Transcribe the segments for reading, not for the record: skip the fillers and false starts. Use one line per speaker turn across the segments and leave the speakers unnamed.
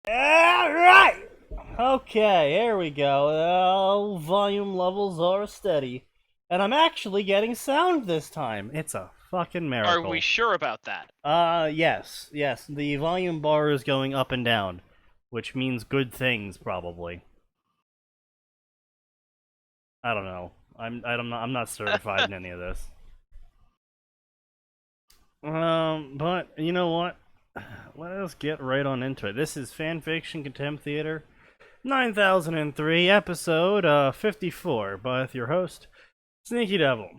Alright! Okay, here we go. Volume levels are steady. And I'm actually getting sound this time. It's a fucking
Are
miracle.
we sure about that?
Yes. The volume bar is going up and down, which means good things, probably. I don't know. I'm not certified in any of this. But you know what? Let us get right on into it. This is Fanfiction Contempt Theater 9003, episode 54, with your host, Sneaky Devil.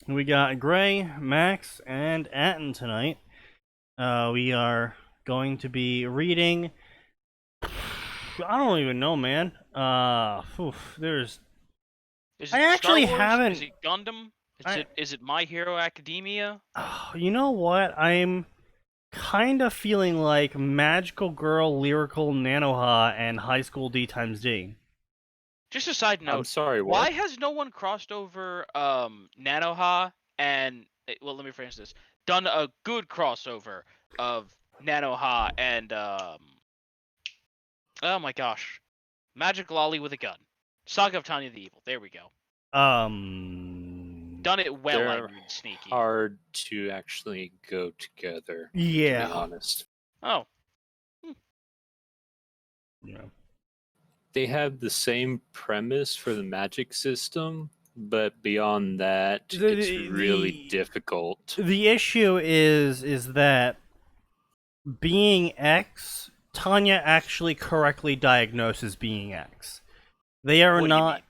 We got Gray, Max, and Atin tonight. We are going to be reading. I don't even know, man. There's.
Is
I
it Star
actually
Wars?
haven't.
Is it Gundam? Is it My Hero Academia?
You know what? I'm kind of feeling like Magical Girl, Lyrical Nanoha, and High School D times D.
Just a side
I'm
note.
sorry,
Why
what?
has no one crossed over Nanoha and well, let me phrase this. Done a good crossover of Nanoha and oh my gosh, Magic Lolly with a gun. Saga of Tanya the Evil. There we go. Done it well. I
They're
mean, Sneaky.
hard to actually go together, to be
Yeah.
honest.
Oh,
Yeah.
They have the same premise for the magic system, but beyond that, it's really difficult.
The issue is that being X, Tanya actually correctly diagnoses being X. They are
What do you
not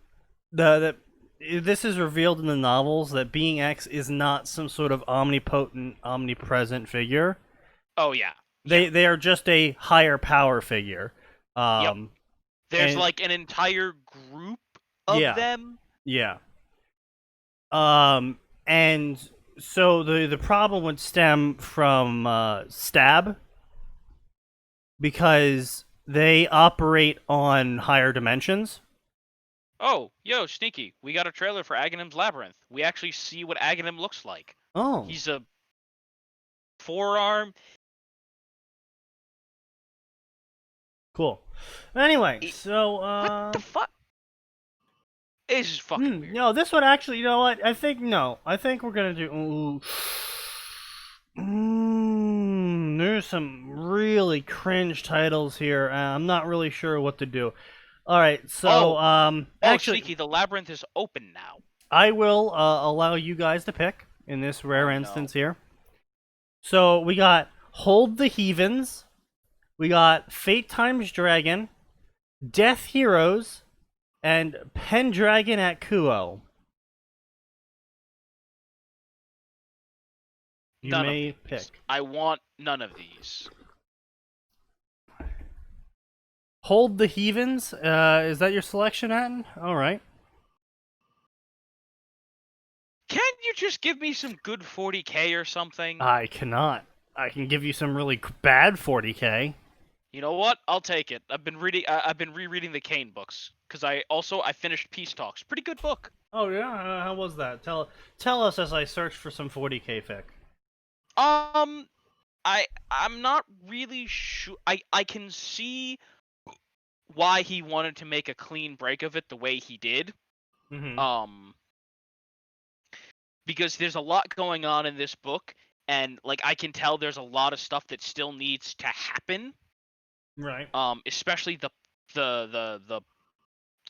this is revealed in the novels that being X is not some sort of omnipotent, omnipresent figure.
oh yeah.
They are just a higher power figure.
Yep. There's
and-
like an entire group of
Yeah.
them.
Yeah. And so the problem would stem from Stab, because they operate on higher dimensions.
Oh, yo, Sneaky, we got a trailer for Aghanim's Labyrinth. We actually see what Aghanim looks like.
Oh.
He's a forearm.
Cool. Anyway, so
What the fuck? It's just fucking weird.
No, this one actually, you know what? I think we're gonna do. There's some really cringe titles here. I'm not really sure what to do. All right, so actually,
Sneaky, the labyrinth is open now.
I will allow you guys to pick in this rare instance here. So we got Hold the Heathens, we got Fate Times Dragon, Death Heroes, and Pendragon at Kuo. You
None
may
of these.
pick.
I want none of these.
Hold the Heathens. Is that your selection, Atten? All right.
Can't you just give me some good 40k or something?
I cannot. I can give you some really bad 40k.
You know what? I'll take it. I've been rereading the Kane books because I finished Peace Talks. Pretty good book.
Oh yeah, how was that? Tell us as I search for some 40k fic.
I'm not really sure. I can see why he wanted to make a clean break of it the way he did.
Mm-hmm.
Because there's a lot going on in this book, and like I can tell there's a lot of stuff that still needs to happen.
Right.
Especially the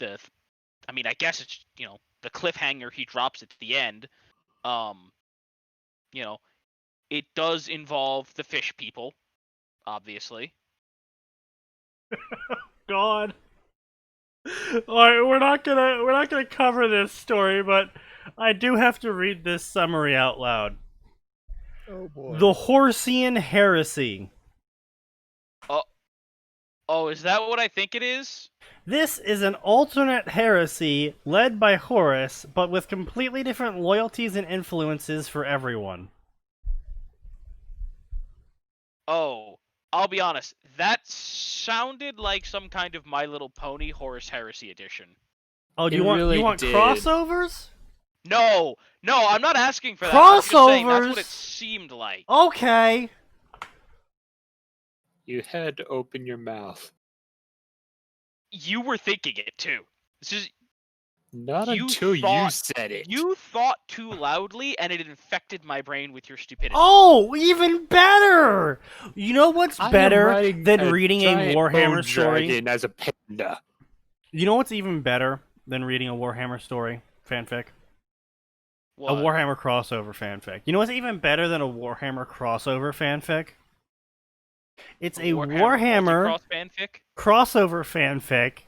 I mean, I guess it's, you know, the cliffhanger he drops at the end. You know, it does involve the fish people, obviously.
God. All right, we're not gonna cover this story, but I do have to read this summary out loud.
Oh boy.
The Horsian Heresy.
Oh, is that what I think it is?
This is an alternate heresy led by Horus, but with completely different loyalties and influences for everyone.
Oh, I'll be honest. That sounded like some kind of My Little Pony Horus Heresy edition.
Oh, do
It
you want
really did.
crossovers?
No, I'm not asking for that.
Crossovers?
I'm just saying that's what it seemed like.
Okay.
You had to open your mouth.
You were thinking it too. This is
Not
You
until you
thought-
said it.
you thought too loudly, and it infected my brain with your stupidity.
Oh, even better! You know what's
I am
better
riding
than reading a
giant
Warhammer
bone
story?
dragon as a panda.
You know what's even better than reading a Warhammer story fanfic?
What?
A Warhammer crossover fanfic. You know what's even better than a Warhammer crossover fanfic? It's a Warhammer
multi-cross fanfic?
crossover fanfic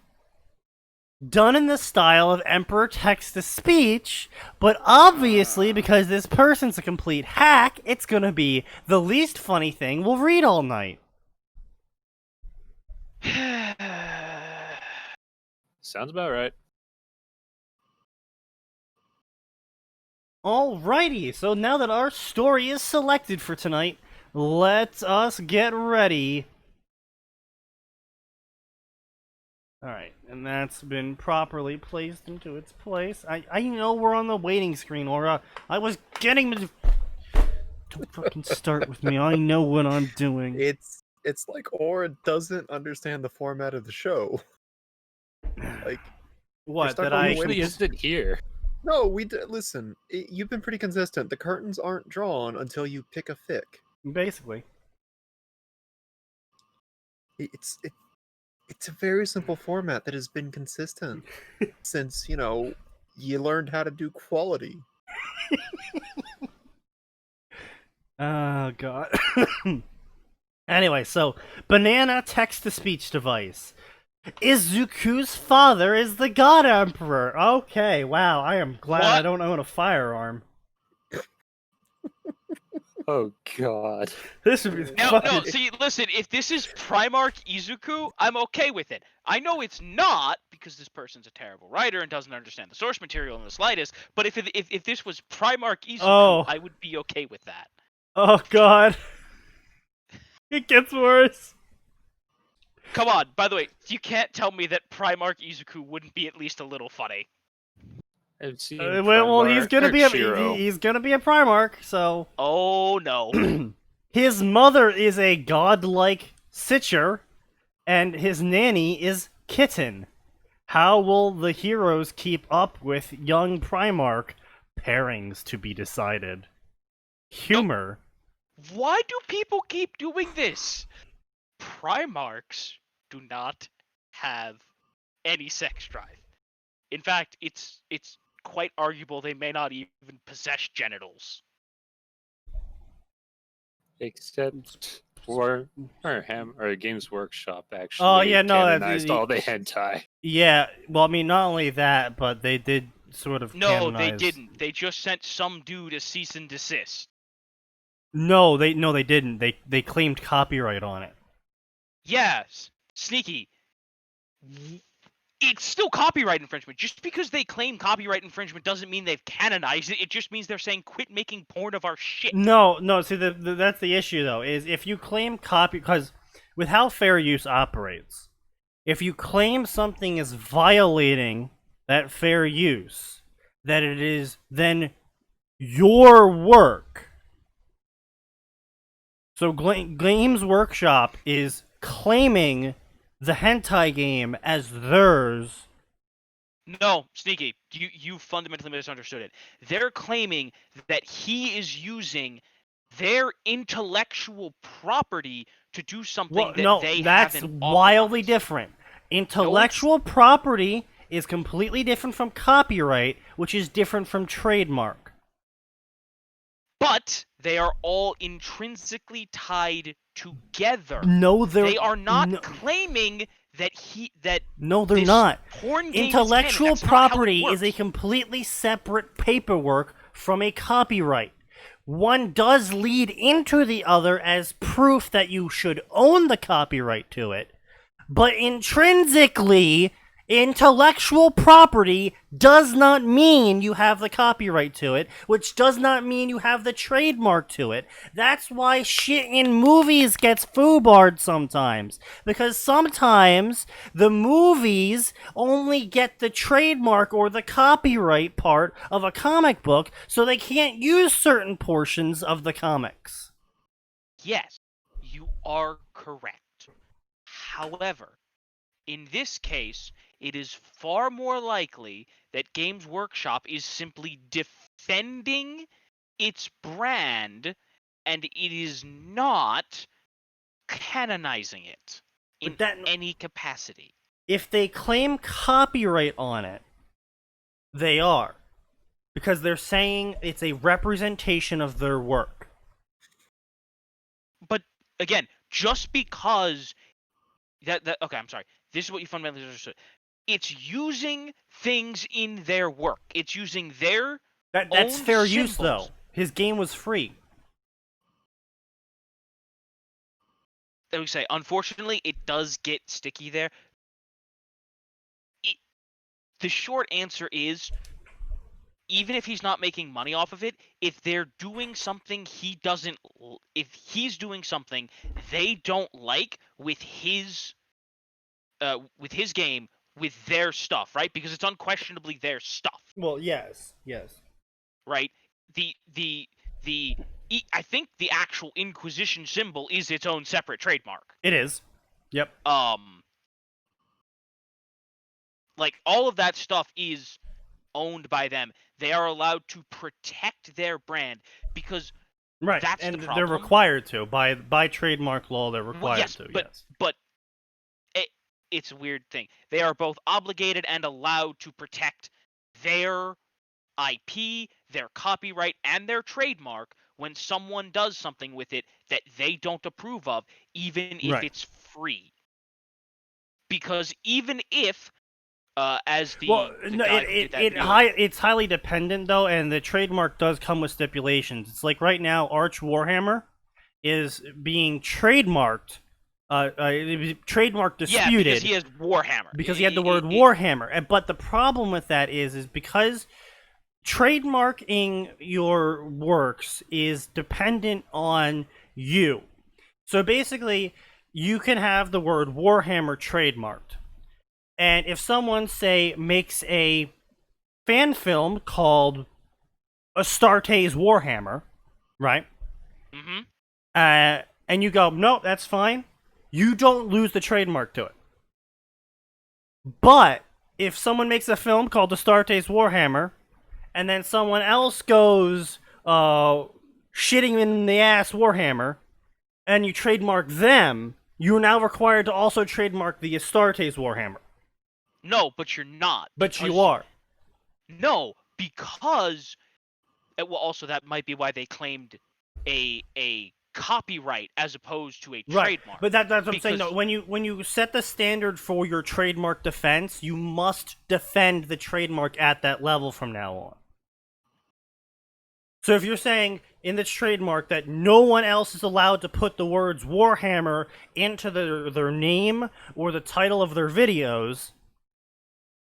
done in the style of Emperor Text-to-Speech, but obviously because this person's a complete hack, it's gonna be the least funny thing we'll read all night.
Sounds about right.
Alrighty, so now that our story is selected for tonight, let us get ready. Alright, and that's been properly placed into its place. I know we're on the waiting screen, Aura. I was getting to... Don't fucking start with me. I know what I'm doing.
It's like Aura doesn't understand the format of the show. Like,
What,
stuck
that
on
I...
the waiting-
Usually isn't here.
no, listen, you've been pretty consistent. The curtains aren't drawn until you pick a fic.
Basically.
It's a very simple format that has been consistent since, you learned how to do quality.
Oh, God. Anyway, so, banana text-to-speech device. Izuku's father is the God Emperor. Okay, wow, I am glad I
What?
don't own a firearm.
Oh god.
This would be
No,
fucking...
see, listen, if this is Primarch Izuku, I'm okay with it. I know it's not, because this person's a terrible writer and doesn't understand the source material in the slightest, but if this was Primarch Izuku,
Oh.
I would be okay with that.
Oh, God. It gets worse.
Come on, by the way, you can't tell me that Primarch Izuku wouldn't be at least a little funny.
I've seen
Well, he's gonna be
Shiro.
he's gonna be a Primarch, so...
Oh, no.
His mother is a godlike Sitcher, and his nanny is Kitten. How will the heroes keep up with young Primarch? Pairings to be decided. Humor.
Why do people keep doing this? Primarchs do not have any sex drive. In fact, it's quite arguable they may not even possess genitals.
Except for or Games Workshop actually.
Oh, yeah, no,
canonized all the hentai.
Yeah, well, I mean, not only that, but they did sort of
No, they
canonize...
didn't. They just sent some dude a cease and desist.
No, they didn't. They claimed copyright on it.
Yes, Sneaky. It's still copyright infringement. Just because they claim copyright infringement doesn't mean they've canonized it. It just means they're saying quit making porn of our shit.
No. See, that's the issue though. Is if you claim because with how fair use operates, if you claim something is violating that fair use, that it is then your work. So Games Workshop is claiming the hentai game as theirs.
No, Sneaky, you fundamentally misunderstood it. They're claiming that he is using their intellectual property to do something
That's
haven't
wildly
authorized.
different. Intellectual property is completely different from copyright, which is different from trademark.
But they are all intrinsically tied together.
No,
They are not claiming that
No, they're
this
not.
porn game is
Intellectual
canon. That's not how it
property is a
works.
completely separate paperwork from a copyright. One does lead into the other as proof that you should own the copyright to it, but intrinsically, intellectual property does not mean you have the copyright to it, which does not mean you have the trademark to it. That's why shit in movies gets foobarred sometimes. Because sometimes the movies only get the trademark or the copyright part of a comic book, so they can't use certain portions of the comics.
Yes, you are correct. However, in this case, it is far more likely that Games Workshop is simply defending its brand, and it is not canonizing it in any capacity.
If they claim copyright on it, they are. Because they're saying it's a representation of their work.
But, again, just because... Okay, I'm sorry. This is what you fundamentally understood. It's using things in their work. It's using their
That's
own
fair
symbols.
use, though. His game was free.
That we say, unfortunately, it does get sticky there. The short answer is, even if he's not making money off of it, if they're doing something if he's doing something they don't like with his game, with their stuff, right? Because it's unquestionably their stuff.
Well, yes.
Right? I think the actual Inquisition symbol is its own separate trademark.
It is. Yep.
Like, all of that stuff is owned by them. They are allowed to protect their brand because
Right,
that's
and
the problem.
they're required to. By trademark law, they're required to, yes.
But it's a weird thing. They are both obligated and allowed to protect their IP, their copyright, and their trademark when someone does something with it that they don't approve of, even if it's free. Because even if, as the guy who did that video,
it's highly dependent, though, and the trademark does come with stipulations. It's like right now, Arch Warhammer is being trademarked. Trademark disputed.
Yeah, because he has Warhammer.
Because he had the word Warhammer. But the problem with that is because trademarking your works is dependent on you. So basically, you can have the word Warhammer trademarked. And if someone, say, makes a fan film called Astarte's Warhammer, right?
Mm-hmm.
And you go, no, that's fine. You don't lose the trademark to it. But if someone makes a film called Astarte's Warhammer, and then someone else goes shitting in the ass Warhammer, and you trademark them, you're now required to also trademark the Astarte's Warhammer.
No, but you're not.
But you are.
No, because... Well, also, that might be why they claimed a copyright as opposed to a trademark.
But that's what I'm saying. No, when you set the standard for your trademark defense, you must defend the trademark at that level from now on. So if you're saying in this trademark that no one else is allowed to put the words Warhammer into their name or the title of their videos,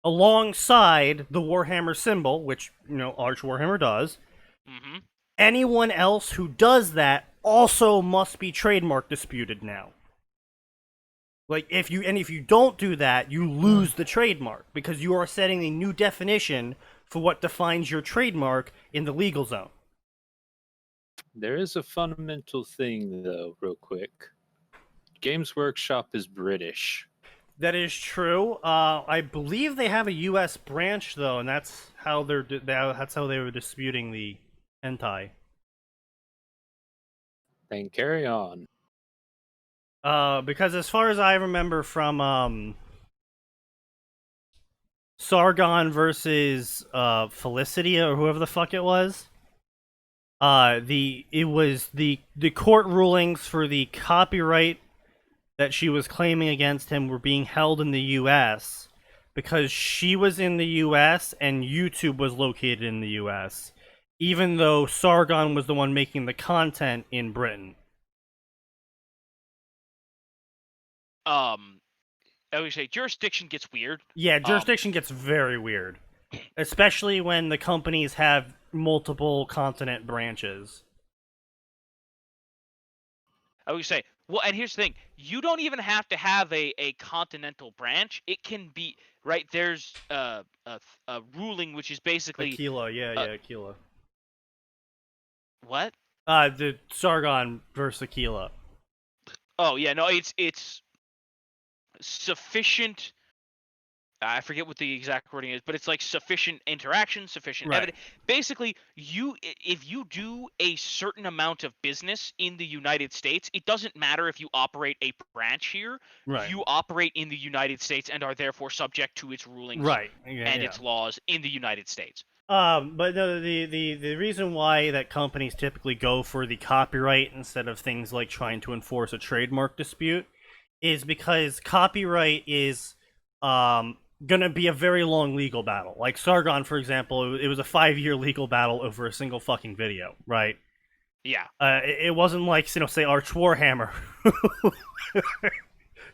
alongside the Warhammer symbol, which, Arch Warhammer does, anyone else who does that also must be trademark disputed now. Like, if you don't do that, you lose the trademark, because you are setting a new definition for what defines your trademark in the legal zone.
There is a fundamental thing, though, real quick. Games Workshop is British.
That is true. I believe they have a U.S. branch, though, and that's how they were disputing the hentai.
Then carry on.
Because as far as I remember from Sargon versus Felicity, or whoever the fuck it was, it was the court rulings for the copyright that she was claiming against him were being held in the U.S. because she was in the U.S. and YouTube was located in the U.S., even though Sargon was the one making the content in Britain.
I would say jurisdiction gets weird.
Yeah, jurisdiction gets very weird. Especially when the companies have multiple continent branches.
I would say, well, and here's the thing. You don't even have to have a continental branch. It can be, right, there's a ruling which is basically...
Aquila, Aquila.
What?
The Sargon versus Aquila.
Oh, yeah, no, it's sufficient. I forget what the exact wording is, but it's like sufficient interaction, sufficient
Right.
evidence. Basically, if you do a certain amount of business in the United States, it doesn't matter if you operate a branch here.
Right.
You operate in the United States and are therefore subject to its rulings
Right.
and its laws in the United States.
But no, the reason why that companies typically go for the copyright instead of things like trying to enforce a trademark dispute is because copyright is gonna be a very long legal battle. Like Sargon, for example, it was a 5-year legal battle over a single fucking video, right?
Yeah.
It wasn't like, say Arch Warhammer,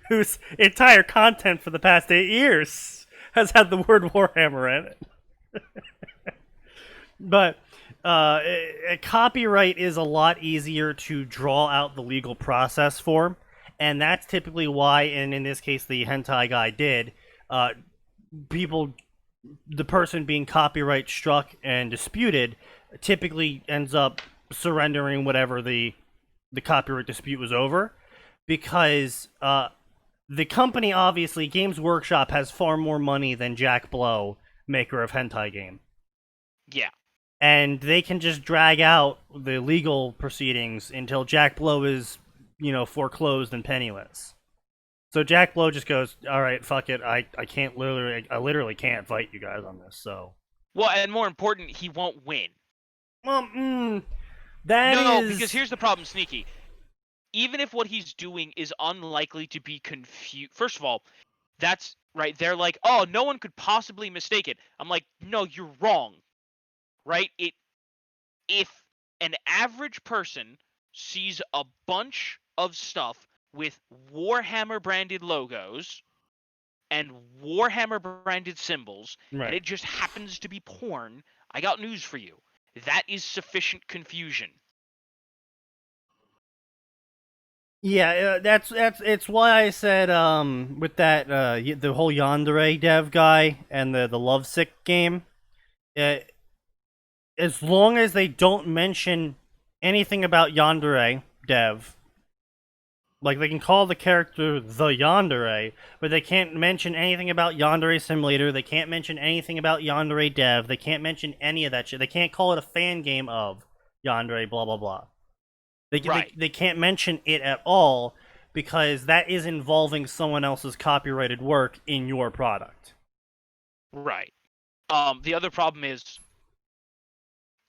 whose entire content for the past 8 years has had the word Warhammer in it. But a copyright is a lot easier to draw out the legal process for, and that's typically why, and in this case the hentai guy did, the person being copyright struck and disputed typically ends up surrendering whatever the copyright dispute was over, because the company, obviously, Games Workshop, has far more money than Jack Blow, maker of hentai game.
Yeah.
And they can just drag out the legal proceedings until Jack Blow is, foreclosed and penniless. So Jack Blow just goes, all right, fuck it, I literally can't fight you guys on this, so.
Well, and more important, he won't win.
Well,
No, because here's the problem, Sneaky. Even if what he's doing is unlikely to be confused, first of all, that's right. They're like, oh, no one could possibly mistake it. I'm like, no, you're wrong. Right? If an average person sees a bunch of stuff with Warhammer branded logos and Warhammer branded symbols,
right.
and it just happens to be porn, I got news for you. That is sufficient confusion.
Yeah, it's why I said with that the whole Yandere dev guy and the Lovesick game, as long as they don't mention anything about Yandere dev, like they can call the character the Yandere, but they can't mention anything about Yandere Simulator. They can't mention anything about Yandere dev. They can't mention any of that shit. They can't call it a fan game of Yandere. Blah blah blah. They can't mention it at all because that is involving someone else's copyrighted work in your product.
Right. The other problem is...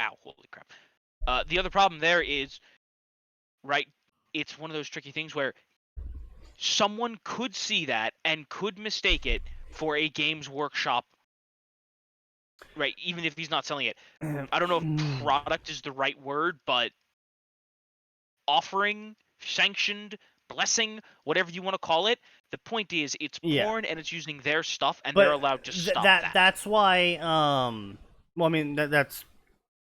Ow, holy crap. The other problem there is, right, it's one of those tricky things where someone could see that and could mistake it for a Games Workshop, right, even if he's not selling it. I don't know if product is the right word, but offering, sanctioned, blessing, whatever you want to call it. The point is, it's porn and it's using their stuff, and they're allowed to stop that.
That's why. Well, I mean, that's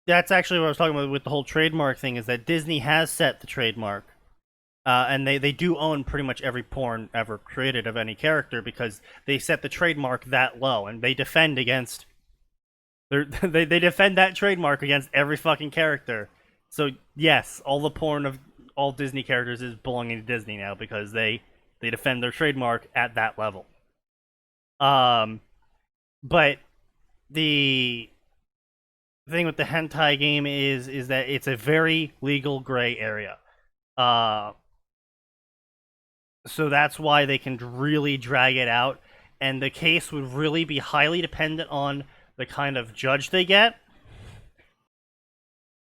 actually what I was talking about with the whole trademark thing. Is that Disney has set the trademark, and they do own pretty much every porn ever created of any character because they set the trademark that low, and they defend against. They defend that trademark against every fucking character. So yes, all the porn of all Disney characters is belonging to Disney now because they defend their trademark at that level. But the thing with the hentai game is that it's a very legal gray area. So that's why they can really drag it out, and the case would really be highly dependent on the kind of judge they get.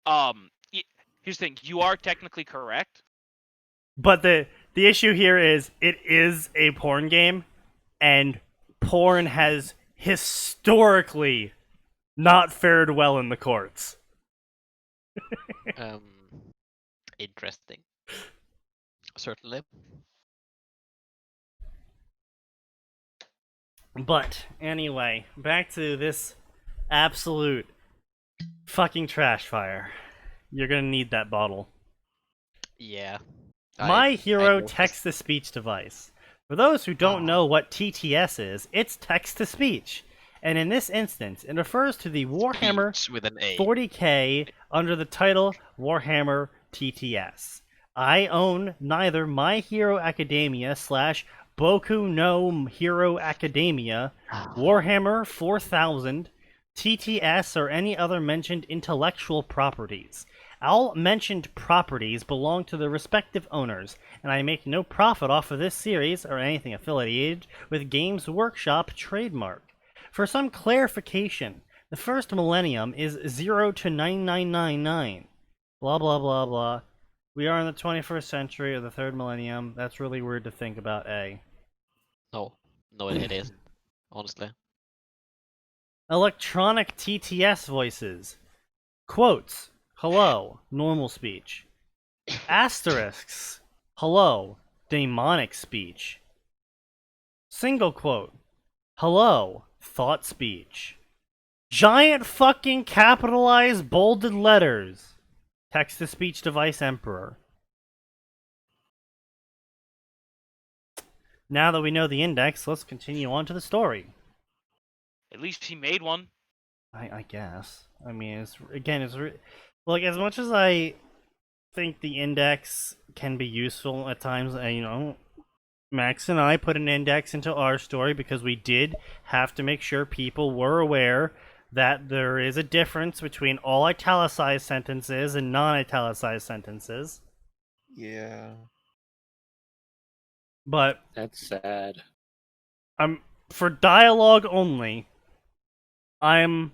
Here's the thing, you are technically correct.
But the issue here is it is a porn game, and porn has historically not fared well in the courts.
Interesting. Certainly.
But anyway, back to this absolute fucking trash fire. You're gonna need that bottle.
Yeah.
My Hero text-to-speech device. For those who don't know what TTS is, it's text-to-speech. And in this instance, it refers to the Warhammer
with an A.
40K under the title Warhammer TTS. I own neither My Hero Academia / Boku no Hero Academia, Warhammer 4000, TTS, or any other mentioned intellectual properties. All mentioned properties belong to the respective owners, and I make no profit off of this series or anything affiliated with Games Workshop trademark. For some clarification, the first millennium is 0 to 9999. Blah, blah, blah, blah. We are in the 21st century or the third millennium. That's really weird to think about, A.
No, it isn't. Honestly.
Electronic TTS voices. Quotes. Hello, normal speech. Asterisks. Hello, demonic speech. Single quote. Hello, thought speech. Giant fucking capitalized bolded letters. Text-to-speech device emperor. Now that we know the index, let's continue on to the story.
At least he made one.
I guess. I mean, it's like, as much as I think the index can be useful at times, Max and I put an index into our story because we did have to make sure people were aware that there is a difference between all italicized sentences and non-italicized sentences.
Yeah.
But
That's sad.
for dialogue only, I'm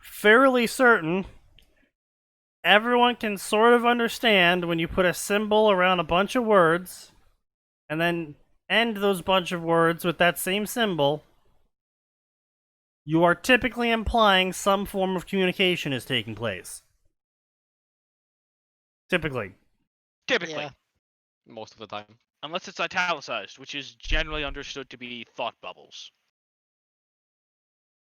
fairly certain everyone can sort of understand when you put a symbol around a bunch of words and then end those bunch of words with that same symbol. You are typically implying some form of communication is taking place. Typically.
Yeah. Most of the time.
Unless it's italicized, which is generally understood to be thought bubbles.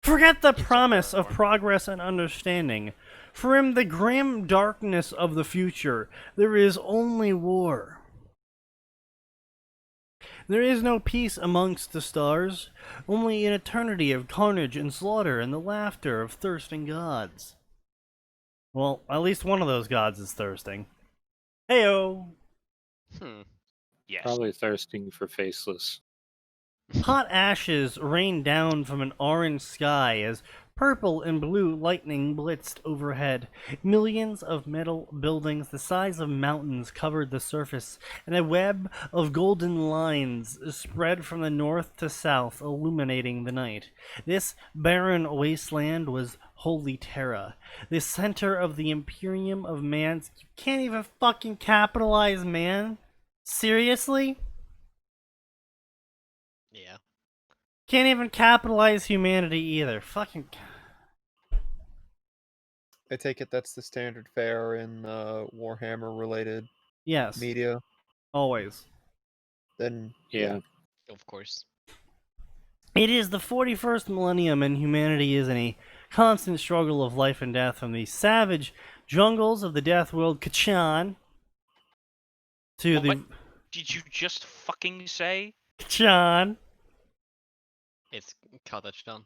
Forget the promise of progress and understanding. For in the grim darkness of the future, there is only war. There is no peace amongst the stars, only an eternity of carnage and slaughter and the laughter of thirsting gods. Well, at least one of those gods is thirsting. Heyo!
Yes.
Probably thirsting for faceless.
Hot ashes rained down from an orange sky as purple and blue lightning blitzed overhead. Millions of metal buildings the size of mountains covered the surface, and a web of golden lines spread from the north to south, illuminating the night. This barren wasteland was Holy Terra, the center of the Imperium of Man's... You can't even fucking capitalize man? Seriously?
Yeah.
Can't even capitalize humanity either. Fucking...
I take it that's the standard fare in Warhammer-related
Yes.
media.
Always.
Then
Yeah.
Of course.
It is the 41st millennium, and humanity is in a constant struggle of life and death from the savage jungles of the death world Kachan to the...
What did you just fucking say?
Kachan.
It's Kazakhstan.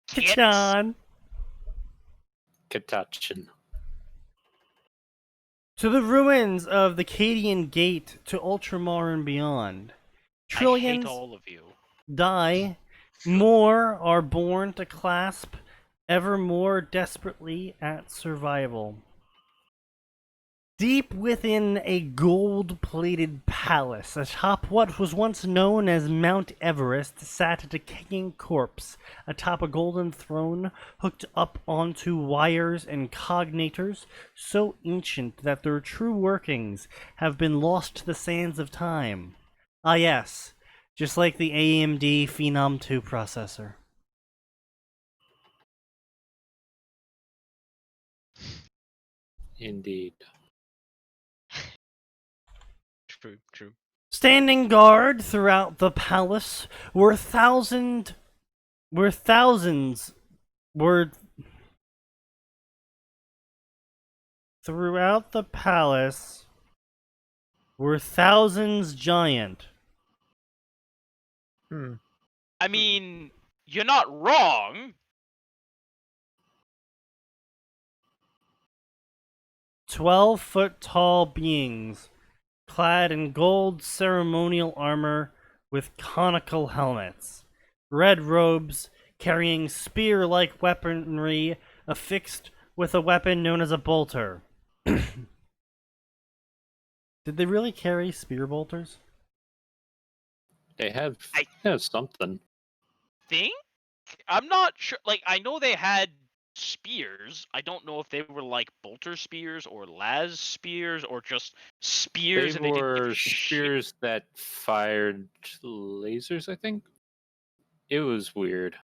Kachan.
Katachin.
To the ruins of the Cadian Gate to Ultramar and beyond. Trillions
I hate all of you.
die, more are born to clasp ever more desperately at survival. Deep within a gold-plated palace atop what was once known as Mount Everest sat a decaying corpse atop a golden throne hooked up onto wires and cognators so ancient that their true workings have been lost to the sands of time. Ah yes, just like the AMD Phenom 2 processor.
Indeed.
True.
Standing guard throughout the palace were thousands giant.
I mean, you're not wrong.
12-foot tall beings, clad in gold ceremonial armor, with conical helmets, red robes carrying spear-like weaponry affixed with a weapon known as a bolter. Did they really carry spear bolters?
They have something.
Think? I'm not sure. Like, I know they had spears. I don't know if they were like bolter spears or las spears or just spears.
They
And they didn't give
were
a shit.
spears that fired lasers, I think. It was weird.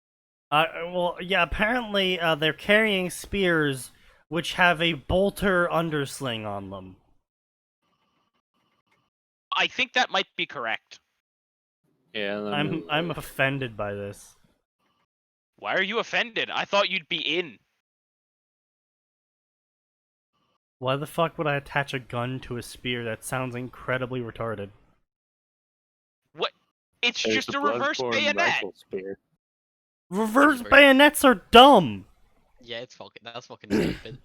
Well, yeah, apparently they're carrying spears which have a bolter undersling on them.
I think that might be correct.
Yeah,
I'm offended by this.
Why are you offended? I thought you'd be in.
Why the fuck would I attach a gun to a spear? That sounds incredibly retarded.
What? It's
There's
just
the
a reverse
Bloodborne
bayonet.
rifle spear.
Reverse
Reverse.
bayonets are dumb!
Yeah, that's fucking stupid.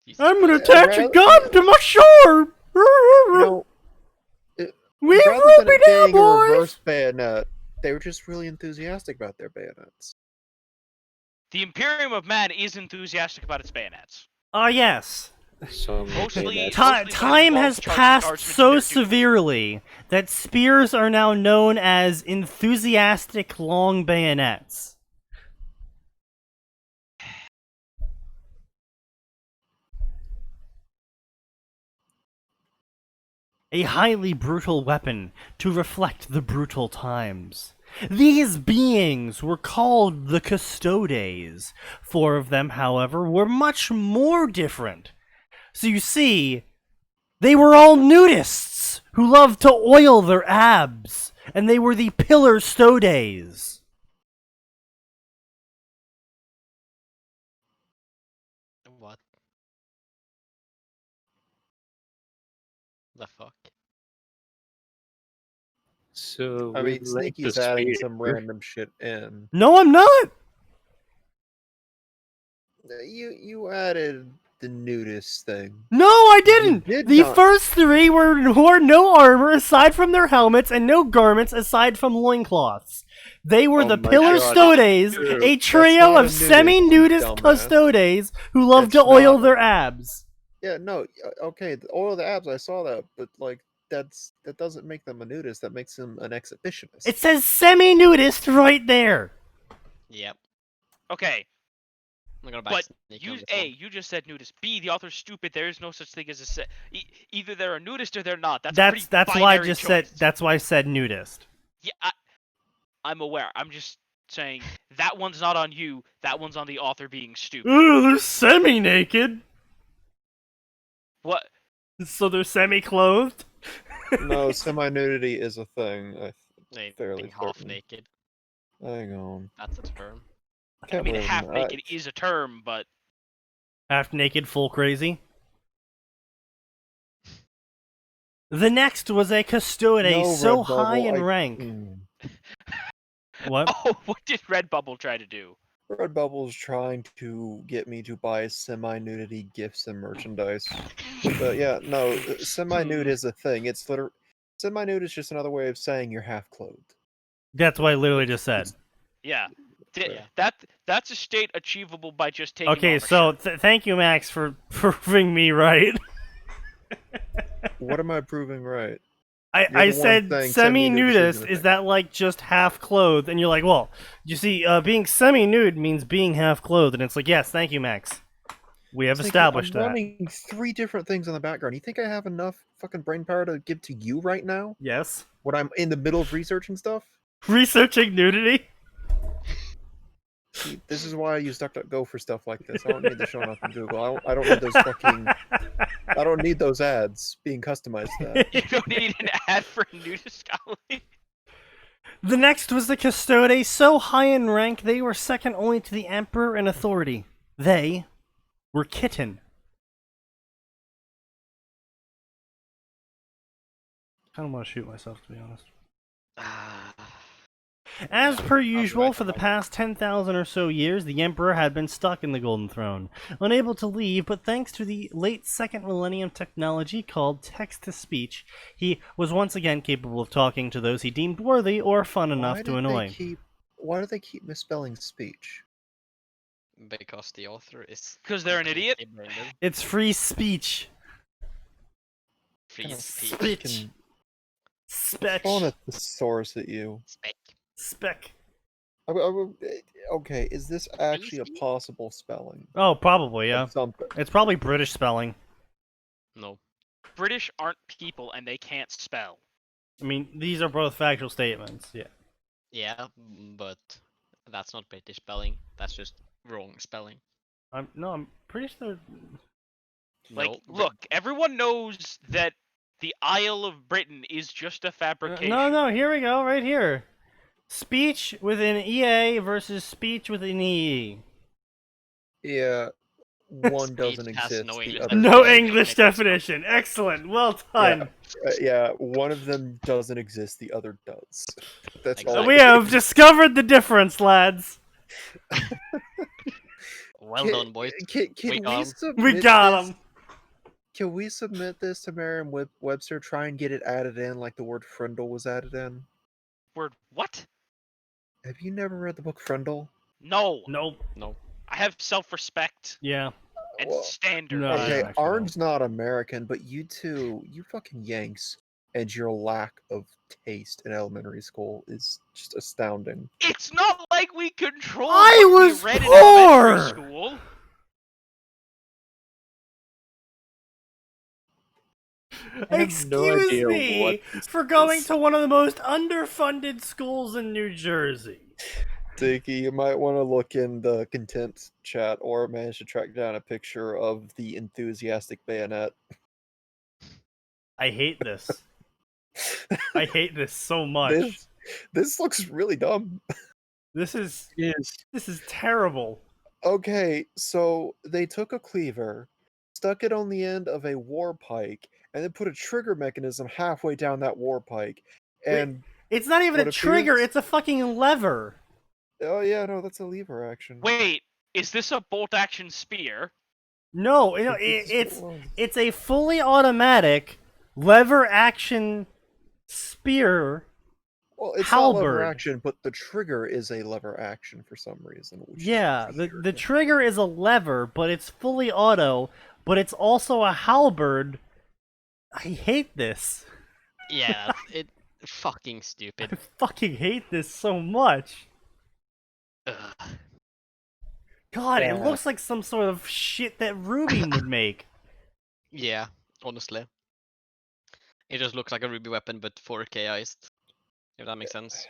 Jesus
I'm gonna
Christ.
attach a
rather-
gun to my sword!
You know,
We
rather
will
than
be
it
there,
being a
boys!
reverse bayonet, they were just really enthusiastic about their bayonets.
The Imperium of Man is enthusiastic about its bayonets.
Ah, yes.
So
Mostly-
Time
involves
has
charging
passed
guardsmen to
so
their doom.
severely that spears are now known as enthusiastic long bayonets. A highly brutal weapon to reflect the brutal times. These beings were called the Custodes. 4 of them, however, were much more different. So you see, they were all nudists who loved to oil their abs, and they were the Pillar Stodes.
What? The fuck?
So
I
we
mean,
linked
Sneaky's
the
adding
spear.
some random shit in.
No, I'm not!
You added the nudist thing.
No, I didn't!
did
The
not.
first 3 wore no armor aside from their helmets and no garments aside from loincloths. They were
Oh
the
my
Pillar
God.
Stodes,
Dude,
a
that's
trio
not a
of
nudist, you
semi-nudist
dumbass.
Custodes who love to
That's
oil
not-
their abs.
Yeah, no, okay, the oil of the abs, I saw that, but like that doesn't make them a nudist. That makes them an exhibitionist.
It says semi-nudist right there.
Yep.
Okay,
I'm gonna buy
but
Sneaky on
you
this
A,
one.
you just said nudist. B, the author's stupid. There is no such thing as a either they're a nudist or they're not. That's a pretty
That's why I
binary
just
choice.
said. That's why I said nudist.
Yeah, I'm aware. I'm just saying that one's not on you. That one's on the author being stupid.
Ooh, they're semi-naked.
What?
So they're semi-clothed.
No, semi-nudity is a thing. Fairly
Being half
certain.
naked.
Hang on.
That's a term.
I mean,
Can't
half
remember.
naked is a term, but
Half naked, full crazy. The next was a custode
No,
so
Redbubble,
high in rank. What?
oh, what did Redbubble try to do?
Redbubble's trying to get me to buy semi-nudity gifts and merchandise. But yeah, no, semi-nude is a thing. It's literally semi-nude is just another way of saying you're half clothed.
That's what I literally just said.
Yeah.
Yeah.
That's a state achievable by just taking
Okay,
off a
so
shirt.
thank you, Max, for proving me right.
What am I proving right?
I
the one
said
saying
semi-nudist
semi-nudist isn't a
is
thing.
that like just half clothed, and you're like, well, you see, being semi-nude means being half clothed, and it's like, yes, thank you, Max. We have
Thinking,
established
I'm
that.
running 3 different things in the background. You think I have enough fucking brain power to give to you right now
Yes.
when I'm in the middle of researching stuff?
Researching nudity.
See, this is why I use DuckDuckGo for stuff like this. I don't need this showing up in Google. I don't need those fucking. I don't need those ads being customized to that.
You don't need an ad for nudist scholarly.
The next was the Custode, so high in rank they were second only to the Emperor in authority. They were Kitten. I don't want to shoot myself, to be honest. As
Yeah,
per
I'll be
usual,
right
for the
back.
past 10,000 or so years, the Emperor had been stuck in the Golden Throne, unable to leave, but thanks to the late second millennium technology called text-to-speech, he was once again capable of talking to those he deemed worthy or fun enough to annoy.
Why do they keep misspelling speech?
Because the author is.
'Cause they're an idiot?
completely braindead.
It's free speech.
Free
Kind of
speech.
Speech.
Can
Spech.
phone a thesaurus at you.
Spec.
Spec.
Okay, is this actually a
speech?
possible spelling?
Oh, probably, yeah.
Of something.
It's probably British spelling.
No.
British aren't people and they can't spell.
I mean, these are both factual statements, yeah.
Yeah, but that's not British spelling. That's just wrong spelling.
I'm pretty sure...
Like,
No,
look, everyone knows that the Isle of Britain is just a fabrication.
No, here we go, right here. Speech with an EA versus speech with an EE.
Yeah, one
Speech
doesn't
has
exist.
no
The
English
other
No
does.
English definition. Excellent. Well done.
Yeah, one of them doesn't exist. The other does. That's all.
Exactly.
We have discovered the difference, lads.
Well done, boys.
Can
We got 'em.
submit
We got
this-
him.
Can we submit this to Merriam-Webster? Try and get it added in, like the word "frindle" was added in.
Word what?
Have you never read the book Frindle?
No.
Nope.
No.
I have self-respect
Yeah.
and
Well,
standards.
no, I
Okay,
don't actually
Arn's not American, but you two, you fucking Yanks, and your lack of taste in elementary school is just astounding.
It's not like we control
I
what
was
we read in
poor!
elementary school.
I have no
Excuse
idea
me
what this
for going
is.
to one of the most underfunded schools in New Jersey.
Dicky, you might want to look in the Contempt chat or manage to track down a picture of the enthusiastic bayonet.
I hate this. I hate this so much.
This looks really dumb.
This is
Yes.
terrible.
Okay, so they took a cleaver, stuck it on the end of a war pike, and then put a trigger mechanism halfway down that war pike. And
It's not even a
What
trigger,
appears-
it's a fucking lever.
oh yeah, no, that's a lever action.
Wait, is this a bolt-action spear?
No, it's a fully automatic lever action spear.
well, it's not lever
halberd.
action, but the trigger is a lever action for some reason. Which is
Yeah, the
weird.
trigger is a lever, but it's fully auto, but it's also a halberd. I hate this.
Yeah, it fucking
I
stupid.
fucking hate this so much.
Ugh.
God, it
Yeah.
looks like some sort of shit that Ruby would make.
Yeah, honestly. It just looks like a Ruby weapon, but 4Kized. If that makes sense.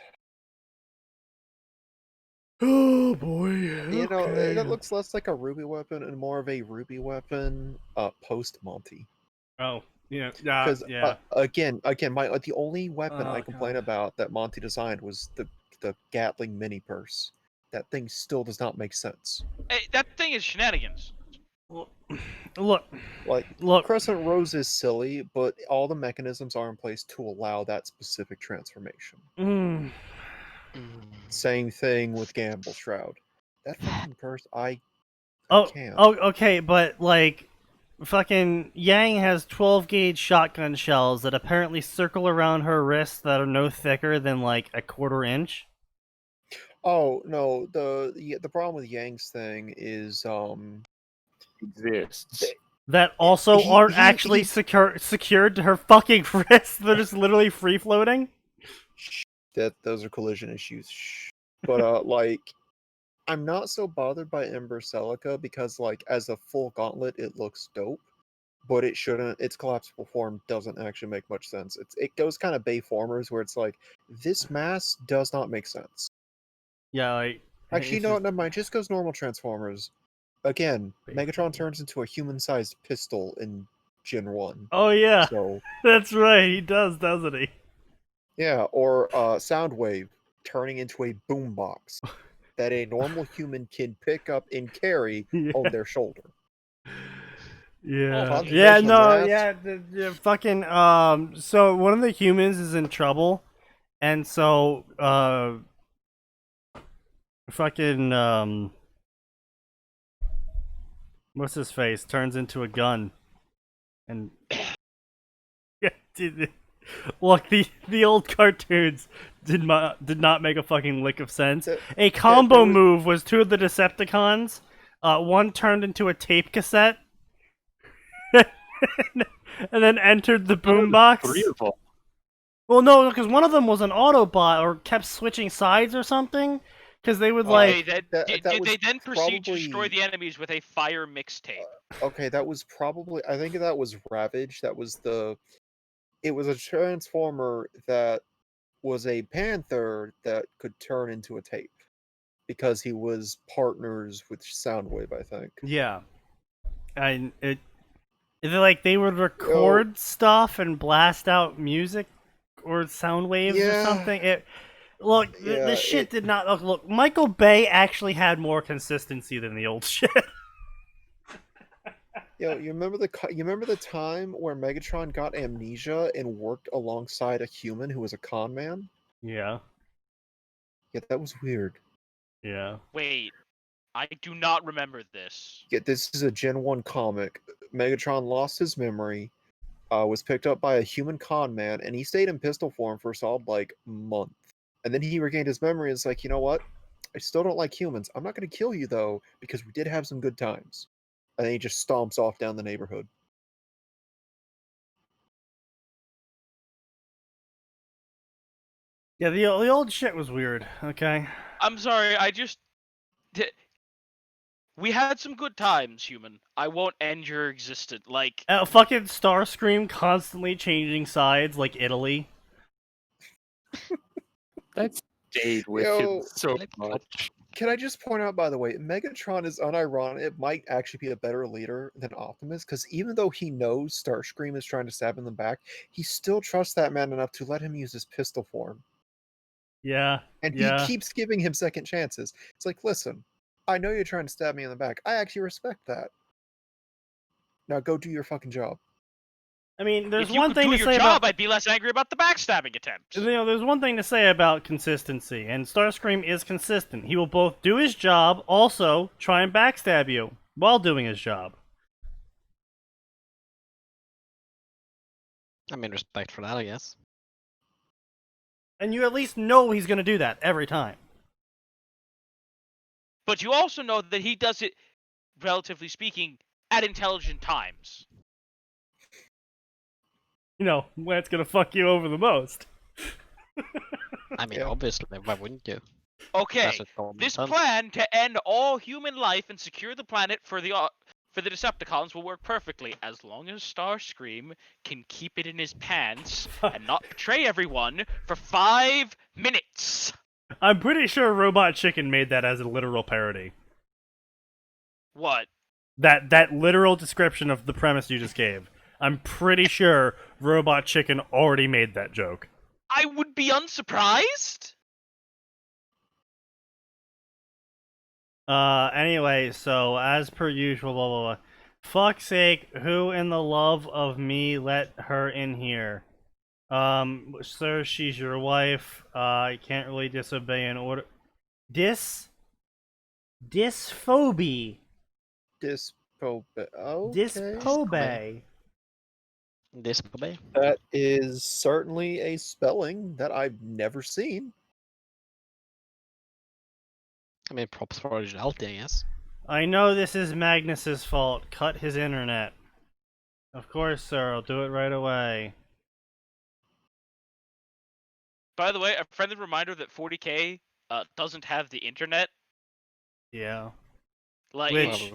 Oh boy.
You know,
okay.
it looks less like a Ruby weapon and more of a Ruby weapon post Monty.
Oh, yeah,
Because
yeah.
again, the only weapon
Oh,
I complain
God.
about that Monty designed was the Gatling mini purse. That thing still does not make sense.
Hey, that thing is shenanigans.
Look,
Like
look.
Crescent Rose is silly, but all the mechanisms are in place to allow that specific transformation.
Mm,
Same thing with Gamble Shroud. That fucking purse, I
oh,
can't.
okay, but like, fucking Yang has 12 gauge shotgun shells that apparently circle around her wrists that are no thicker than like a quarter inch.
Oh no, the problem with Yang's thing is
Exists.
That also
He-
aren't
he-
actually
he-
secured to her fucking wrists. They're just literally free floating.
that those are collision issues. Shh. But like, I'm not so bothered by Ember Celica because like as a full gauntlet, it looks dope. But it shouldn't. Its collapsible form doesn't actually make much sense. It goes kind of Bayformers where it's like this mass does not make sense.
Yeah, like
Actually,
it's
no,
just-
never mind. Just goes normal Transformers. Again, Megatron
Bayformer.
turns into a human-sized pistol in Gen 1.
Oh yeah,
So
that's right. He does, doesn't he?
yeah, or Soundwave turning into a boombox that a normal human can pick up and carry
Yeah.
on their shoulder.
Yeah.
Observation
Yeah,
of
no,
that.
yeah, the fucking so one of the humans is in trouble, and so fucking what's his face turns into a gun, and yeah, dude, look, the old cartoons did not make a fucking lick of sense. A combo move was two of the Decepticons. One turned into a tape cassette, and then entered the boombox.
Three of them.
Well, no, because one of them was an Autobot or kept switching sides or something. Because they would like.
Okay,
that
they
was
then proceed to destroy
probably-
the enemies with a fire mixtape.
Okay, that was probably. I think that was Ravage. That was the. It was a transformer that was a panther that could turn into a tape because he was partners with Soundwave, I think.
Yeah, and like they would record stuff and blast out music or sound waves or
Yeah.
something. Look,
Yeah,
this shit did not look. Michael Bay actually had more consistency than the old shit.
You remember the time where Megatron got amnesia and worked alongside a human who was a con man?
Yeah,
Yeah, that was weird.
yeah.
Wait, I do not remember this.
Yeah, this is a Gen 1 comic. Megatron lost his memory, was picked up by a human con man, and he stayed in pistol form for a solid, month. And then he regained his memory and it's like, you know what? I still don't like humans. I'm not going to kill you, though, because we did have some good times. And then he just stomps off down the neighborhood.
Yeah, the old shit was weird. Okay.
I'm sorry, we had some good times, human. I won't end your existence. Like,
Fucking Starscream constantly changing sides like Italy.
That stayed with
Yo,
him so much.
Can I just point out, by the way, Megatron is unironic. It might actually be a better leader than Optimus, because even though he knows Starscream is trying to stab him in the back, he still trusts that man enough to let him use his pistol form.
Yeah.
And he keeps giving him second chances. It's like, listen, I know you're trying to stab me in the back. I actually respect that. Now go do your fucking job.
I mean, there's
if you
one
could
thing
do
to
your
say
job,
about.
I'd be less angry about the backstabbing attempt.
There's one thing to say about consistency, and Starscream is consistent. He will both do his job, also try and backstab you while doing his job.
I mean, respect for that, I guess.
And you at least know he's gonna do that every time.
But you also know that he does it, relatively speaking, at intelligent times.
You know, when it's gonna fuck you over the most.
I mean,
Yeah.
obviously, why wouldn't you?
Okay,
That's what Goldman
this
done.
plan to end all human life and secure the planet for the Decepticons will work perfectly as long as Starscream can keep it in his pants and not betray everyone for 5 minutes.
I'm pretty sure Robot Chicken made that as a literal parody.
What?
That literal description of the premise you just gave. I'm pretty sure Robot Chicken already made that joke.
I would be unsurprised.
Anyway, so as per usual, blah blah blah. Fuck's sake, who in the love of me let her in here? Sir, she's your wife. I can't really disobey an order. Dysphobia. Dysphobe.
This probably.
That is certainly a spelling that I've never seen.
I mean, props for originality, I guess.
I know this is Magnus's fault. Cut his internet. Of course, sir. I'll do it right away.
By the way, a friendly reminder that 40K doesn't have the internet.
Yeah.
Like,
Which,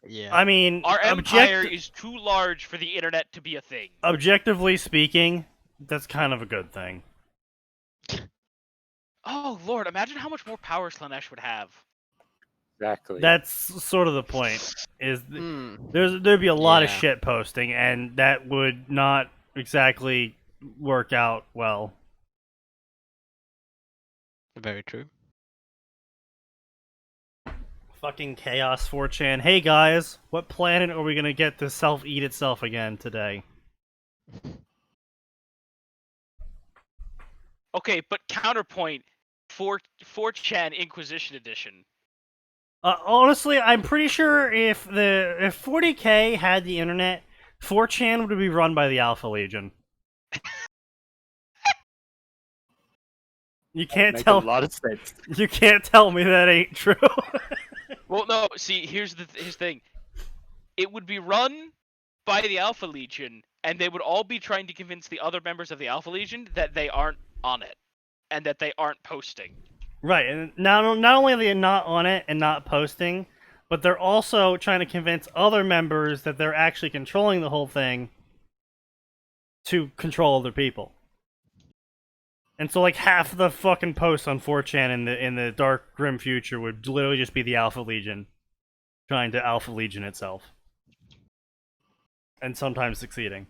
Yeah.
I mean,
our empire is too large for the internet to be a thing.
objectively speaking, that's kind of a good thing.
Oh lord, imagine how much more power Slanesh would have.
Exactly.
That's sort of the point. Is
Hmm.
there'd be a lot of
Yeah.
shit posting, and that would not exactly work out well.
Very true.
Fucking chaos 4chan. Hey guys, what planet are we gonna get to self-eat itself again today?
Okay, but counterpoint, 4chan Inquisition Edition.
Honestly, I'm pretty sure if 40K had the internet, 4chan would be run by the Alpha Legion. You can't
Makes a
tell.
lot of sense.
You can't tell me that ain't true.
Well, no. See, here's the thing. It would be run by the Alpha Legion, and they would all be trying to convince the other members of the Alpha Legion that they aren't on it, and that they aren't posting.
Right, and not only are they not on it and not posting, but they're also trying to convince other members that they're actually controlling the whole thing to control other people. And so, like, half the fucking posts on 4chan in the dark, grim future would literally just be the Alpha Legion trying to Alpha Legion itself. And sometimes succeeding.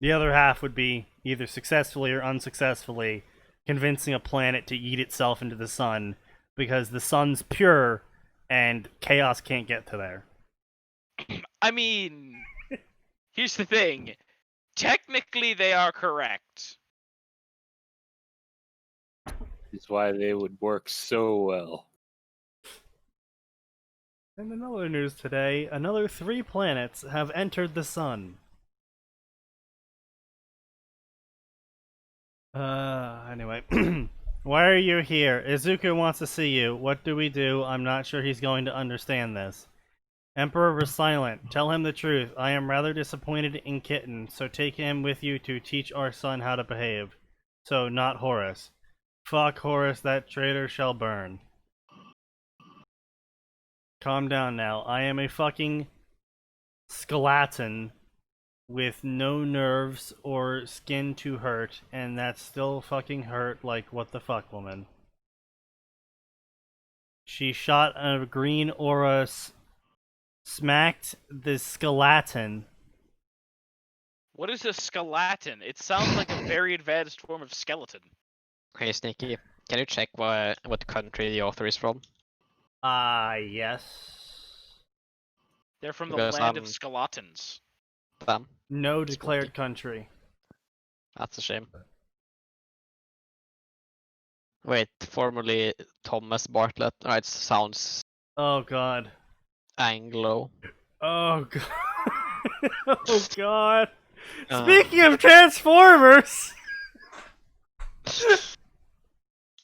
The other half would be either successfully or unsuccessfully convincing a planet to eat itself into the sun because the sun's pure and chaos can't get to there.
I mean, here's the thing. Technically, they are correct.
That's why they would work so well.
And in other news today, another 3 planets have entered the sun. Anyway. Why are you here? Izuku wants to see you. What do we do? I'm not sure he's going to understand this. Emperor was silent. Tell him the truth. I am rather disappointed in Kitten, so take him with you to teach our son how to behave. So, not Horus. Fuck Horus, that traitor shall burn. Calm down now. I am a fucking skeleton with no nerves or skin to hurt, and that's still fucking hurt like what the fuck, woman. She shot a green aura, smacked the skeleton.
What is a skeleton? It sounds like a very advanced form of skeleton.
Hey, Sneaky, can you check what country the author is from?
Yes.
They're from the
Because
land of skeletons.
Damn,
No declared country.
that's a shame. Wait, formerly Thomas Bartlett. Alright, sounds
Oh god.
Anglo.
Oh god. Oh god. Speaking of Transformers!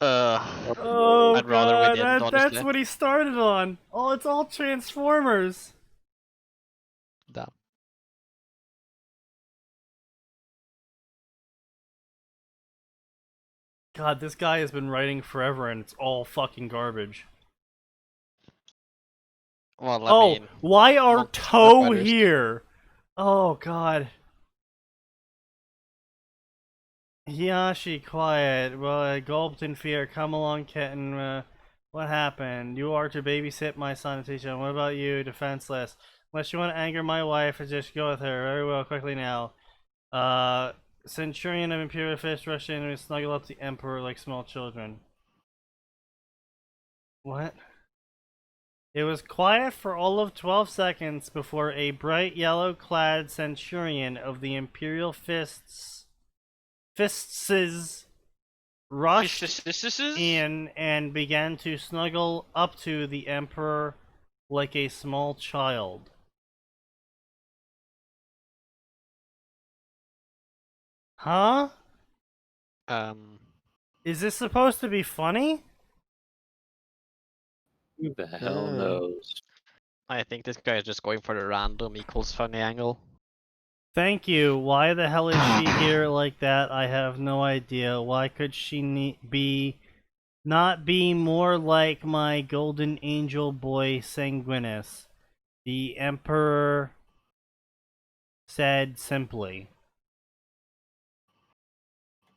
Oh
I'd rather we
god,
didn't,
that's
honestly.
what he started on. Oh, it's all Transformers.
Damn.
God, this guy has been writing forever and it's all fucking garbage.
Well, I mean,
why are
not
Toe
writers.
here? Oh god. Hiyashi, quiet. Well, I gulped in fear. Come along, kitten. What happened? You are to babysit my son and teach him. What about you, defenseless? Unless you want to anger my wife, just go with her. Very well, quickly now. Centurion of Imperial Fist rushed in and snuggle up the Emperor like small children. What? It was quiet for all of 12 seconds before a bright yellow-clad Centurion of the Imperial Fists rushed in and began to snuggle up to the Emperor like a small child. Huh? Is this supposed to be funny?
Who the hell knows?
I think this guy is just going for the random equals funny angle.
Thank you. Why the hell is she here like that? I have no idea. Why could she not be more like my golden angel boy Sanguinus? The Emperor said simply.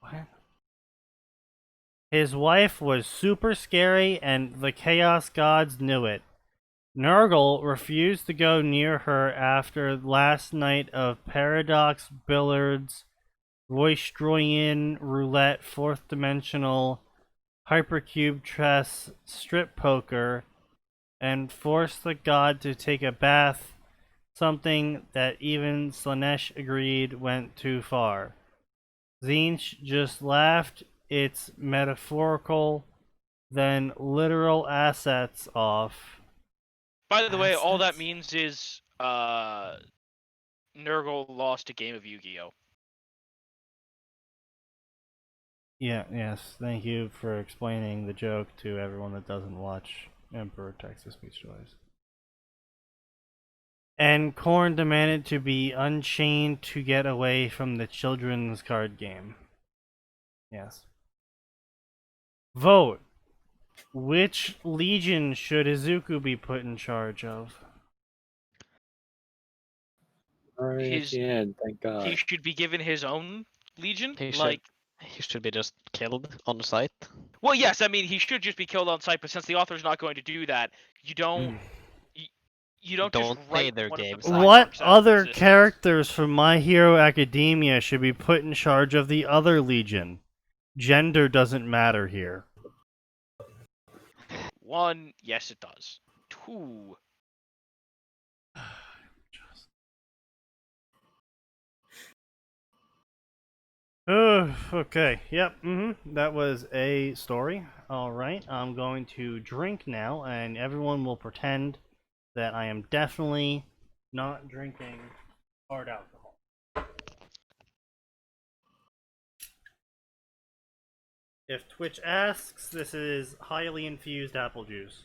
What? His wife was super scary and the Chaos Gods knew it. Nurgle refused to go near her after last night of Paradox Billiards, Roystroyan Roulette, 4th Dimensional, Hypercube Chess, Strip Poker, and forced the god to take a bath, something that even Slanesh agreed went too far. Zinch just laughed its metaphorical, then literal assets off.
By the way, all that
Assets?
means is Nurgle lost a game of Yu-Gi-Oh.
Yeah, yes. Thank you for explaining the joke to everyone that doesn't watch Emperor Texas Speech Choice. And Korn demanded to be unchained to get away from the children's card game. Yes. Vote. Which legion should Izuku be put in charge of?
Right at
His
the end, thank
he
God.
should be given his own legion.
He
Like,
should be just killed on site.
well, yes, I mean he should just be killed on sight. But since the author's not going to do that, you don't you don't just
Don't play
write
their
one of the
games.
What
Primarchs out of
other
existence.
characters from My Hero Academia should be put in charge of the other legion? Gender doesn't matter here.
1, yes, it does. 2,
Okay. Yep. That was a story. All right. I'm going to drink now, and everyone will pretend that I am definitely not drinking hard alcohol. If Twitch asks, this is highly infused apple juice.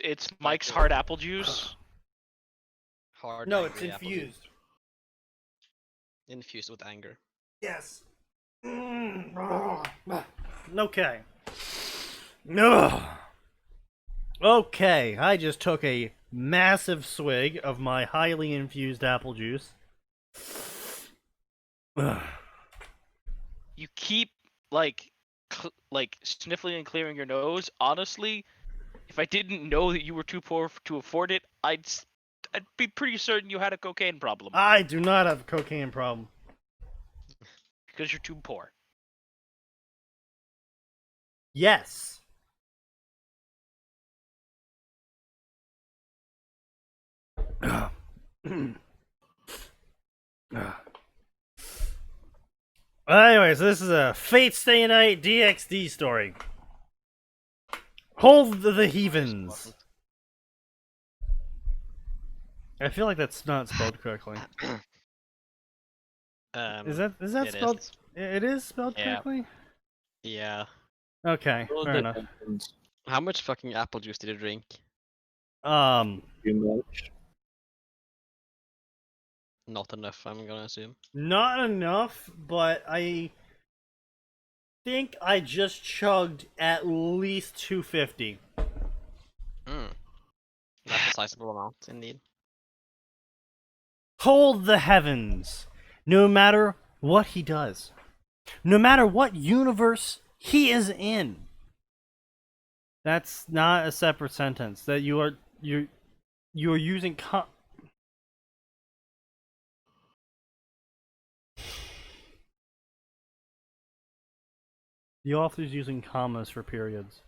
it's Mike's hard apple juice.
Hard.
No, it's
angry apple juice.
infused.
Infused with anger.
Yes. Okay. Ugh. Okay, I just took a massive swig of my highly infused apple juice. Ugh.
You keep like sniffling and clearing your nose. Honestly, if I didn't know that you were too poor to afford it, I'd be pretty certain you had a cocaine problem
I do not have a cocaine problem.
because you're too poor.
Yes. Anyways, this is a Fate Stay Night DXD story. Hold the heathens. I feel like that's not spelled correctly. Is that
it
spelled?
is.
It is spelled
Yeah.
correctly.
Yeah.
Okay,
Well,
fair
that
enough.
happens
How much fucking apple juice did you drink?
Um,
too much.
Not enough, I'm gonna assume.
not enough, but I think I just chugged at least 250.
That's a sizable amount, indeed.
Hold the heavens. No matter what he does, no matter what universe he is in. That's not a separate sentence. That you're using the author's using commas for periods.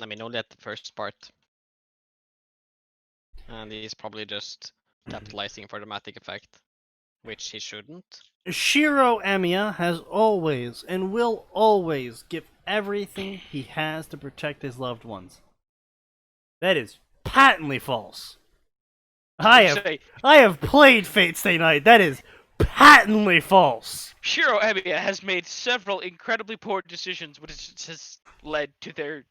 I mean, only at the first part. And he's probably just capitalizing for dramatic effect, which he shouldn't.
Shiro Emiya has always and will always give everything he has to protect his loved ones. That is patently false. I have played Fate Stay Night. That is patently false.
Shiro Emiya has made several incredibly poor decisions, which has led to their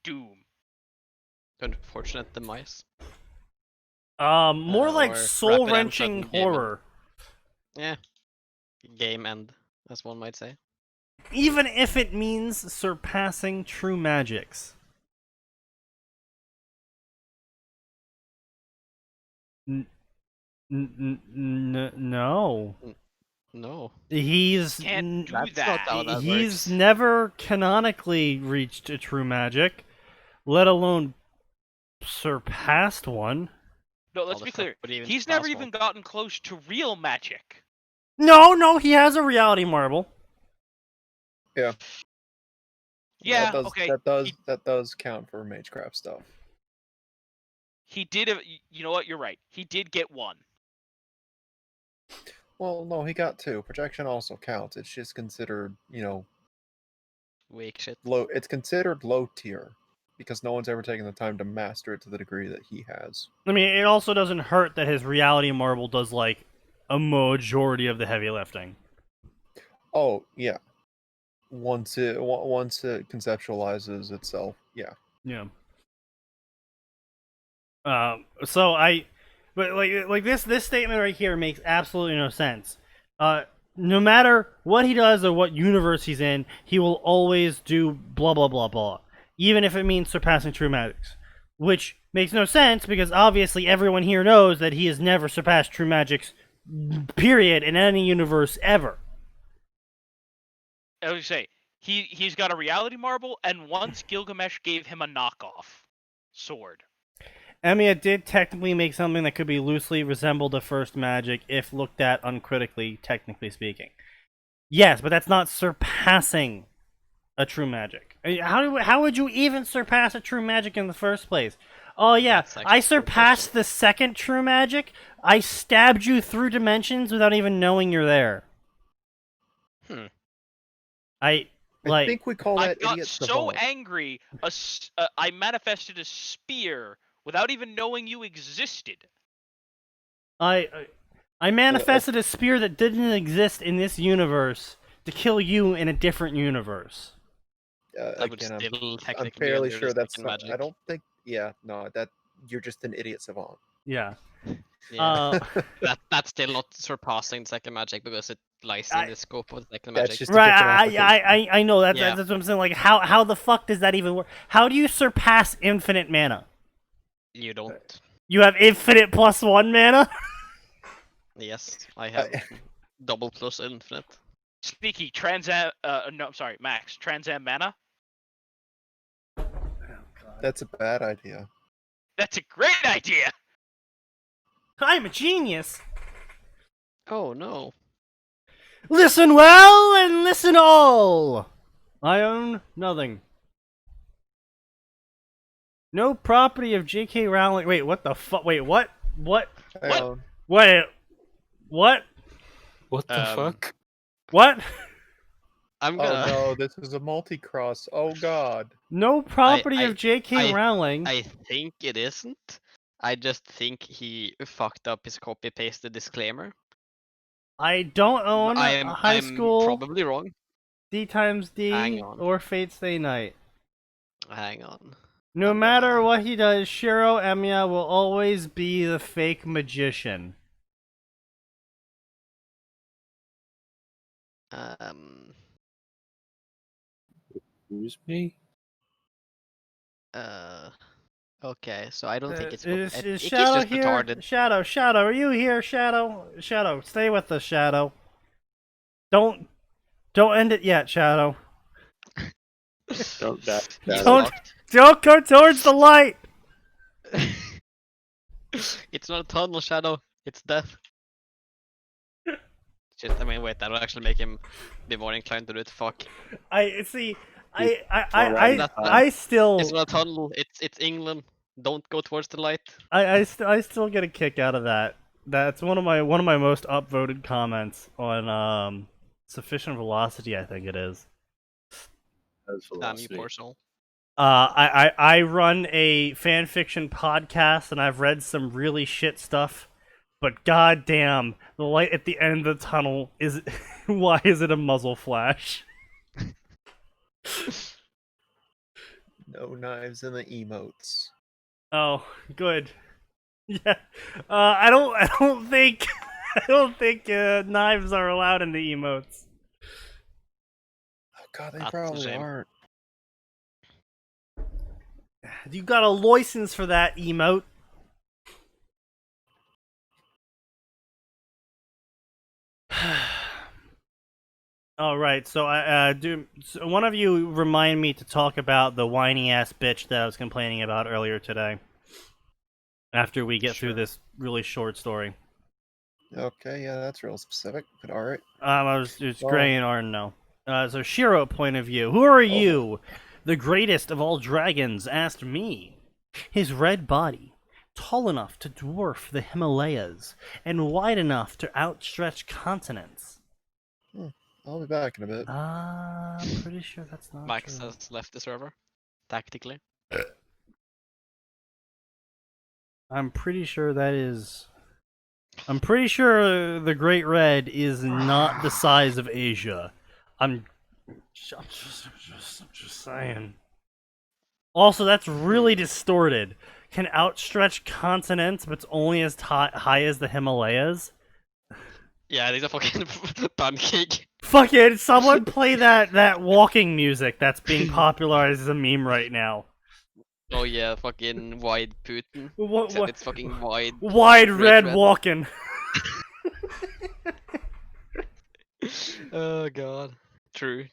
doom.
Unfortunate demise.
More like
or
soul
rapid and
wrenching
sudden game
horror.
Yeah. Game end, as one might say.
Even if it means surpassing true magics. No.
No.
He's
Can't do
That's not
that.
how that
he's
works.
never canonically reached a true magic, let alone surpassed one.
No, let's
How the
be
fuck
clear.
would he even
He's never
pass
even
one?
gotten close to real magic.
No, he has a reality marble.
Yeah,
that does,
okay.
That does count for Magecraft stuff.
He did. You know what? You're right. He did get one.
Well, no, he got 2. Projection also counts. It's just considered,
Weak shit.
low. It's considered low tier because no one's ever taken the time to master it to the degree that he has.
I mean, it also doesn't hurt that his reality marble does like a majority of the heavy lifting.
Oh yeah. Once it conceptualizes itself, yeah.
Yeah. But this statement right here makes absolutely no sense. No matter what he does or what universe he's in, he will always do blah blah blah blah, even if it means surpassing true magics, which makes no sense because obviously everyone here knows that he has never surpassed true magics, period, in any universe ever.
I would say he's got a reality marble, and once Gilgamesh gave him a knockoff sword.
Emiya did technically make something that could be loosely resemble the first magic if looked at uncritically, technically speaking. Yes, but that's not surpassing a true magic. I mean, how would you even surpass a true magic in the first place? Oh yeah, I surpassed the second true magic. I stabbed you through dimensions without even knowing you're there.
I think we call that
I got
idiot
so
savant.
angry, I manifested a spear without even knowing you existed.
I manifested a spear that didn't exist in this universe to kill you in a different universe.
That would
Again,
still
I'm
technically
fairly
under
sure
the
that's
second
not,
magic.
I don't think. Yeah, no, that you're just an idiot savant.
Yeah.
Yeah. That's still not surpassing the second magic because it lies in the scope of the second
That's
magic.
just a
Right,
different application.
I know
Yeah.
that's what I'm saying. Like, how the fuck does that even work? How do you surpass infinite mana?
You don't.
You have infinite +1 mana?
Yes, I have double plus infinite.
Sneaky, Max, Transam mana?
That's a bad idea.
That's a great idea!
I'm a genius.
Oh no.
Listen well and listen all. I own nothing. No property of J.K. Rowling. Wait, what the fuck? Wait, what? What?
Hang on.
Wait, what?
What the
Um,
fuck?
What?
I'm
Oh
gonna.
no, this is a multi-cross. Oh god.
No property
I-
of J.K. Rowling.
I think it isn't. I just think he fucked up his copy pasted disclaimer.
I don't own a high
I'm
school
probably wrong.
D times D
Hang on.
or Fate's Day Night.
Hang on.
No
I'm
matter
gonna-
what he does, Shiro Emiya will always be the fake magician.
Excuse me?
Okay, so I don't think it's.
Is
Icky's
Shadow
just
here?
retarded.
Shadow, are you here? Shadow, stay with us, Shadow. Don't end it yet, Shadow.
Don't that.
He's
Don't-
locked.
Don't go towards the light.
It's not a tunnel, Shadow. It's death. Just, I mean, wait, that'll actually make him be more inclined to do it. Fuck.
I see.
That's fine.
I still,
It's not a tunnel. It's England. Don't go towards the light.
I still get a kick out of that. That's one of my most upvoted comments on Sufficient Velocity, I think it is.
That's
Damn you,
velocity.
poor soul.
I run a fan fiction podcast and I've read some really shit stuff, but goddamn, the light at the end of the tunnel is why is it a muzzle flash?
No knives in the emotes.
Oh, good. Yeah. I don't think knives are allowed in the emotes.
Oh god, they
That's a
probably
shame.
aren't.
You got a license for that emote. All right, so so one of you remind me to talk about the whiny ass bitch that I was complaining about earlier today. After we get through
Sure.
this really short story,
Okay, yeah, that's real specific, but alright.
it's
Well-
gray and orange now. So Shiro point of view, who are you? The greatest of all dragons asked me. His red body, tall enough to dwarf the Himalayas, and wide enough to outstretch continents.
I'll be back in a bit.
I'm pretty sure that's not
Max
true.
has left the server. Tactically.
I'm pretty sure that is... I'm pretty sure the Great Red is not the size of Asia. I'm just saying. Also, that's really distorted. Can outstretch continents, but it's only as high as the Himalayas?
Yeah, these are fucking pancake.
Fucking someone play that walking music that's being popularized as a meme right now.
Oh yeah, fucking wide Putin.
What?
Except it's fucking wide.
Wide
Great
red walking.
Oh god. True.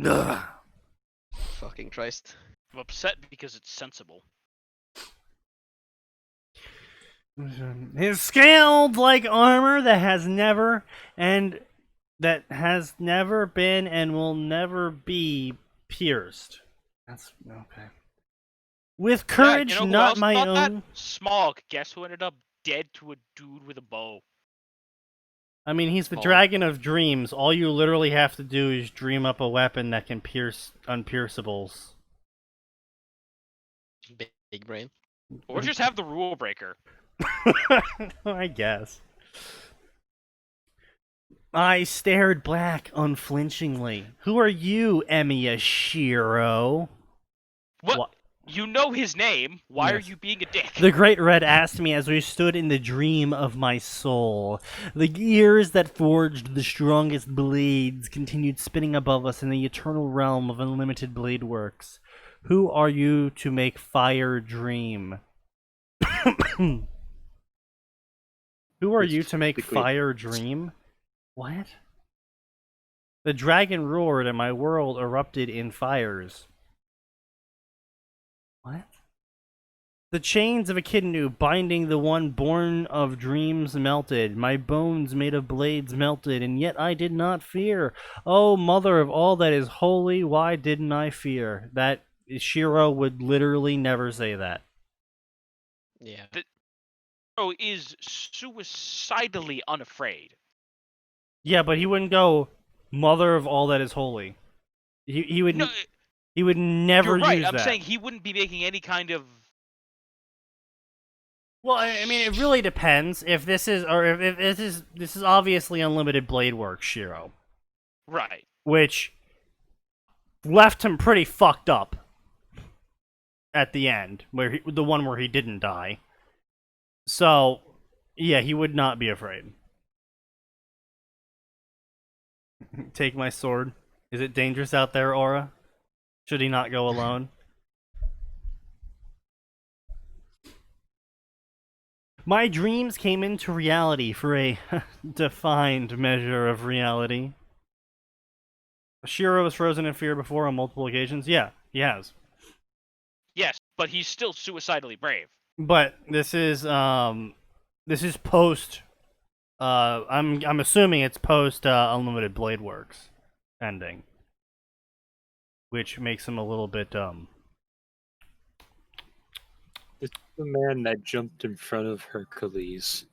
Ugh.
Fucking Christ.
I'm upset because it's sensible.
His scaled like armor that has never been and will never be pierced. That's okay. With courage,
yeah, you know who
not
else
my
thought
own.
that? Smog. Guess who ended up dead to a dude with a bow?
I mean, he's the
Smog.
dragon of dreams. All you literally have to do is dream up a weapon that can pierce unpierceables.
Big brain.
Or just have the rule breaker.
I guess. I stared black unflinchingly. Who are you, Emiya Shiro?
What? You know his name. Why are
Yes.
you being a dick?
The Great Red asked me as we stood in the dream of my soul. The gears that forged the strongest blades continued spinning above us in the eternal realm of unlimited blade works. Who are you to make fire dream? Who are you to make
Specifically-
fire dream? What? The dragon roared and my world erupted in fires. What? The chains of Echidnu binding the one born of dreams melted. My bones made of blades melted, and yet I did not fear. Oh, mother of all that is holy, why didn't I fear? That Shiro would literally never say that.
Yeah.
Shiro is suicidally unafraid.
Yeah, but he wouldn't go, mother of all that is holy. He would
No,
he would never
you're right.
use
I'm
that.
saying he wouldn't be making any kind of.
Well, I mean, it really depends. If this is, or if this is obviously unlimited blade work, Shiro,
Right.
which left him pretty fucked up at the end, the one where he didn't die. So, yeah, he would not be afraid. Take my sword. Is it dangerous out there, Aura? Should he not go alone? My dreams came into reality for a defined measure of reality. Shiro was frozen in fear before on multiple occasions. Yeah, he has.
Yes, but he's still suicidally brave.
But this is post. I'm assuming it's post Unlimited Blade Works ending, which makes him a little bit
It's the man that jumped in front of Hercules.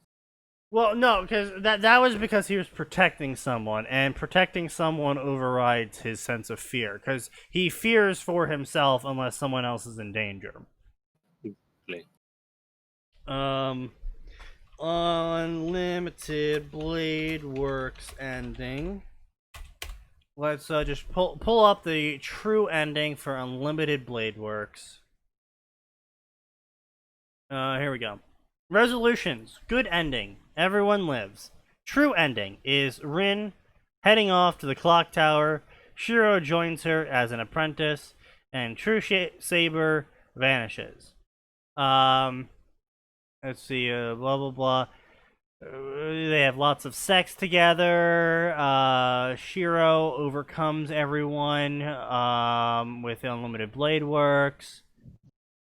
Well, no, because that was because he was protecting someone, and protecting someone overrides his sense of fear, because he fears for himself unless someone else is in danger.
Exactly.
Unlimited Blade Works ending. Let's just pull up the true ending for Unlimited Blade Works. Here we go. Resolutions. Good ending. Everyone lives. True ending is Rin heading off to the clock tower. Shiro joins her as an apprentice, and True Saber vanishes. Let's see. Blah blah blah. They have lots of sex together. Shiro overcomes everyone with Unlimited Blade Works.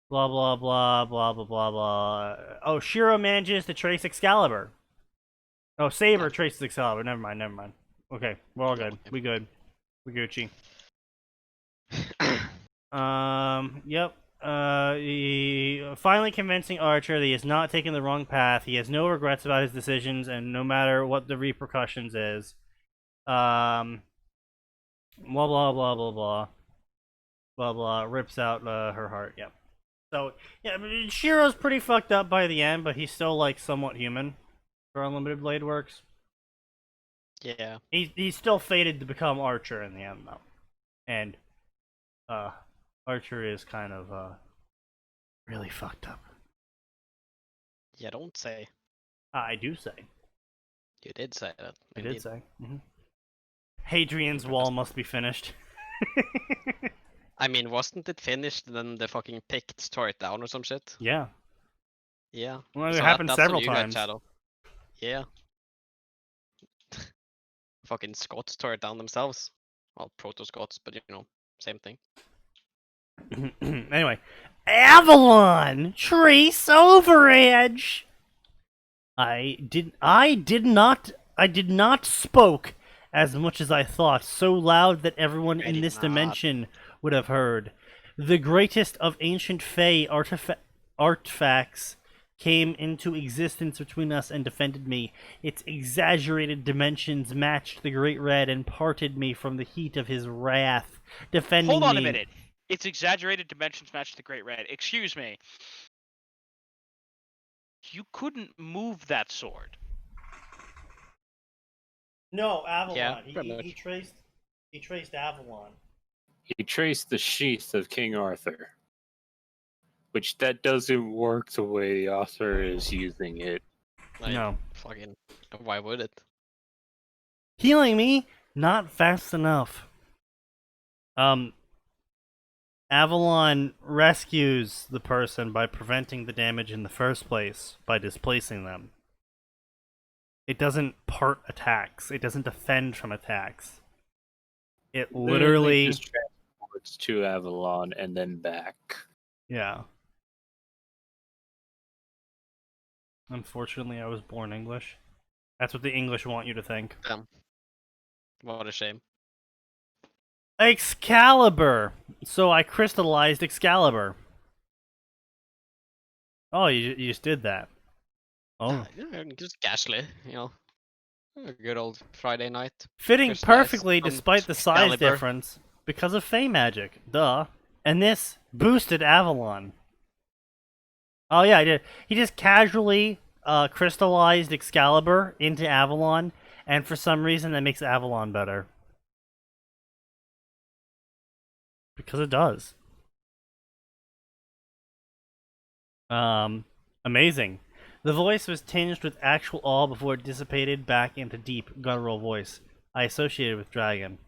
Blah blah blah blah blah blah blah. Oh, Shiro manages to trace Excalibur. Oh, Saber traces Excalibur. Never mind. Okay, we're all good. We good. We Gucci. Yep. finally convincing Archer that he has not taken the wrong path. He has no regrets about his decisions, and no matter what the repercussions is. Blah blah blah blah blah. Blah blah. Rips out her heart. Yep. So yeah, Shiro's pretty fucked up by the end, but he's still like somewhat human. For Unlimited Blade Works.
Yeah.
He's still fated to become Archer in the end though, and Archer is kind of really fucked up.
Yeah, don't say.
I do say.
You did say that.
I did say. Hadrian's Wall must be finished.
I mean, wasn't it finished? Then the fucking Picts tore it down or some shit.
Yeah.
Yeah.
Well, it
So
happened
that's on
several
you, Red
times.
Shadow. Yeah. Fucking Scots tore it down themselves. Well, Proto-Scots, but you know, same thing.
Anyway, Avalon Trace Overedge. I did not spoke as much as I thought, so loud that everyone in this dimension would have heard. The greatest of ancient Fae artifacts came into existence between us and defended me. Its exaggerated dimensions matched the Great Red and parted me from the heat of his wrath, defending me.
Hold on a minute. Its exaggerated dimensions match the Great Red. Excuse me. You couldn't move that sword.
No, Avalon.
Yeah,
he traced Avalon.
He traced the sheath of King Arthur. Which that doesn't work the way the author is using it.
Like,
No.
Fucking. Why would it?
Healing me? Not fast enough. Avalon rescues the person by preventing the damage in the first place, by displacing them. It doesn't part attacks. It doesn't defend from attacks. It literally
just transports to Avalon and then back.
Yeah. Unfortunately, I was born English. That's what the English want you to think.
Damn. What a shame.
Excalibur! So I crystallized Excalibur. Oh, you just did that. Oh.
Yeah, just casually, you know. A good old Friday night.
Fitting
Crystallized
perfectly
from
despite the size
Excalibur.
difference because of Fey magic. Duh. And this boosted Avalon. Oh yeah, I did. He just casually crystallized Excalibur into Avalon, and for some reason that makes Avalon better. Because it does. Amazing. The voice was tinged with actual awe before it dissipated back into deep, guttural voice I associated with Dragon.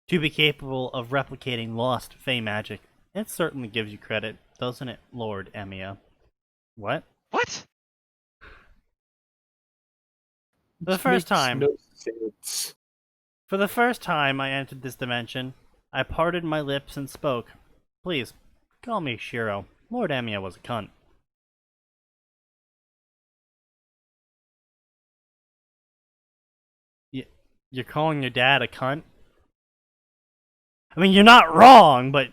To be capable of replicating lost Fey magic, it certainly gives you credit, doesn't it, Lord Emiya? What?
What?
For the first time.
No sense.
For the first time I entered this dimension, I parted my lips and spoke. Please, call me Shiro. Lord Emiya was a cunt. You're calling your dad a cunt? I mean, you're not wrong, but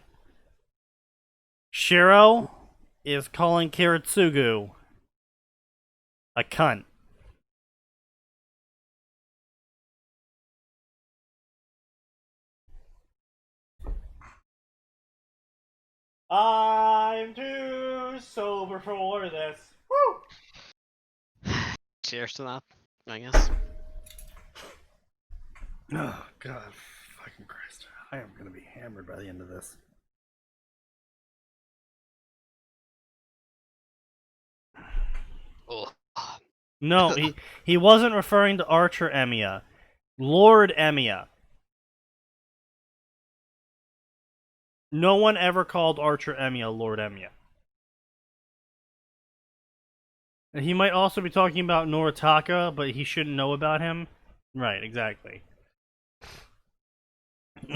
Shiro is calling Kiritsugu a cunt. I'm too sober for this. Woo!
Cheers to that, I guess.
Oh, God. Fucking Christ. I am going to be hammered by the end of this.
Oh.
No, he wasn't referring to Archer Emiya. Lord Emiya. No one ever called Archer Emiya Lord Emiya. And he might also be talking about Noritaka, but he shouldn't know about him. Right, exactly.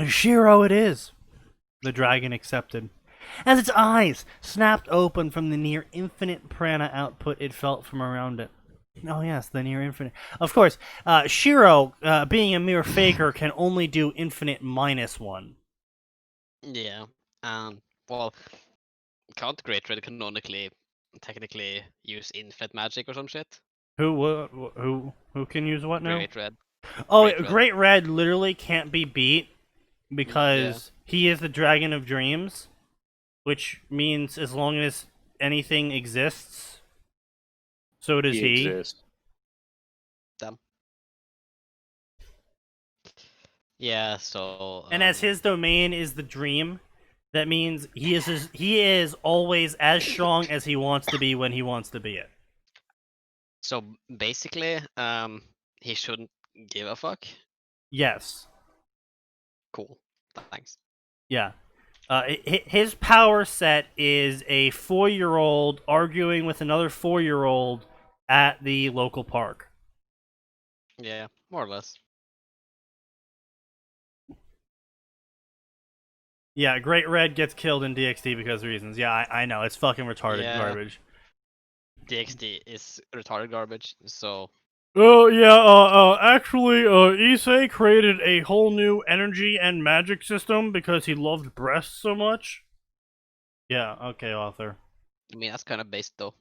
Shiro it is. The dragon accepted. As its eyes snapped open from the near infinite prana output it felt from around it. Oh yes, the near infinite. Of course, Shiro, being a mere faker, can only do infinite -1.
Yeah, well, can't Great Red canonically, technically use infinite magic or some shit?
Who can use what now?
Great Red.
Oh,
Great Red.
Great Red literally can't be beat because he is the Dragon of Dreams, which means as long as anything exists, so does he.
exists.
Damn. Yeah, so.
And as his domain is the dream, that means he is always as strong as he wants to be when he wants to be it.
So basically, he shouldn't give a fuck.
Yes.
Cool. Thanks.
Yeah. His power set is a 4-year-old arguing with another 4-year-old at the local park.
Yeah, more or less.
Yeah, Great Red gets killed in DxD because of reasons. Yeah, I know. It's fucking retarded garbage.
DxD is retarded garbage, so.
Oh, yeah, actually, Issei created a whole new energy and magic system because he loved breasts so much. Yeah, okay, author.
I mean, that's kind of based, though.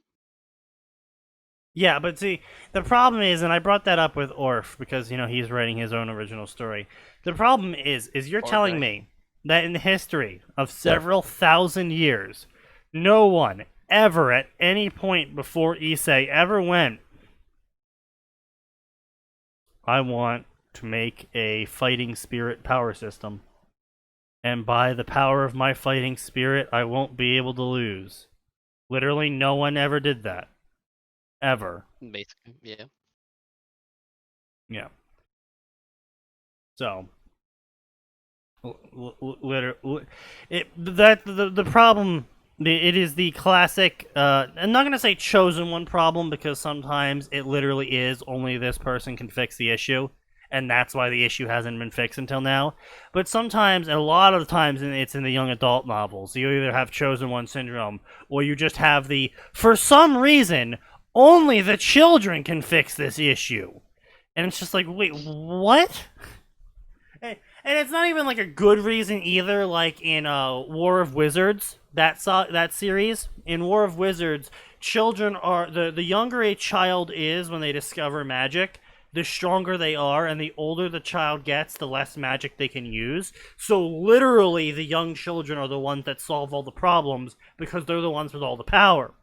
Yeah, but see, the problem is, and I brought that up with Orf because, you know, he's writing his own original story. The problem is you're telling me that in the history of several thousand years, no one ever at any point before Issei ever went, I want to make a fighting spirit power system. And by the power of my fighting spirit, I won't be able to lose. Literally, no one ever did that. Ever.
Basically, yeah.
Yeah. So, the problem. It is the classic. I'm not gonna say chosen one problem because sometimes it literally is only this person can fix the issue, and that's why the issue hasn't been fixed until now. But sometimes, and a lot of the times, it's in the young adult novels. You either have chosen one syndrome, or you just have the for some reason only the children can fix this issue, and it's just like, wait, what? And it's not even like a good reason either. Like in War of Wizards, that series. In War of Wizards, children are the younger a child is when they discover magic, the stronger they are, and the older the child gets, the less magic they can use. So literally, the young children are the ones that solve all the problems because they're the ones with all the power.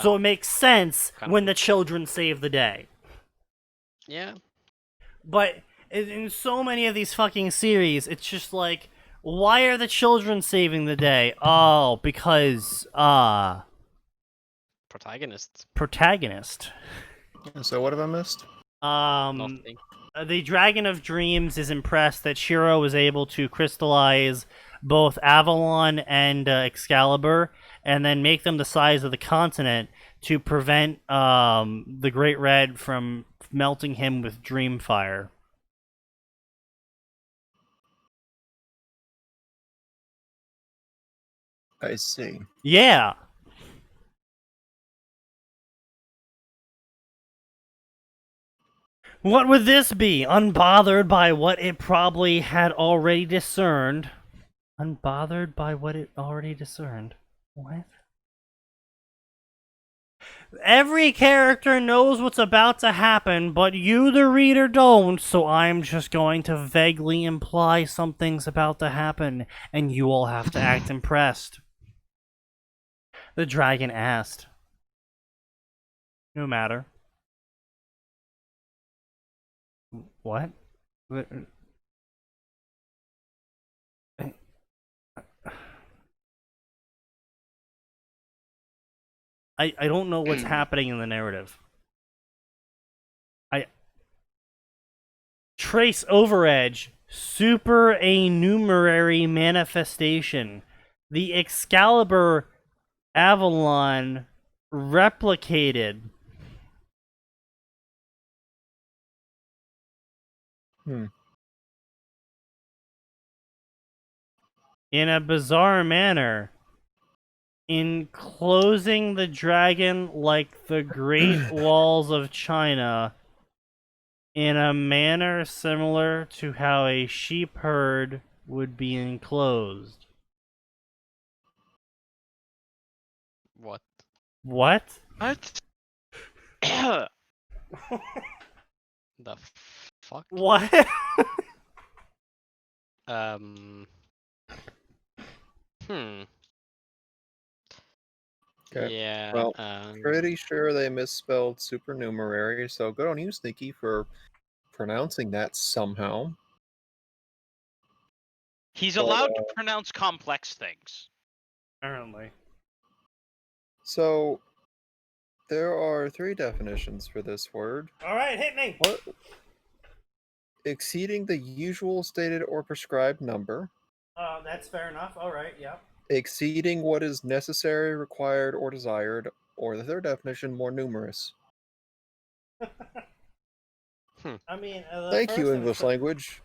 So it makes sense when the children save the day.
Yeah.
But in so many of these fucking series, it's just like, why are the children saving the day? Oh, because, protagonist.
So what have I missed?
Nothing.
The Dragon of Dreams is impressed that Shiro was able to crystallize both Avalon and Excalibur, and then make them the size of the continent to prevent the Great Red from melting him with dream fire.
I see.
Yeah. What would this be? Unbothered by what it probably had already discerned. Unbothered by what it already discerned. What? Every character knows what's about to happen, but you, the reader, don't, so I'm just going to vaguely imply something's about to happen, and you all have to act impressed. The dragon asked. No matter. What? I don't know what's happening in the narrative. Trace Overedge, supernumerary manifestation. The Excalibur Avalon replicated. In a bizarre manner. Enclosing the dragon like the Great Walls of China. In a manner similar to how a sheep herd would be enclosed. What?
What?
The fuck?
What?
Hmm.
Okay.
Yeah.
Well, pretty sure they misspelled supernumerary, so good on you, Sneaky, for pronouncing that somehow.
He's
But,
allowed to pronounce complex things.
Apparently.
So, there are 3 definitions for this word.
Alright, hit me!
What? Exceeding the usual stated or prescribed number.
That's fair enough. Alright, yeah.
Exceeding what is necessary, required, or desired. Or the 3rd definition, more numerous.
I mean,
Thank you, English language.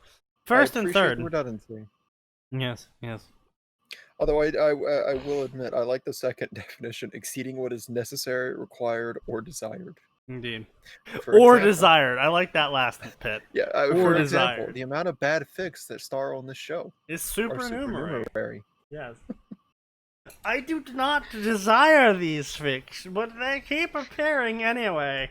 First
I
and
appreciate
third.
the redundancy.
Yes, yes.
Although I will admit, I like the 2nd definition, exceeding what is necessary, required, or desired.
Indeed.
For
Or
example,
desired. I like that last bit.
Yeah,
Or
for example,
desired.
the amount of bad fics that star on this show
It's
are
supernumerary.
supernumerary.
Yes. I do not desire these fics, but they keep appearing anyway.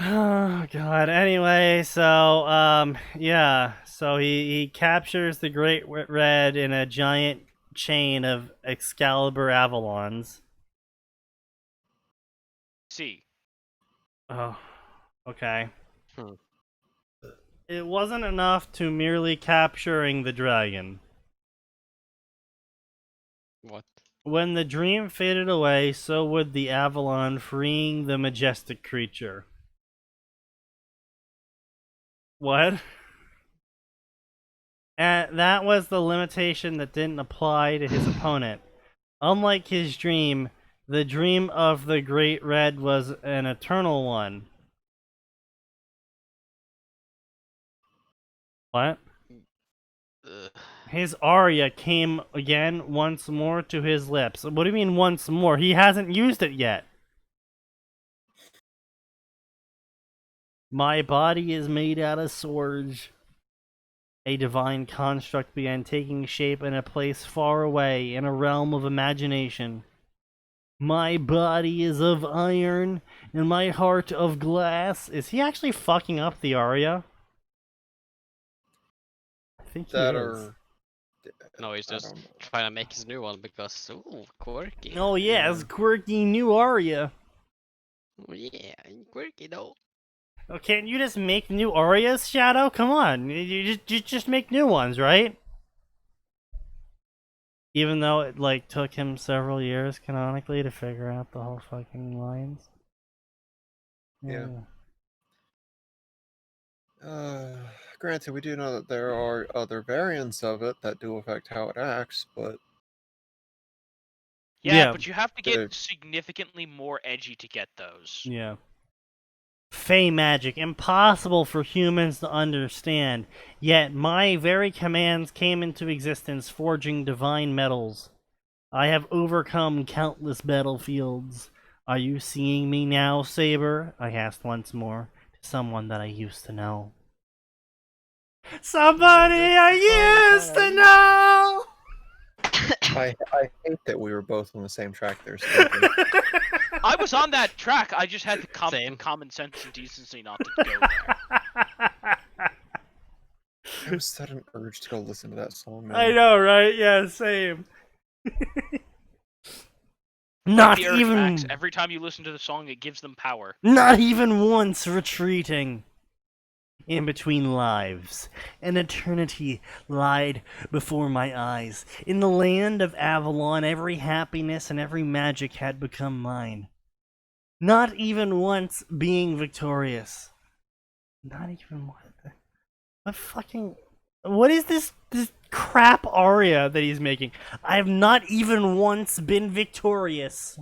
Oh god. Anyway, so yeah. So he captures the Great Red in a giant chain of Excalibur Avalons.
See.
Oh. Okay.
Hmm.
It wasn't enough to merely capturing the dragon.
What?
When the dream faded away, so would the Avalon, freeing the majestic creature. What? And that was the limitation that didn't apply to his opponent. Unlike his dream, the dream of the Great Red was an eternal one. What?
Ugh.
His aria came again once more to his lips. What do you mean once more? He hasn't used it yet. My body is made out of swords. A divine construct began taking shape in a place far away, in a realm of imagination. My body is of iron, and my heart of glass. Is he actually fucking up the aria? I think he
That
is.
are.
No, he's
I
just
don't know.
trying to make his new one because, ooh, quirky.
Oh yeah, it's quirky new aria.
Oh, yeah, quirky though.
Oh, can't you just make new arias, Shadow? Come on, you just make new ones, right? Even though it like took him several years canonically to figure out the whole fucking lines.
Yeah. Granted, we do know that there are other variants of it that do affect how it acts, but
Yeah, but you have to
Okay.
get significantly more edgy to get those.
Yeah. Fey magic, impossible for humans to understand. Yet my very commands came into existence, forging divine metals. I have overcome countless battlefields. Are you seeing me now, Saber? I asked once more, to someone that I used to know. Somebody I used to know!
I hate that we were both on the same track there, Sneaky.
I was on that track. I just had the
Same.
common sense and decency not to go there.
I was such an urge to go listen to that song now.
I know, right? Yeah, same. Not
The Eric
even
Max, every time you listen to the song, it gives them power.
Not even once retreating. In between lives, an eternity lied before my eyes. In the land of Avalon, every happiness and every magic had become mine. Not even once being victorious. Not even once. What is this crap aria that he's making? I have not even once been victorious.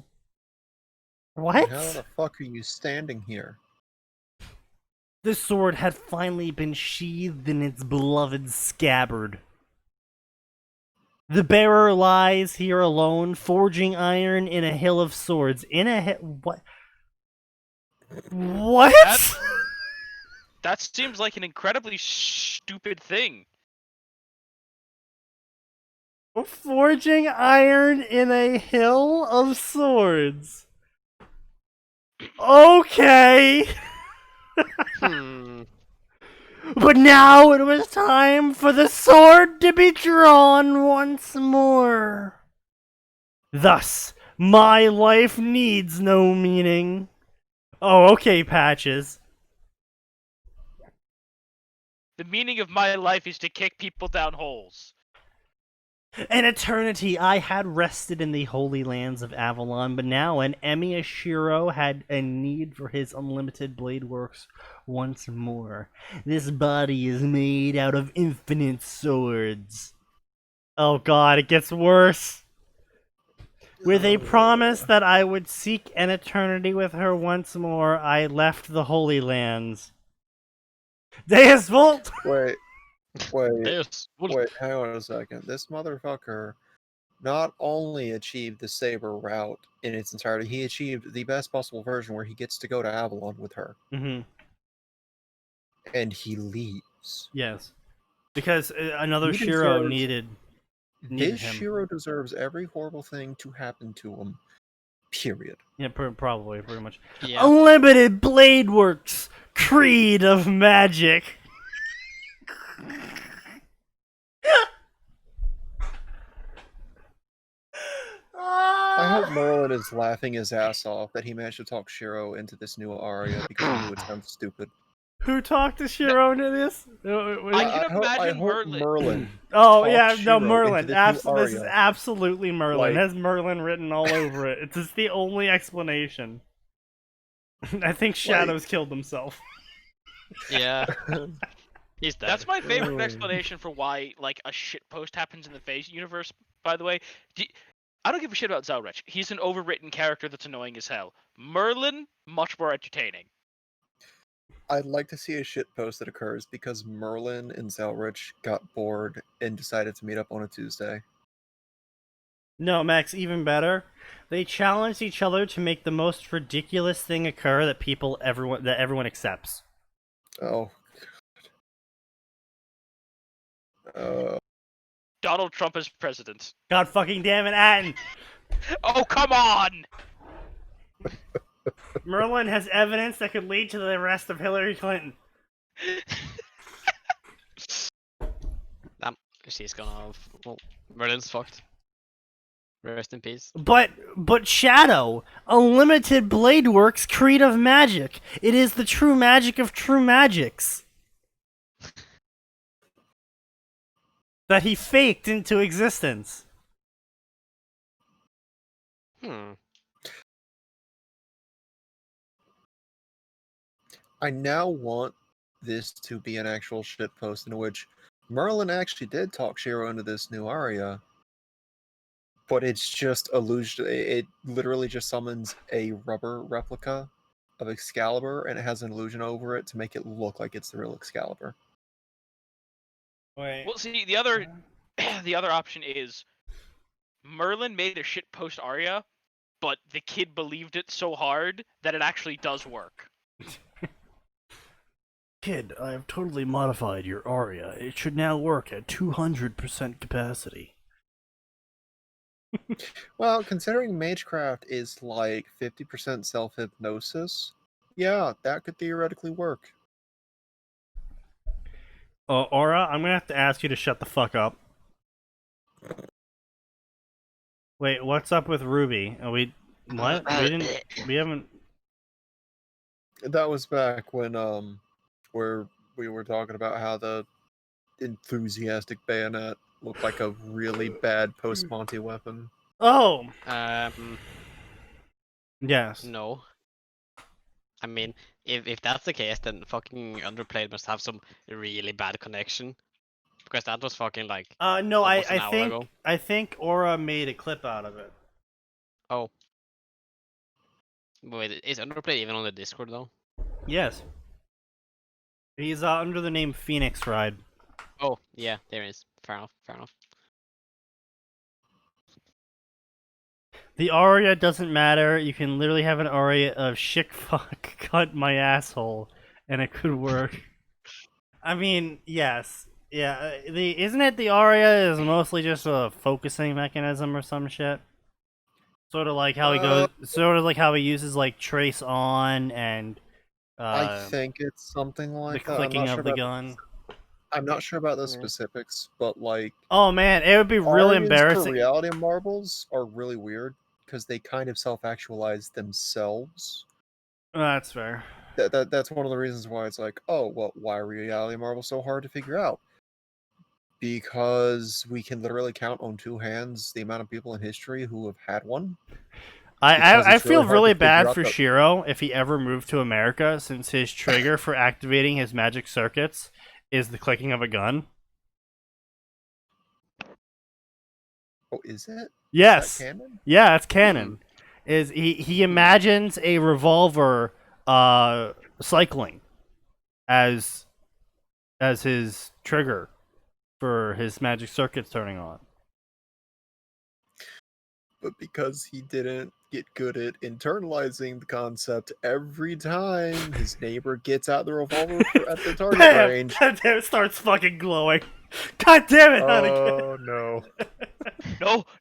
What?
How the fuck are you standing here?
The sword had finally been sheathed in its beloved scabbard. The bearer lies here alone, forging iron in a hill of swords. What? What?
That seems like an incredibly stupid thing.
Forging iron in a hill of swords. Okay.
Hmm.
But now it was time for the sword to be drawn once more. Thus, my life needs no meaning. Oh, okay, Patches.
The meaning of my life is to kick people down holes.
An eternity I had rested in the holy lands of Avalon, but now an Emi had a need for his unlimited blade works once more. This body is made out of infinite swords. Oh god, it gets worse. With a promise that I would seek an eternity with her once more, I left the Holy Lands. Deus Volt!
Wait,
Yes.
wait, hang on a second. This motherfucker not only achieved the Saber route in its entirety, he achieved the best possible version where he gets to go to Avalon with her.
Mm-hmm.
And he leaves.
Yes. Because another
He
Shiro
deserves-
needed
This
him.
Shiro deserves every horrible thing to happen to him. Period.
Yeah, probably, pretty much.
Yeah.
Unlimited Blade Works! Creed of Magic!
I hope Merlin is laughing his ass off that he managed to talk Shiro into this new aria because he knew it sounds stupid.
Who talked to Shiro into this?
I can imagine
Merlin.
Oh
talked
yeah, no,
Shiro
Merlin.
into this new
This is
aria.
absolutely Merlin.
Like-
It has Merlin written all over it. It's just the only explanation. I think Shadows killed himself.
Yeah. He's dead.
That's my favorite explanation for why, like, a shitpost happens in the Phase universe, by the way. I don't give a shit about Zelrich. He's an overwritten character that's annoying as hell. Merlin, much more entertaining.
I'd like to see a shit post that occurs because Merlin and Zelrich got bored and decided to meet up on a Tuesday.
No, Max, even better. They challenged each other to make the most ridiculous thing occur that everyone accepts.
Oh.
Donald Trump as president.
God fucking damn it, Atin!
Oh, come on!
Merlin has evidence that could lead to the arrest of Hillary Clinton.
Damn, she's gone off. Well, Merlin's fucked. Rest in peace.
But Shadow, Unlimited Blade Works, Creed of Magic. It is the true magic of true magics. That he faked into existence.
I now want this to be an actual shit post in which Merlin actually did talk Shiro into this new aria, but it's just illusion. It literally just summons a rubber replica of Excalibur, and it has an illusion over it to make it look like it's the real Excalibur.
Wait.
Well, see, the other option is Merlin made a shitpost aria, but the kid believed it so hard that it actually does work.
Kid, I have totally modified your aria. It should now work at 200% capacity.
Well, considering Magecraft is like 50% self-hypnosis, yeah, that could theoretically work.
Aura, I'm gonna have to ask you to shut the fuck up. Wait, what's up with Ruby? What? We haven't...
That was back when, where we were talking about how the enthusiastic bayonet looked like a really bad post-Monty weapon.
Oh! Yes.
No. I mean, if that's the case, then fucking Underplayed must have some really bad connection. Because that was fucking like
No,
almost an hour
think
ago.
I think Aura made a clip out of it.
Oh. Wait, is Underplayed even on the Discord though?
Yes. He's under the name Phoenix Ride.
Oh, yeah, there is. Fair enough, fair enough.
The aria doesn't matter. You can literally have an aria of "Shick fuck cut my asshole," and it could work. I mean, yes. isn't it the aria is mostly just a focusing mechanism or some shit? Sort of like how he uses like trace on and
I think it's something
the
like that.
clicking of the gun.
I'm not sure about the
Yeah.
specifics, but like
Oh man, it would be really
arias
embarrassing.
for reality marbles are really weird because they kind of self-actualize themselves.
That's fair.
That's one of the reasons why it's like, oh, well, why are reality marbles so hard to figure out? Because we can literally count on two hands the amount of people in history who have had one.
I feel
hard
really
to figure
bad
out
for
the-
Shiro if he ever moved to America, since his trigger for activating his magic circuits is the clicking of a gun.
Oh, is it?
Yes.
Is that canon?
Yeah, it's canon. Is he imagines a revolver cycling as his trigger for his magic circuits turning on.
But because he didn't get good at internalizing the concept, every time his neighbor gets out the revolver at the target
Bam!
range.
God damn, it starts fucking glowing. God damn it,
Oh no.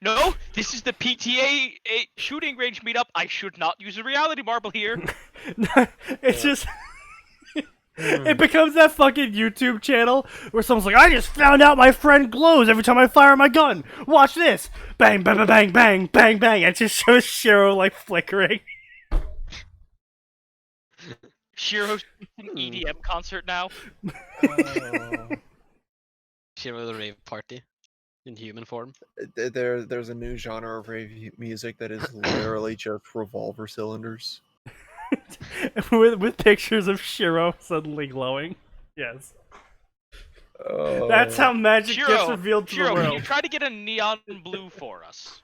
No, this is the PTA shooting range meetup. I should not use a reality marble here.
It's just it becomes that fucking YouTube channel where someone's like, I just found out my friend glows every time I fire my gun. Watch this. Bang, bang, bang, bang, bang, bang, bang. It just shows Shiro like flickering.
Shiro's an EDM concert now.
Shiro the rave party in human form.
There's a new genre of rave music that is literally just revolver cylinders.
with pictures of Shiro suddenly glowing. Yes.
Oh.
That's how magic
Shiro,
gets revealed to
Shiro,
the
can you
world.
try to get a neon blue for us?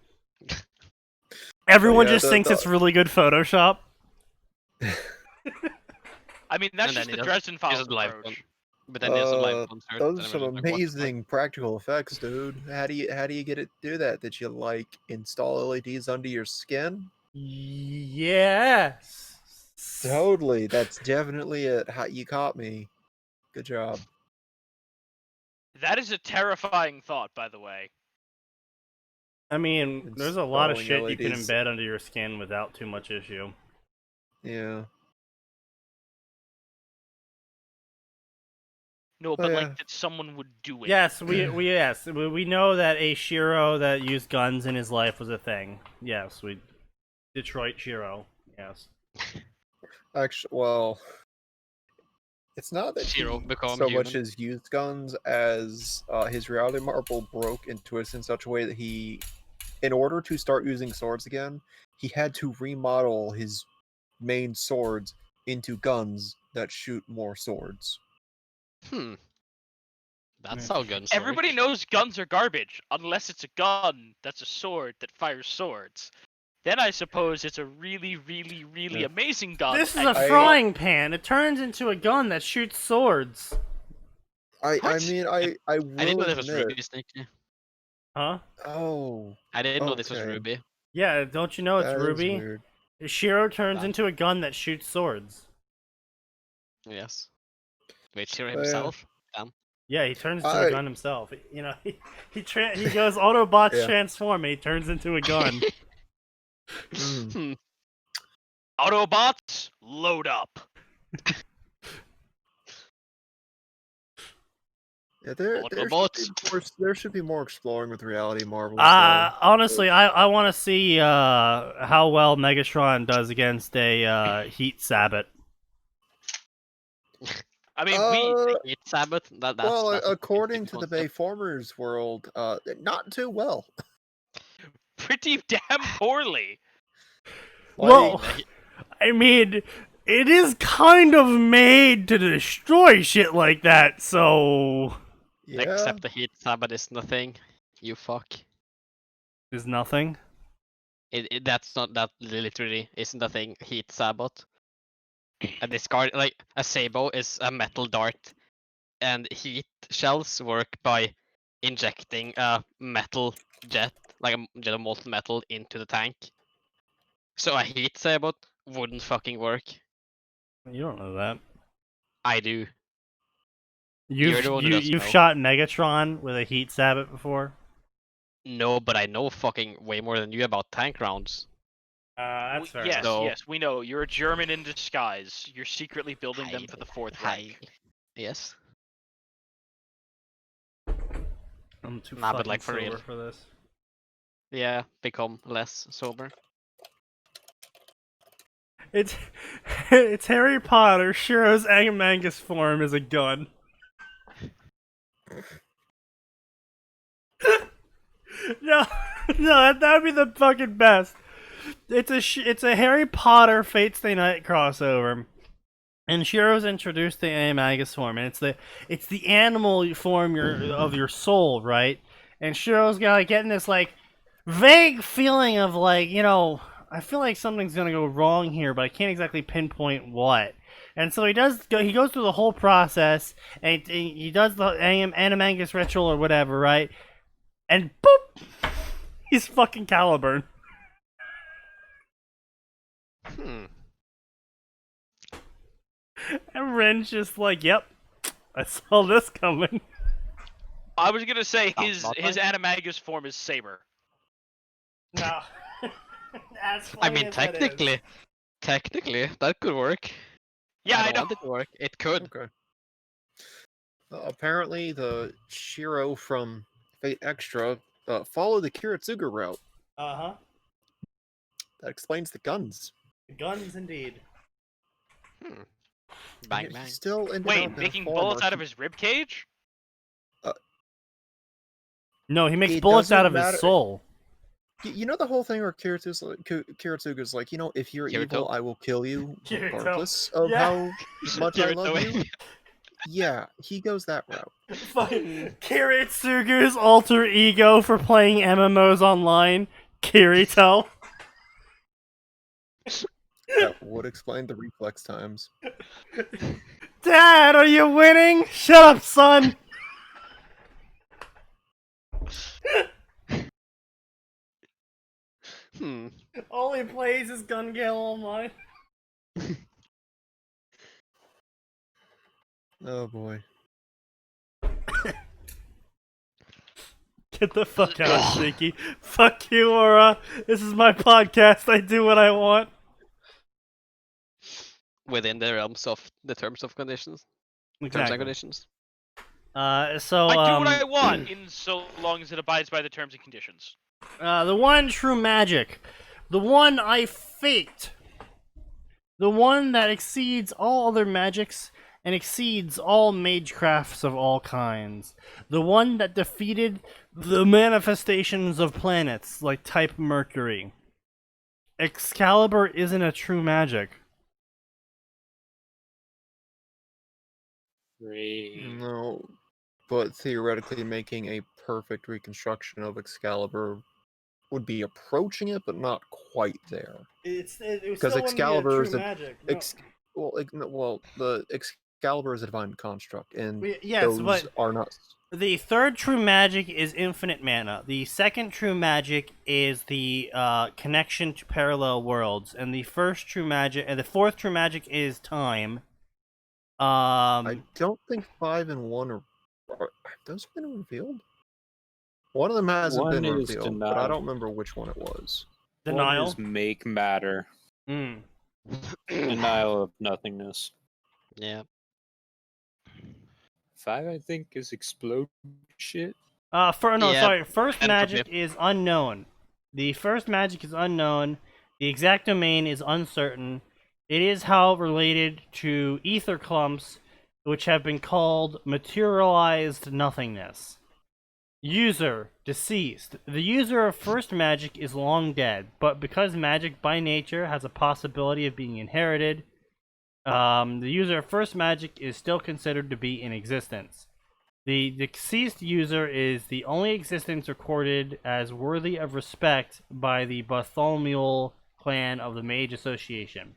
Everyone
Yeah,
just thinks it's really good Photoshop.
I mean, that's
And
just
then
the
he
Dresden Files
does live
approach.
But then there's a live concert.
Those
and
are
I'm
some
just like, what the fuck?
amazing practical effects, dude. How do you get it to do that? Did you like install LEDs under your skin?
Yes.
Totally. That's definitely it. You caught me. Good job.
That is a terrifying thought, by the way.
I mean, there's a lot of
Installing
shit you can
LEDs.
embed under your skin without too much issue.
Yeah.
No,
Oh,
but
yeah.
like that someone would do it.
Yes, we know that a Shiro that used guns in his life was a thing. Yes, Detroit Shiro. Yes.
Actually, well, it's not that
Shiro
he
become
so much
human.
as used guns as his reality marble broke and twisted in such a way that he, in order to start using swords again, he had to remodel his main swords into guns that shoot more swords.
That's how guns
Everybody
work.
knows guns are garbage, unless it's a gun that's a sword that fires swords. Then I suppose it's a really, really, really
Yeah.
amazing gun.
This is
and
a
you
frying pan. It turns into a gun that shoots swords.
I
What?
mean, I
I didn't
will
know this was
admit.
Ruby, Sneaky.
Huh?
Oh,
I didn't know this was
okay.
Ruby.
Yeah, don't you know it's
that is
Ruby?
weird.
Shiro turns
Damn.
into a gun that shoots swords.
Yes. Wait, Shiro
Oh, yeah.
himself?
Yeah, he turns into a
I-
gun himself. You know, he goes Autobots
Yeah.
transform and he turns into a gun.
Mm.
Autobots, load up.
Yeah, there should be more exploring with reality marbles.
Honestly, I want to see how well Megatron does against a Heat Sabbat.
I mean,
Hate Sabbath? That's
According to the
concept.
Bayformers world, not too well.
pretty damn poorly.
Well,
Like,
I mean, it is kind of made to destroy shit like that, so
yeah,
Except the Heat Sabbath is nothing. You fuck.
there's nothing.
That's not that literally isn't a thing. Heat Sabbath. A discard like a Sabo is a metal dart, and heat shells work by injecting a metal jet, like a jet of molten metal, into the tank. So a heat Sabo wouldn't fucking work.
You don't know that.
I do. You're the one who doesn't
You've
know.
shot Megatron with a heat sabot before?
No, but I know fucking way more than you about tank rounds.
That's fair.
Yes,
So-
yes, we know. You're a German in disguise. You're secretly building them for the fourth rank.
Yes.
I'm too
Nah, but,
fucking
like, for real.
sober for this.
Yeah, become less sober.
It's it's Harry Potter. Shiro's Amangus form is a gun. No, no, that would be the fucking best. It's a Harry Potter Fate Stay Night crossover, and Shiro's introduced the Amangus form, and it's the animal form of your soul, right? And Shiro's got like getting this like vague feeling of like, you know, I feel like something's gonna go wrong here, but I can't exactly pinpoint what. And so he goes through the whole process, and he does the Animangus ritual or whatever, right? And boop, he's fucking Caliburn.
Hmm.
And Ren's just like, yep, I saw this coming.
I was gonna say
Sounds
his
about
Animagus form is Saber.
No.
I mean, technically, that could work.
Yeah, I
don't
know.
want it to work. It could.
Okay. Apparently, the Shiro from Fate Extra follow the Kiritsuga route.
Uh-huh.
That explains the guns.
Guns indeed.
Hmm. Bang
He
bang.
still ended up
Wait,
in a
making
form
bullets
where
out of his rib cage?
No, he makes
It
bullets out
doesn't
of his
matter-
soul.
You know the whole thing where Kiritsuga's like, you know, if you're
Kirito?
evil, I will kill you,
Kirito.
regardless of
Yeah.
how much I love
Kirito.
you. Yeah, he goes that route.
Fucking Kiritsugu's alter ego for playing MMOs online, Kirito.
That would explain the reflex times.
Dad, are you winning? Shut up, son.
Hmm.
All he plays is Gun Gale Online.
Oh boy.
Get the fuck out, Sneaky. Fuck you, Aura. This is my podcast. I do what I want.
Within the realms of the terms of conditions. Terms and conditions.
So
I do what I want, in so long as it abides by the terms and conditions.
the one true magic, the one I faked, the one that exceeds all other magics and exceeds all magecrafts of all kinds, the one that defeated the manifestations of planets like type Mercury. Excalibur isn't a true magic.
Great.
No, but theoretically making a perfect reconstruction of Excalibur would be approaching it, but not quite there.
Because
Excalibur is the
magic.
the Excalibur is a divine construct, and
Yes,
those
but
are not.
the third true magic is infinite mana. The second true magic is the connection to parallel worlds, and the fourth true magic is time.
I don't think 5 and 1 are have those been revealed? One of them hasn't
One
been
is
revealed, but I
denied.
don't remember which one it was.
Denial.
One is make matter.
Mm.
Denial of nothingness.
Yeah.
5, I think, is explode shit.
Yeah,
First
and
magic is unknown. The first magic is unknown. The exact domain is uncertain. It is, however, related to ether clumps, which have been called materialized nothingness. User, deceased. The user of first magic is long dead, but because magic by nature has a possibility of being inherited, the user of first magic is still considered to be in existence. The deceased user is the only existence recorded as worthy of respect by the Bartholomew clan of the Mage Association.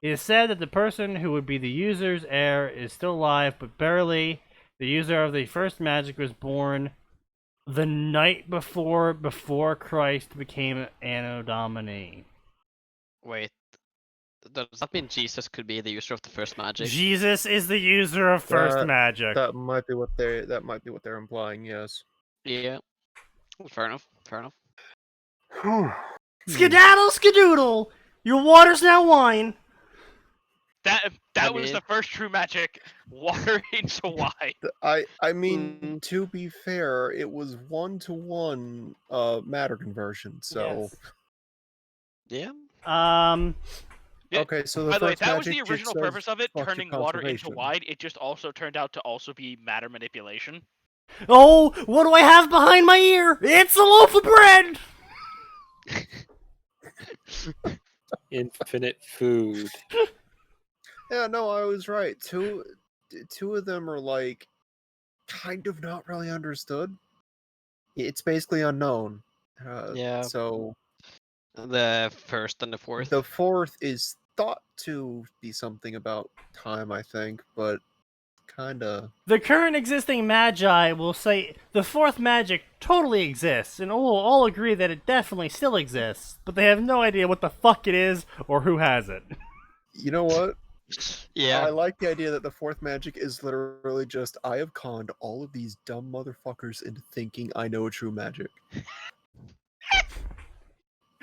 It is said that the person who would be the user's heir is still alive, but barely. The user of the first magic was born the night before Christ became Anno Domini.
Wait. does that mean Jesus could be the user of the first magic?
Jesus is the user of first magic.
That might be what they're implying. Yes.
Yeah. Fair enough. Fair enough.
Skedaddle, skedoodle! Your water's now wine.
That
I
was
mean-
the first true magic. Water into wine.
I mean, to be fair, it was 1-to-1 matter conversion. So
Yeah.
Yeah,
okay, so the
By the way,
first
that was
magic
the original
just
purpose
says,
of it,
"Fuck your
turning water into
conservation."
wine. It just also turned out to also be matter manipulation.
Oh, what do I have behind my ear? It's a loaf of bread!
Infinite food.
Yeah, no, I was right. Two of them are like kind of not really understood. It's basically unknown.
Yeah.
So
The first and the fourth.
the fourth is thought to be something about time, I think, but kinda.
The current existing magi will say the fourth magic totally exists, and all agree that it definitely still exists, but they have no idea what the fuck it is or who has it.
You know what?
Yeah.
I like the idea that the fourth magic is literally just I have conned all of these dumb motherfuckers into thinking I know true magic.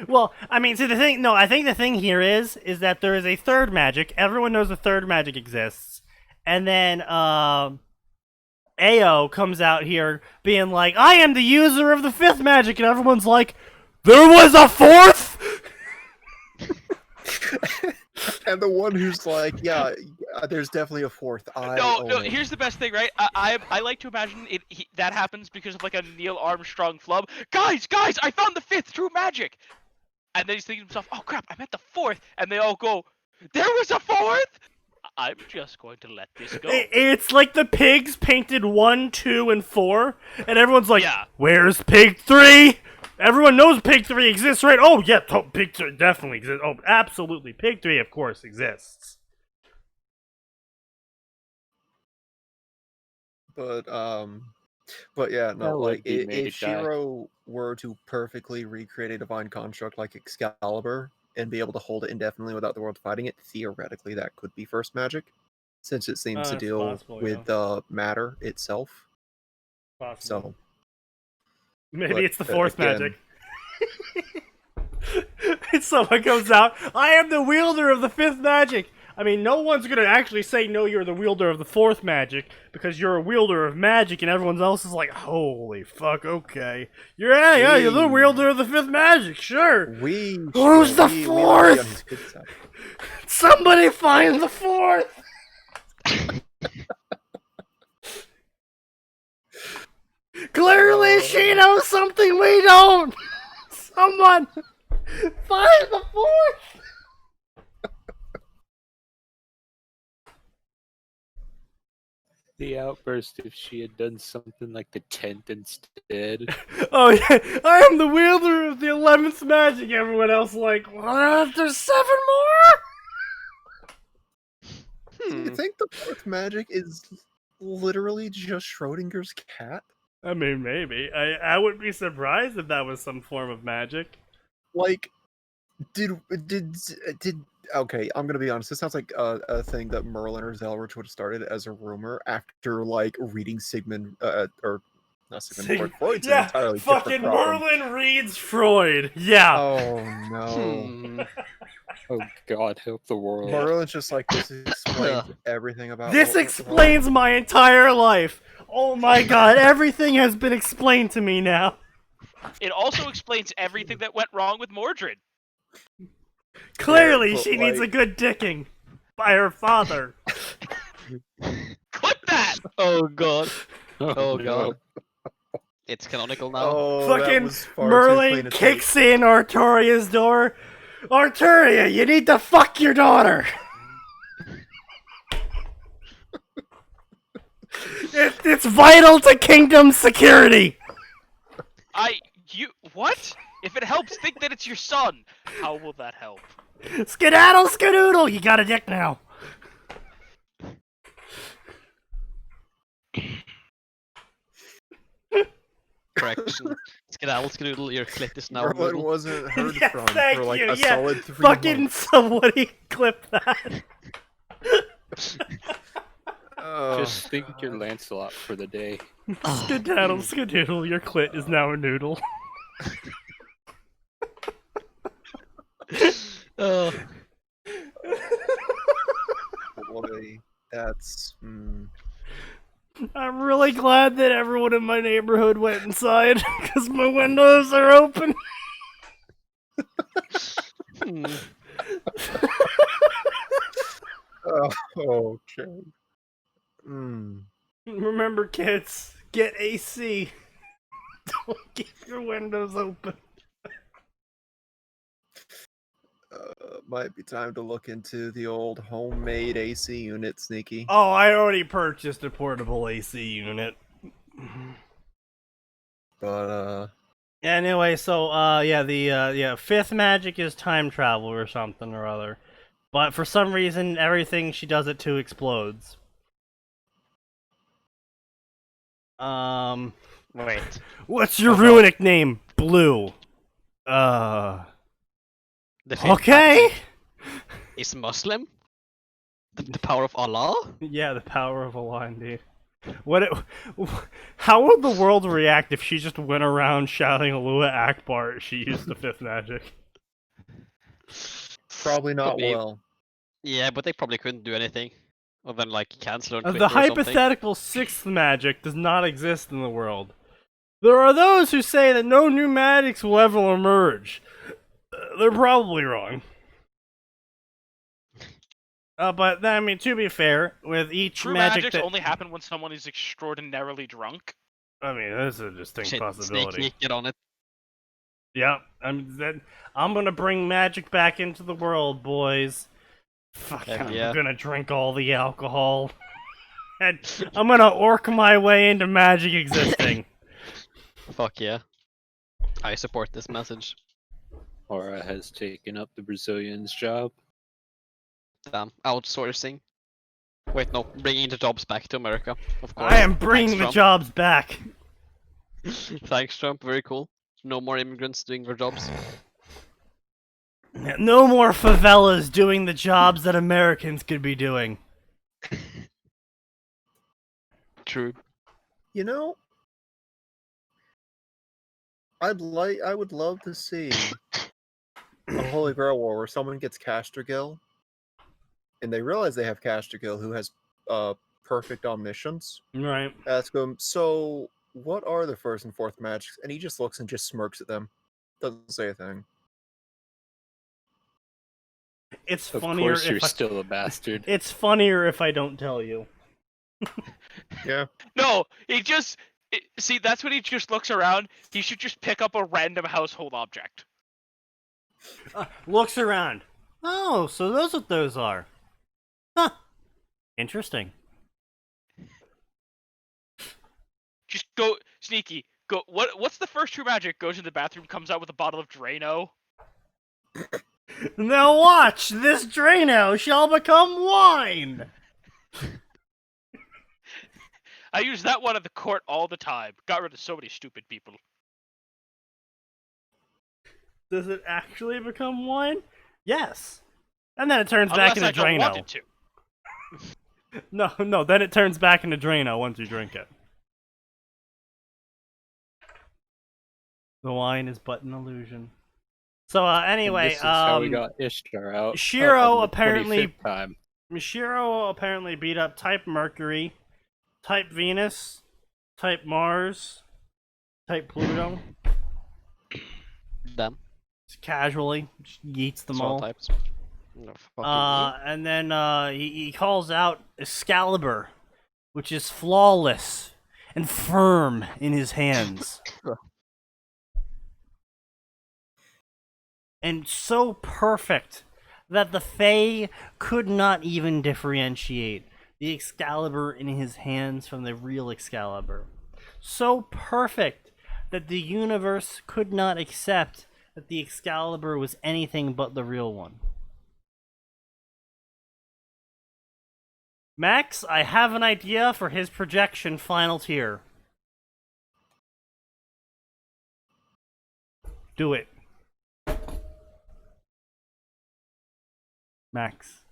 Well, I mean, see, I think the thing here is that there is a third magic. Everyone knows the third magic exists. And then, Ao comes out here being like, I am the user of the fifth magic, and everyone's like, there was a fourth?!
And the one who's like, yeah, there's definitely a fourth.
No. Here's the best thing, right? I like to imagine that happens because of like a Neil Armstrong flub. Guys, I found the fifth true magic. And then he's thinking to himself, oh crap, I meant the fourth. And they all go, there was a fourth? I'm just going to let this go.
It's like the pigs painted 1, 2, and 4, and everyone's like,
Yeah.
where's pig 3? Everyone knows pig 3 exists, right? Oh, yeah, pig 3 definitely exists. Oh, absolutely. Pig 3, of course, exists.
But yeah, no,
That would
like
be
if
Magi.
Shiro were to perfectly recreate a divine construct like Excalibur and be able to hold it indefinitely without the world fighting it, theoretically that could be first magic, since it seems to
It's
deal
possible,
with matter itself.
Possible.
So
Maybe
but,
it's the fourth
again-
magic. Someone comes out, I am the wielder of the fifth magic. I mean, no one's gonna actually say, no, you're the wielder of the fourth magic, because you're a wielder of magic, and everyone else is like, holy fuck, okay. You're the wielder of the fifth magic, sure. Who's the fourth? Somebody find the fourth! Clearly she knows something we don't! Someone find the fourth!
The outburst if she had done something like the 10th instead.
Oh yeah, I am the wielder of the 11th magic. Everyone else like, what? There's 7 more?
Do you think the fourth magic is literally just Schrodinger's cat?
I mean, maybe. I wouldn't be surprised if that was some form of magic.
Like, did okay, I'm gonna be honest. This sounds like a thing that Merlin or Zelrich would have started as a rumor after like reading Sigmund or not Sigmund Freud. Freud's an entirely
fucking
different problem.
Merlin reads Freud. Yeah.
Oh no.
Oh God, help the world.
Merlin's just like, this explains everything about
This
what went
explains
wrong.
my entire life. Oh my god, everything has been explained to me now.
It also explains everything that went wrong with Mordred.
Clearly,
but,
she needs a
like-
good dicking by her father.
Clip that!
Oh god. Oh
no.
god. It's canonical now.
Oh, that
Fucking
was far too
Merlin
plain to
kicks in Arturia's door. Arturia, you need to fuck your daughter. It's vital to kingdom security.
What? If it helps, think that it's your son. How will that help?
Skedaddle, skedoodle. You got a dick now.
Correction. Skedaddle Skedoodle, your clit is now a
Merlin
noodle.
wasn't heard
Yeah,
from
thank
for like
you,
a
yeah.
solid 3
Fucking
months.
somebody clip that.
Oh,
Just think you're
God.
Lancelot for the day.
Skedaddle, skedoodle, your clit is now a noodle.
Oh,
Boy, that's...
I'm really glad that everyone in my neighborhood went inside, because my windows are open.
hmm.
Okay.
Remember, kids, get AC. Don't keep your windows open.
Might be time to look into the old homemade AC unit, Sneaky.
Oh, I already purchased a portable AC unit.
But,
Anyway, so the fifth magic is time travel or something or other. But for some reason, everything she does it to explodes.
Wait.
What's your
Oh, God.
runic name? Blue.
The fifth
Okay.
magic is Muslim? The power of Allah?
Yeah, the power of Allah, indeed. How would the world react if she just went around shouting Alua Akbar as she used the fifth magic?
probably not
Probably-
well.
Yeah, but they probably couldn't do anything. Other than like cancel or Twitter
The
or something.
hypothetical sixth magic does not exist in the world. There are those who say that no new magics will ever emerge. They're probably wrong. But I mean, to be fair, with each
True
magic
magics
that
only happen when someone is extraordinarily drunk.
I mean, that's a distinct
Shit,
possibility.
Sneaky, get on it.
Yep, I'm gonna bring magic back into the world, boys. Fuck,
Heck
I'm
yeah.
gonna drink all the alcohol. And I'm gonna orc my way into magic existing.
Fuck yeah. I support this message.
Aura has taken up the Brazilian's job.
Damn. Outsourcing. Wait, no. Bringing the jobs back to America. Of course.
I am bringing the
Thanks,
jobs back.
Trump. Thanks, Trump. Very cool. No more immigrants doing their jobs.
No more favelas doing the jobs that Americans could be doing.
True.
You know, I would love to see a Holy Grail War where someone gets Castergill, and they realize they have Castergill, who has perfect omniscience.
Right.
Ask him, so what are the first and fourth magics? And he just looks and just smirks at them. Doesn't say a thing.
It's
Of
funnier
course, you're
if
still a bastard.
It's funnier if I don't tell you.
Yeah.
No, see, that's when he just looks around. He should just pick up a random household object.
Looks around. Oh, so those what those are. Huh. Interesting.
Just go sneaky. Go. What's the first true magic? Goes in the bathroom, comes out with a bottle of Drano.
Now watch, this Drano shall become wine!
I use that one at the court all the time. Got rid of so many stupid people.
Does it actually become wine? Yes. And then it turns
Unless
back into
I don't want
Drano.
it to.
No, then it turns back into Drano once you drink it. The wine is but an illusion. So
And
anyway,
this is how we got Ishtar out.
Shiro
on the
apparently-
25th time.
Mishiro apparently beat up Type Mercury, Type Venus, Type Mars, Type Pluto.
Damn.
Just casually, just yeets them
Small
all.
types. No, fucking
And then he calls out Excalibur, which is flawless and firm in his hands. And so perfect that the Fae could not even differentiate the Excalibur in his hands from the real Excalibur. So perfect that the universe could not accept that the Excalibur was anything but the real one. Max, I have an idea for his projection final tier. Do it. Max.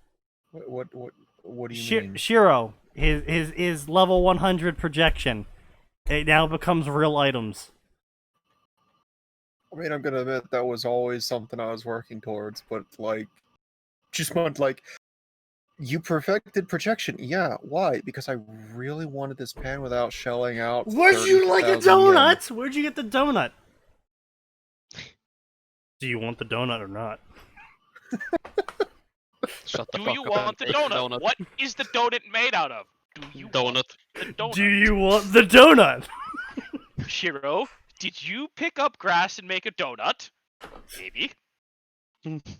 What do you mean?
Shiro, his level 100 projection. It now becomes real items.
I mean, I'm gonna admit that was always something I was working towards, but like, just want like, you perfected projection. Yeah, why? Because I really wanted this pan without shelling out.
Would you like a
30,000 yen.
donut? Where'd you get the donut? Do you want the donut or not?
Shut the
Do
fuck
you
up
want
and
the
take
donut? What is the donut made out of? Do you want the donut?
Do you want the donut?
Shiro, did you pick up grass and make a donut? Maybe.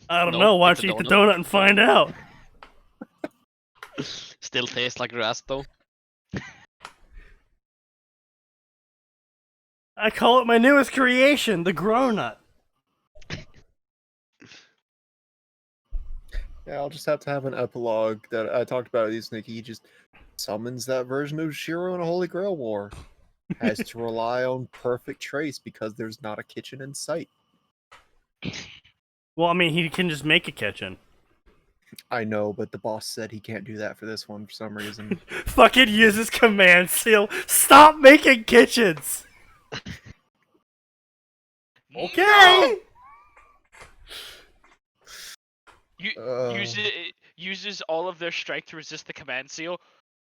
I don't
No,
know. Why
it's
don't
a
you eat the
donut.
donut and find out?
Still tastes like grass though.
I call it my newest creation, the Grow-Nut.
Yeah, I'll just have to have an epilogue that I talked about. These Sneaky he just summons that version of Shiro in a Holy Grail War. Has to rely on perfect trace because there's not a kitchen in sight.
Well, I mean, he can just make a kitchen.
I know, but the boss said he can't do that for this one for some reason.
Fucking uses command seal. Stop making kitchens. Okay.
Uses all of their strength to resist the command seal.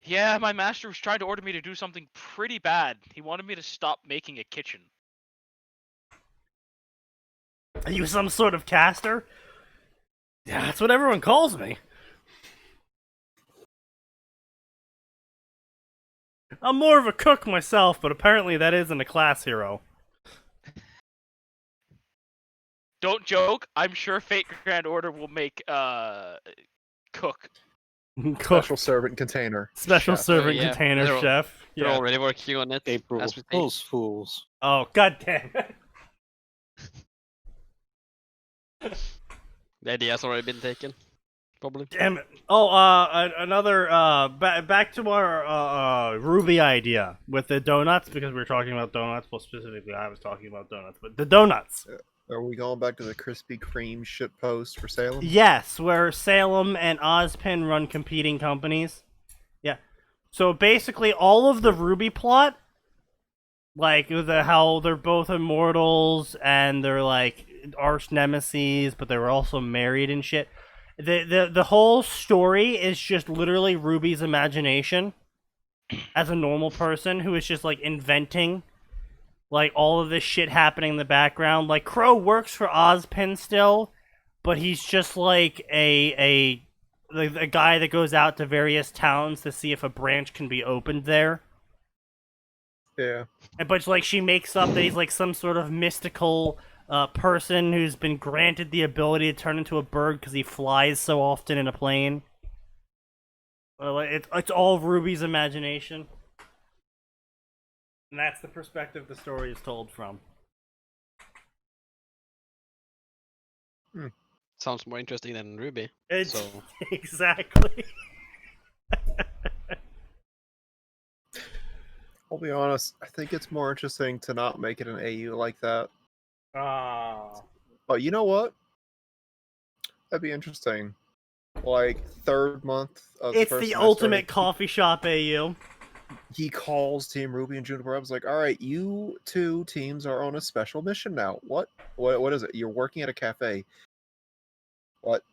Yeah, my master was trying to order me to do something pretty bad. He wanted me to stop making a kitchen.
Are you some sort of caster? Yeah, that's what everyone calls me. I'm more of a cook myself, but apparently that isn't a class hero.
Don't joke. I'm sure Fate Grand Order will make cook.
Cook.
Special servant container.
Special
Chef.
servant
Yeah,
container
they're-
chef.
They're
Yeah.
already working on it.
April
as we speak.
Fool's fools.
Oh, god damn it.
The idea has already been taken. Probably.
Damn it. Oh, another, back to our, Ruby idea with the donuts, because we were talking about donuts. Well, specifically, I was talking about donuts, but the donuts.
Are we going back to the Krispy Kreme ship post for Salem?
Yes, where Salem and Ozpin run competing companies. Yeah. So basically, all of the Ruby plot, like how they're both immortals and they're like arch nemesis, but they were also married and shit. The whole story is just literally Ruby's imagination as a normal person who is just like inventing like all of this shit happening in the background. Like Crow works for Ozpin still, but he's just like a guy that goes out to various towns to see if a branch can be opened there.
Yeah.
But like she makes up that he's like some sort of mystical person who's been granted the ability to turn into a bird because he flies so often in a plane. It's all Ruby's imagination. And that's the perspective the story is told from.
Sounds more interesting than Ruby.
It's
So
exactly.
I'll be honest, I think it's more interesting to not make it an AU like that.
Ah.
But you know what? That'd be interesting. Like, third month of
It's
first
the
semester,
ultimate coffee shop AU.
he calls Team Ruby and Juniper up. He's like, all right, you two teams are on a special mission now. What is it? You're working at a cafe. What?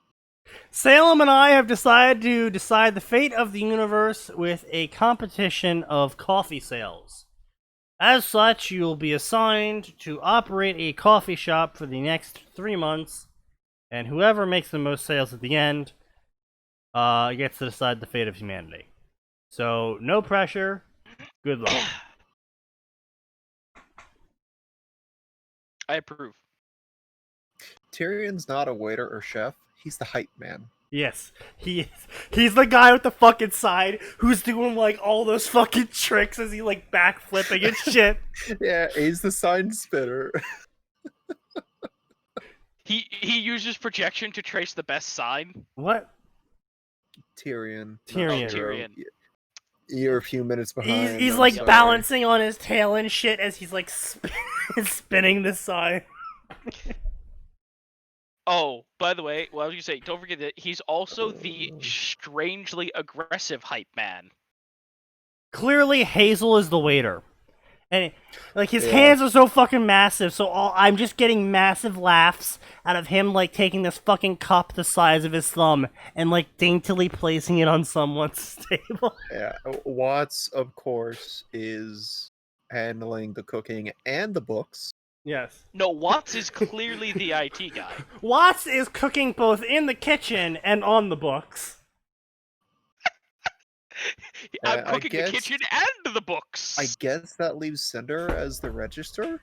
Salem and I have decided to decide the fate of the universe with a competition of coffee sales. As such, you'll be assigned to operate a coffee shop for the next 3 months, and whoever makes the most sales at the end gets to decide the fate of humanity. So, no pressure. Good luck.
I approve.
Tyrion's not a waiter or chef. He's the hype man.
Yes, he is. He's the guy with the fucking sign who's doing like all those fucking tricks as he like backflipping and shit.
Yeah, he's the sign spitter.
He uses projection to trace the best sign.
What?
Tyrion.
Tyrion.
Tyrion.
You're a few minutes behind.
He's
I'm
like
sorry.
balancing on his tail and shit as he's like spinning the sign.
Oh, by the way, well, I was gonna say, don't forget that he's also the strangely aggressive hype man.
Clearly, Hazel is the waiter. And like his
Yeah.
hands are so fucking massive, so I'm just getting massive laughs out of him like taking this fucking cup the size of his thumb and like daintily placing it on someone's table.
Yeah, Watts, of course, is handling the cooking and the books.
Yes.
No, Watts is clearly the IT guy.
Watts is cooking both in the kitchen and on the books.
I'm
I
cooking
guess-
the kitchen and the books.
I guess that leaves Cinder as the register.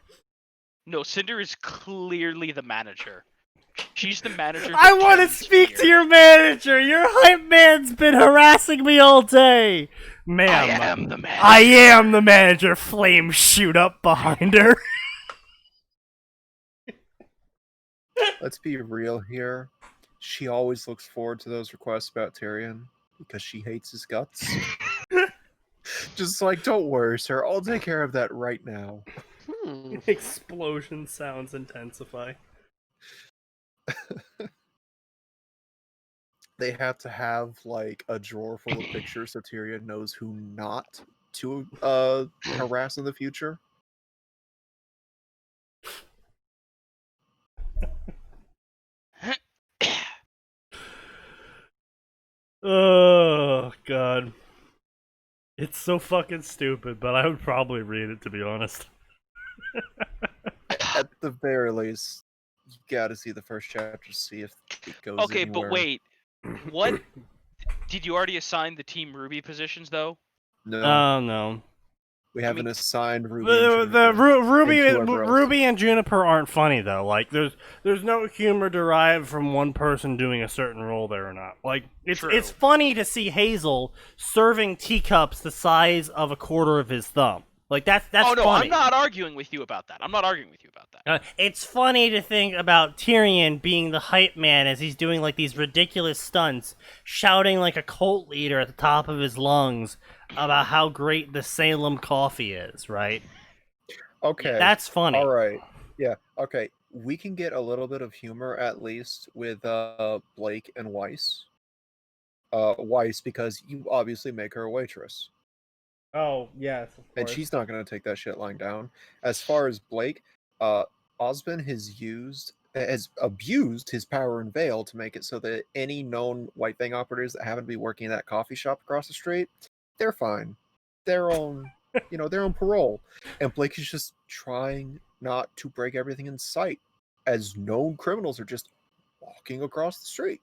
No, Cinder is clearly the manager. She's the manager.
I
that
want to
carries
speak
fear.
to your manager. Your hype man's been harassing me all day. Ma'am.
I am the manager.
I am the manager. Flames shoot up behind her.
Let's be real here. She always looks forward to those requests about Tyrion because she hates his guts. Just like, don't worry, sir. I'll take care of that right now.
Explosion sounds intensify.
They have to have like a drawer full of pictures so Tyrion knows who not to harass in the future.
Oh, God. It's so fucking stupid, but I would probably read it, to be honest.
At the very least, you gotta see the first chapter to see if it goes
Okay,
anywhere.
but wait. What? Did you already assign the Team Ruby positions, though?
No,
Oh, no.
we haven't assigned Ruby.
The
and Juniper
Ruby
and whoever else.
Ruby and Juniper aren't funny though. Like there's no humor derived from one person doing a certain role there or not. Like it's
True.
it's funny to see Hazel serving teacups the size of a quarter of his thumb. Like that's
oh no,
funny.
I'm not arguing with you about that. I'm not arguing with you about that.
It's funny to think about Tyrion being the hype man as he's doing like these ridiculous stunts, shouting like a cult leader at the top of his lungs about how great the Salem coffee is, right?
Okay,
That's funny.
all right. Yeah, okay. We can get a little bit of humor at least with Blake and Weiss. Weiss, because you obviously make her a waitress.
Oh, yes, of
And she's not going to take that shit lying down. As far as Blake, Osmond has abused his power and veil to make it so that any known White Fang operators that happen to be working in that coffee shop across the street, they're fine. They're on, they're on parole. And Blake is just trying not to break everything in sight, as known criminals are just walking across the street.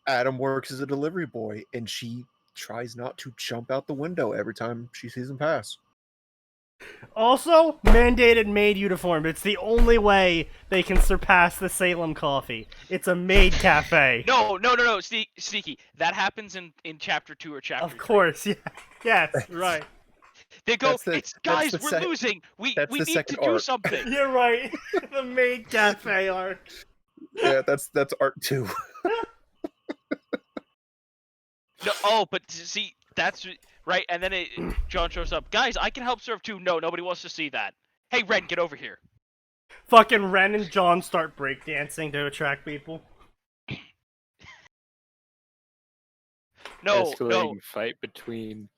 Adam works as a delivery boy, and she tries not to jump out the window every time she sees him pass.
Also, mandated maid uniform. It's the only way they can surpass the Salem coffee. It's a maid cafe.
No, Sneaky. That happens in chapter 2 or chapter 3.
Of course, yeah. Yes, right.
They go,
That's
guys,
the
we're losing. We
that's
need
the
to
second
do
arc.
something.
You're right. The maid cafe arc.
Yeah, that's art 2.
No, but see, that's right. And then John shows up. Guys, I can help serve too. No, nobody wants to see that. Hey, Ren, get over here.
Fucking Ren and John start breakdancing to attract people.
No.
Escalating fight between.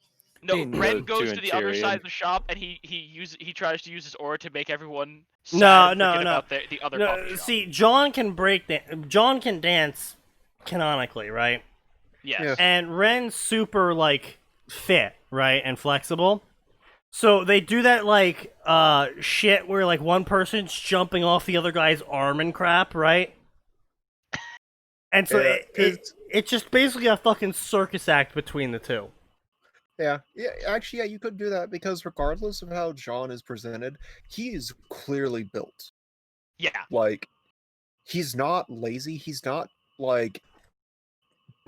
No,
Hey,
Ren
no,
goes
to
to the other
Tyrion.
side of the shop and he tries to use his aura to make everyone sad
No,
and
no,
forget
no.
about the other coffee shop.
See, John can John can dance canonically, right?
Yes.
Yeah.
And Ren's super like fit, right, and flexible. So they do that like shit where like one person's jumping off the other guy's arm and crap, right? And so
Yeah,
it's just basically a fucking circus act between the two.
Yeah, actually, yeah, you could do that because regardless of how John is presented, he is clearly built.
Yeah.
Like, he's not lazy. He's not like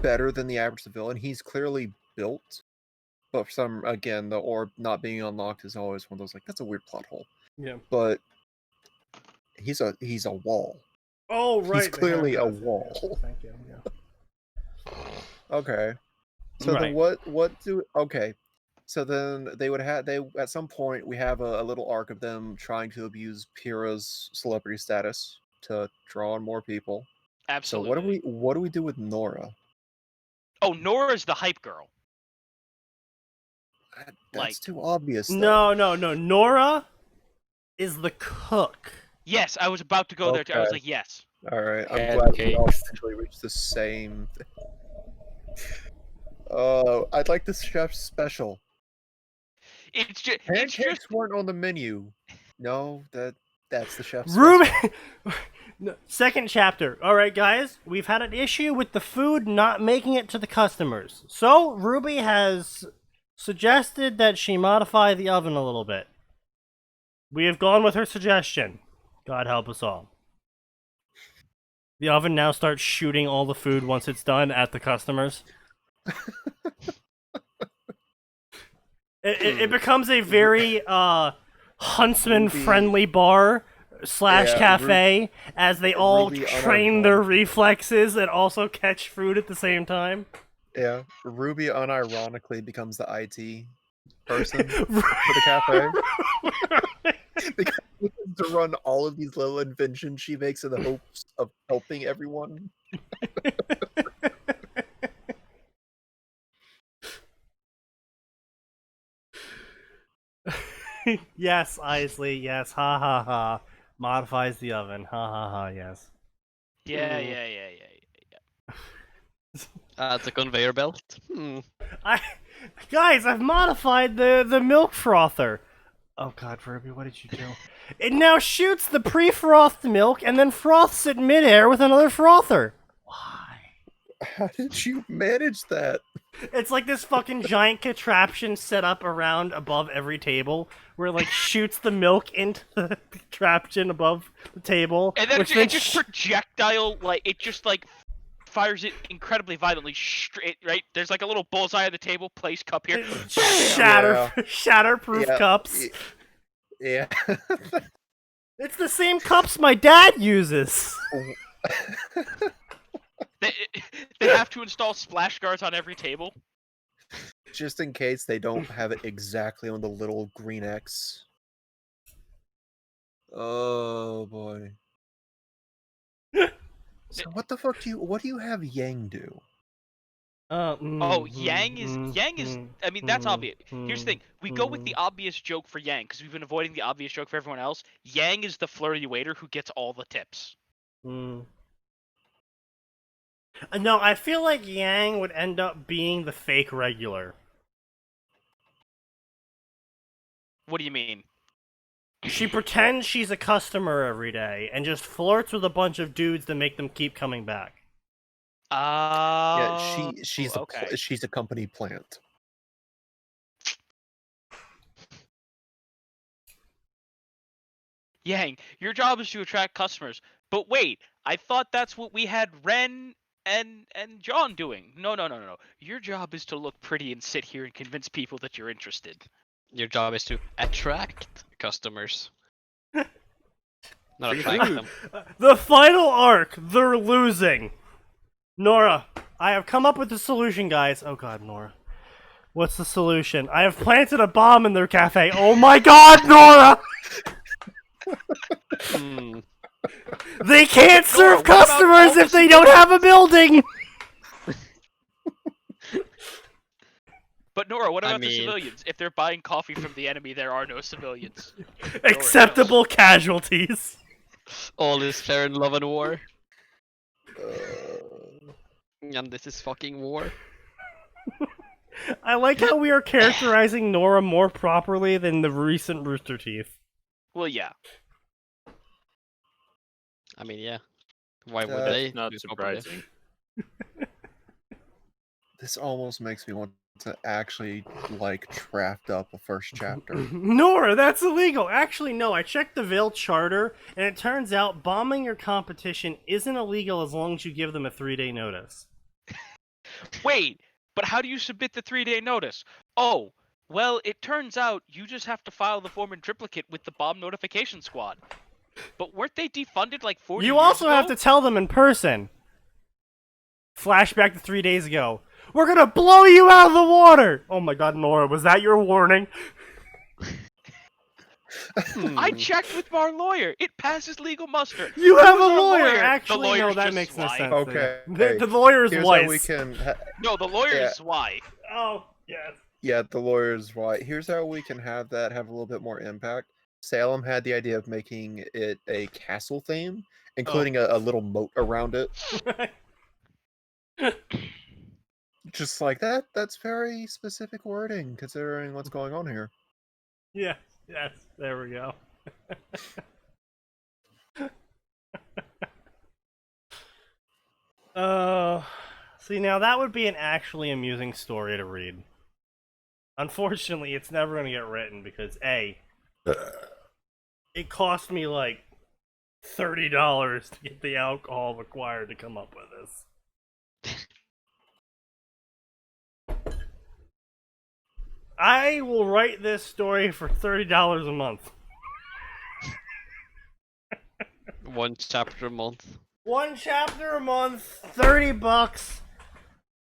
better than the average civilian. He's clearly built. But for some, again, the orb not being unlocked is always one of those like that's a weird plot hole.
Yeah.
But he's a wall.
Oh right.
He's clearly a wall.
Thank you. Yeah.
Okay. So
Right.
then what do okay. So then they would have at some point we have a little arc of them trying to abuse Pyrrha's celebrity status to draw on more people.
Absolutely.
So what do we do with Nora?
Oh, Nora's the hype girl.
That's
Like-
too obvious. Though.
No. Nora is the cook.
Yes, I was about to go there. I was
Okay.
like, yes.
All right, I'm
Bad
glad we all
cakes.
eventually reached the same. Oh, I'd like this chef's special.
It's just
Pancakes weren't on the menu. No, that's the chef's
Ruby.
special.
No, second chapter. All right, guys, we've had an issue with the food not making it to the customers. So Ruby has suggested that she modify the oven a little bit. We have gone with her suggestion. God help us all. The oven now starts shooting all the food once it's done at the customers. It becomes a very huntsman-friendly bar / cafe as they all
Ruby
train their reflexes and also catch food at the same time.
Yeah, Ruby unironically becomes the IT person for the cafe. Because she has to run all of these little inventions she makes in the hopes of helping everyone.
Yes, Isley, yes, ha ha ha. Modifies the oven, ha ha ha, yes.
Yeah.
It's a conveyor belt.
Guys, I've modified the milk frother. Oh god, Ruby, what did you do? It now shoots the pre-frothed milk and then froths it midair with another frother. Why?
How did you manage that?
It's like this fucking giant contraption set up around above every table where it like shoots the milk into the contraption above the table.
And then
which
it just projectile, like, it just, like, fires it incredibly violently straight, right? There's, like, a little bullseye on the table, place cup here.
Shatterproof
Yeah,
cups.
Yeah.
It's the same cups my dad uses.
They have to install splash guards on every table.
Just in case they don't have it exactly on the little green X. Oh boy. So what the fuck what do you have Yang do?
Yang is. I mean, that's obvious. Here's the thing: we go with the obvious joke for Yang because we've been avoiding the obvious joke for everyone else. Yang is the flirty waiter who gets all the tips.
No, I feel like Yang would end up being the fake regular.
What do you mean?
She pretends she's a customer every day and just flirts with a bunch of dudes to make them keep coming back.
Yeah, she's
okay.
She's a company plant.
Yang, your job is to attract customers. But wait, I thought that's what we had Ren and John doing. No. Your job is to look pretty and sit here and convince people that you're interested.
Your job is to attract customers. Not attract them.
The final arc, they're losing. Nora, I have come up with a solution, guys. Oh god, Nora. What's the solution? I have planted a bomb in their cafe. Oh my god, Nora! They can't serve
what about
customers
all
if
the
they don't have a building!
But Nora, what about the
mean-
civilians? If they're buying coffee from the enemy, there are no civilians.
Acceptable casualties.
All is fair in love and war. And this is fucking war.
I like how we are characterizing Nora more properly than the recent Rooster Teeth.
Well, yeah.
I mean, yeah. Why would
That's
they?
Not
do properly?
surprising.
This almost makes me want to actually like draft up a first chapter.
Nora, that's illegal. Actually, no. I checked the Veil Charter, and it turns out bombing your competition isn't illegal as long as you give them a 3-day notice.
Wait, but how do you submit the 3-day notice? Oh, well, it turns out you just have to file the form in triplicate with the bomb notification squad. But weren't they defunded like 40
You
years
also
ago?
have to tell them in person. Flashback to 3 days ago. We're gonna blow you out of the water! Oh my god, Nora, was that your warning?
I checked with our lawyer. It passes legal muster.
You have a
Who's our
lawyer!
The
Actually, no,
lawyer's
that
just
makes no
Zwei.
sense.
Okay.
The lawyer's
Here's
Weiss.
how we can.
No, the lawyer is Zwei.
Oh, yes.
Yeah, the lawyer's why. Here's how we can have that have a little bit more impact. Salem had the idea of making it a castle theme, including a little moat around it. Just like that. That's very specific wording, considering what's going on here.
Yeah, yes, there we go. See, now that would be an actually amusing story to read. Unfortunately, it's never going to get written because A, it cost me like $30 to get the alcohol required to come up with this. I will write this story for $30 a month.
1 chapter a month.
1 chapter a month, $30.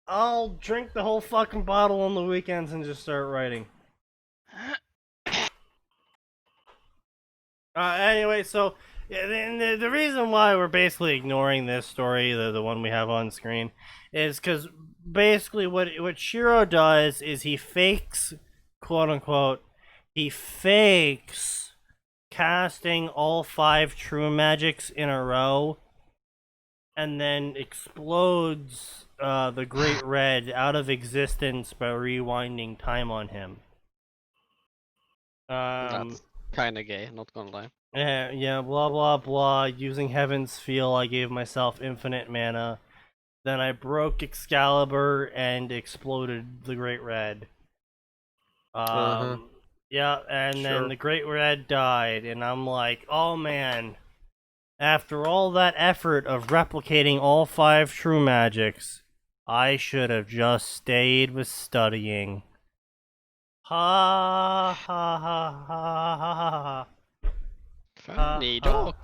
I'll drink the whole fucking bottle on the weekends and just start writing. Anyway, so the reason why we're basically ignoring this story, the one we have on screen, is because basically what Shiro does is he fakes, quote unquote, he fakes casting all 5 true magics in a row, and then explodes the Great Red out of existence by rewinding time on him.
That's kinda gay, not gonna lie.
Yeah, blah blah blah. Using Heaven's Feel, I gave myself infinite mana. Then I broke Excalibur and exploded the Great Red. Yeah, and then the Great Red died, and I'm like, oh man. After all that effort of replicating all 5 true magics, I should have just stayed with studying. Ha ha ha ha ha ha.
Funny joke.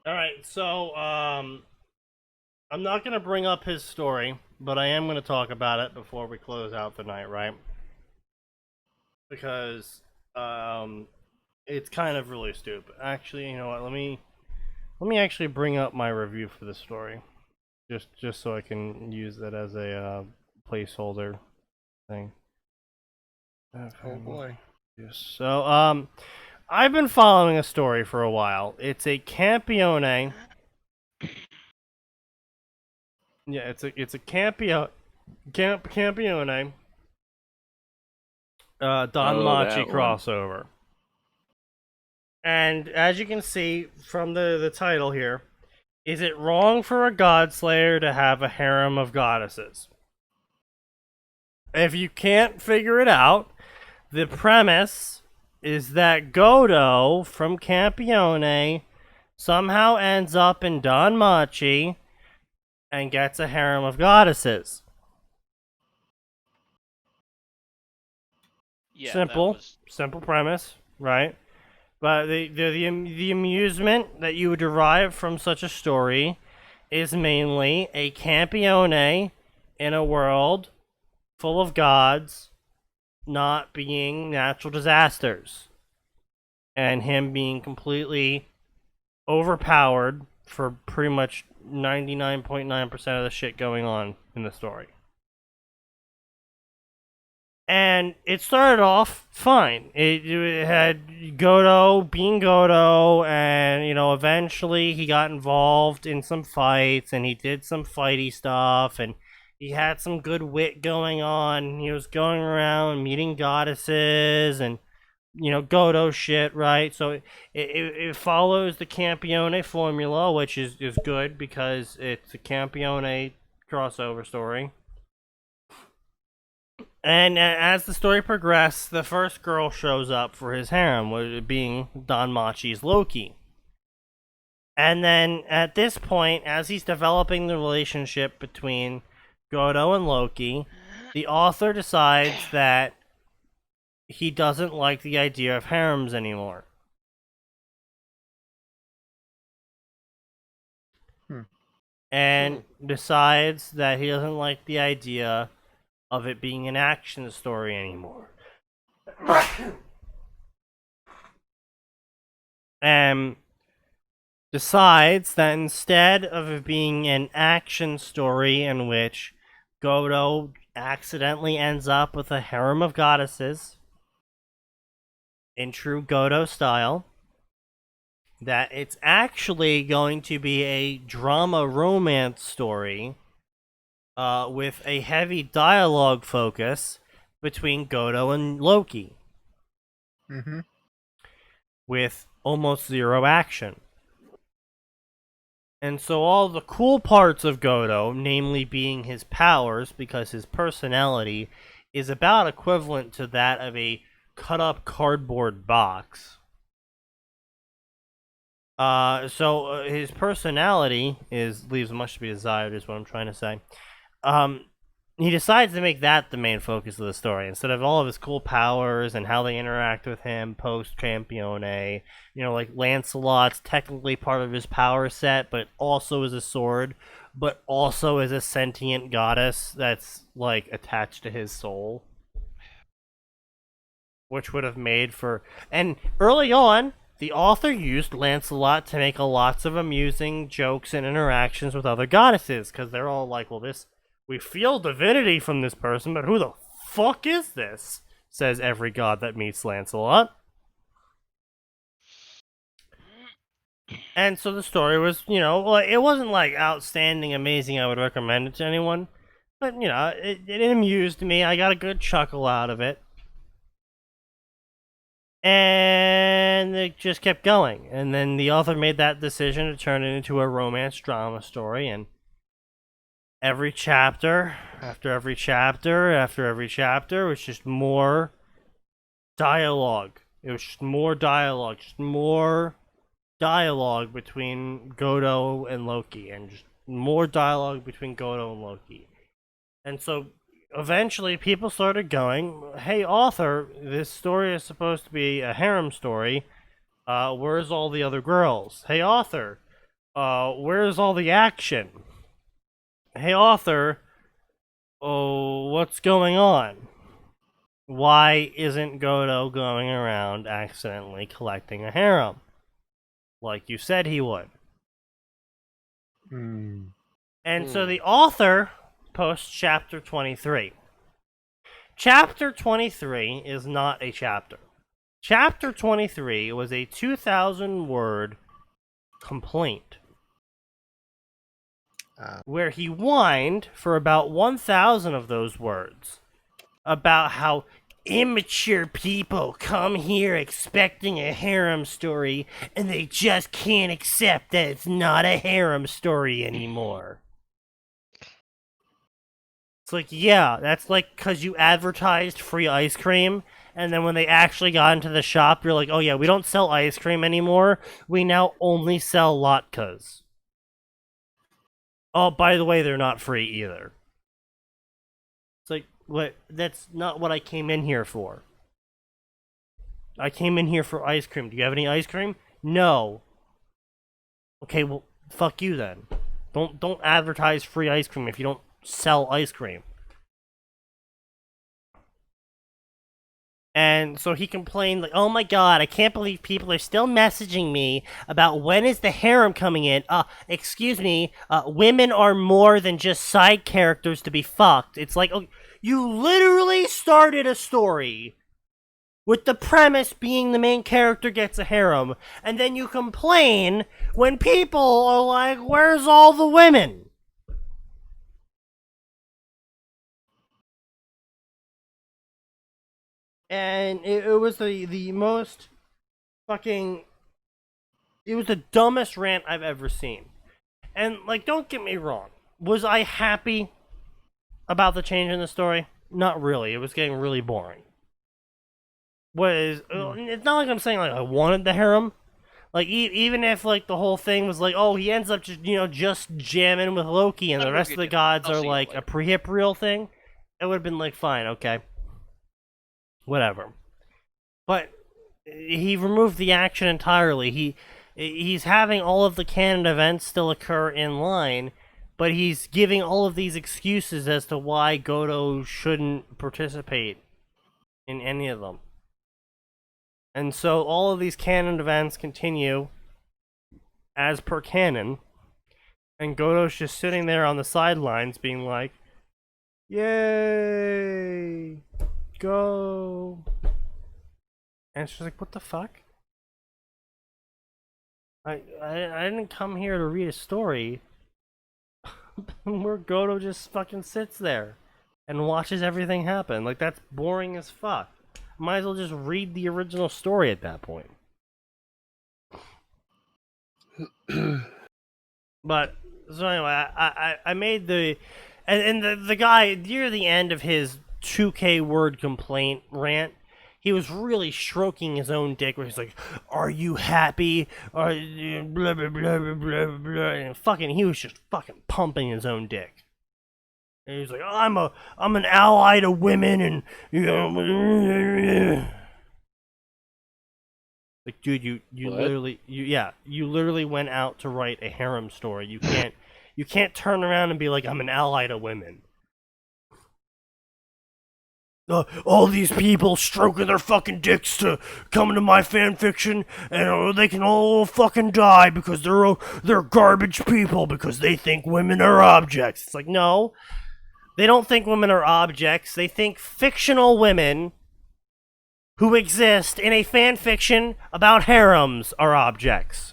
Alright, so, I'm not gonna bring up his story, but I am gonna talk about it before we close out the night, right? Because, it's kind of really stupid. Actually, you know what, let me actually bring up my review for the story. Just so I can use that as a, placeholder thing.
Oh boy.
Yes. So, I've been following a story for a while. It's a Campione. Yeah, it's a Campione. Don Machi crossover. And as you can see from the title here, is it wrong for a godslayer to have a harem of goddesses? If you can't figure it out, the premise is that Godo from Campione somehow ends up in Don Machi and gets a harem of goddesses.
Yeah,
simple premise, right? But the amusement that you would derive from such a story is mainly a Campione in a world full of gods not being natural disasters, and him being completely overpowered for pretty much 99.9% of the shit going on in the story. And it started off fine. It had Godo being Godo, and, you know, eventually he got involved in some fights, and he did some fighty stuff, and he had some good wit going on. He was going around meeting goddesses, and, you know, Godo shit, right? So it follows the Campione formula, which is good, because it's a Campione crossover story. And as the story progressed, the first girl shows up for his harem, being Don Machi's Loki. And then at this point, as he's developing the relationship between Godo and Loki, the author decides that he doesn't like the idea of harems anymore. and decides that he doesn't like the idea of it being an action story anymore. And decides that instead of it being an action story in which Godo accidentally ends up with a harem of goddesses in true Godo style, that it's actually going to be a drama romance story with a heavy dialogue focus between Godo and Loki,
Mm-hmm.
with almost zero action. And so all the cool parts of Godo, namely being his powers, because his personality is about equivalent to that of a cut-up cardboard box. So his personality leaves much to be desired, is what I'm trying to say. He decides to make that the main focus of the story, instead of all of his cool powers and how they interact with him post-Campione. You know, like Lancelot's technically part of his power set, but also is a sword, but also is a sentient goddess that's, like, attached to his soul. Which would have made for... And early on, the author used Lancelot to make lots of amusing jokes and interactions with other goddesses, because they're all like, well, we feel divinity from this person, but who the fuck is this? Says every god that meets Lancelot. And so the story was, you know, like, it wasn't like outstanding, amazing, I would recommend it to anyone. But, you know, it amused me. I got a good chuckle out of it. And it just kept going. And then the author made that decision to turn it into a romance drama story, and every chapter, after every chapter, after every chapter, was just more dialogue. It was just more dialogue between Godo and Loki, and just more dialogue between Godo and Loki. And so eventually people started going, hey author, this story is supposed to be a harem story. Where's all the other girls? Hey author, where's all the action? Hey author, oh, what's going on? Why isn't Godo going around accidentally collecting a harem? Like you said he would. And so the author posts chapter 23. Chapter 23 is not a chapter. Chapter 23 was a 2,000-word complaint, where he whined for about 1,000 of those words about how immature people come here expecting a harem story and they just can't accept that it's not a harem story anymore. It's like, yeah, that's like because you advertised free ice cream, and then when they actually got into the shop, you're like, oh yeah, we don't sell ice cream anymore. We now only sell latkes. Oh, by the way, they're not free either. It's like, what? That's not what I came in here for. I came in here for ice cream. Do you have any ice cream? No. Okay, well, fuck you then. Don't advertise free ice cream if you don't sell ice cream. And so he complained, like, oh my god, I can't believe people are still messaging me about when is the harem coming in. Excuse me, women are more than just side characters to be fucked. It's like, oh, you literally started a story with the premise being the main character gets a harem, and then you complain when people are like, where's all the women? And it was the most fucking... It was the dumbest rant I've ever seen. And, like, don't get me wrong. Was I happy about the change in the story? Not really. It was getting really boring. It's not like I'm saying, like, I wanted the harem. Like, even if, like, the whole thing was like, oh, he ends up just, you know, just jamming with Loki and the rest of the gods are, like, a pre-hip reel thing, it would have been, like, fine, okay. Whatever. But he removed the action entirely. He's having all of the canon events still occur in line, but he's giving all of these excuses as to why Goto shouldn't participate in any of them. And so all of these canon events continue as per canon, and Goto's just sitting there on the sidelines being like, yay, go. And it's just like, what the fuck? I didn't come here to read a story where Goto just fucking sits there and watches everything happen. Like, that's boring as fuck. Might as well just read the original story at that point. But, so anyway, I made the... And the guy, near the end of his 2K word complaint rant, he was really stroking his own dick, where he's like, "Are you happy? Are you blah blah blah blah blah blah?" And fucking, he was just fucking pumping his own dick. And he's like, "I'm an ally to women, and you know." Like, dude, you
What?
literally, you literally went out to write a harem story. You can't turn around and be like, "I'm an ally to women." All these people stroking their fucking dicks to come into my fanfiction, and they can all fucking die because they're garbage people because they think women are objects. It's like, no, they don't think women are objects. They think fictional women who exist in a fanfiction about harems are objects.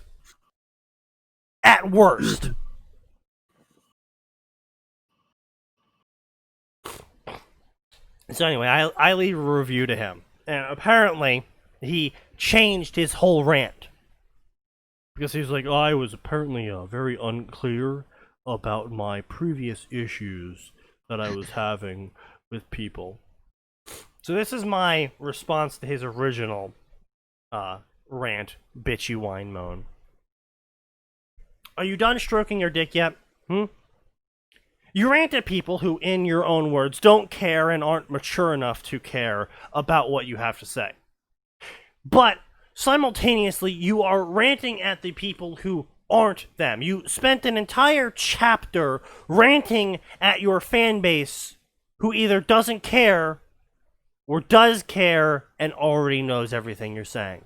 At worst. So anyway, I leave a review to him. And apparently, he changed his whole rant. Because he was like, I was apparently very unclear about my previous issues that I was having with people. So this is my response to his original rant, bitchy whine moan. Are you done stroking your dick yet? You rant at people who, in your own words, don't care and aren't mature enough to care about what you have to say. But, simultaneously, you are ranting at the people who aren't them. You spent an entire chapter ranting at your fan base who either doesn't care or does care and already knows everything you're saying.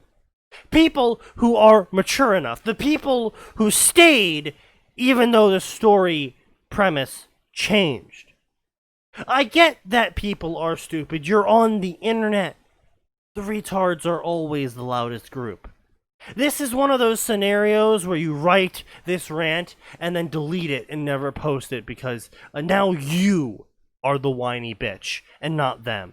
People who are mature enough. The people who stayed even though the story premise changed. I get that people are stupid. You're on the internet. The retards are always the loudest group. This is one of those scenarios where you write this rant and then delete it and never post it because now you are the whiny bitch and not them.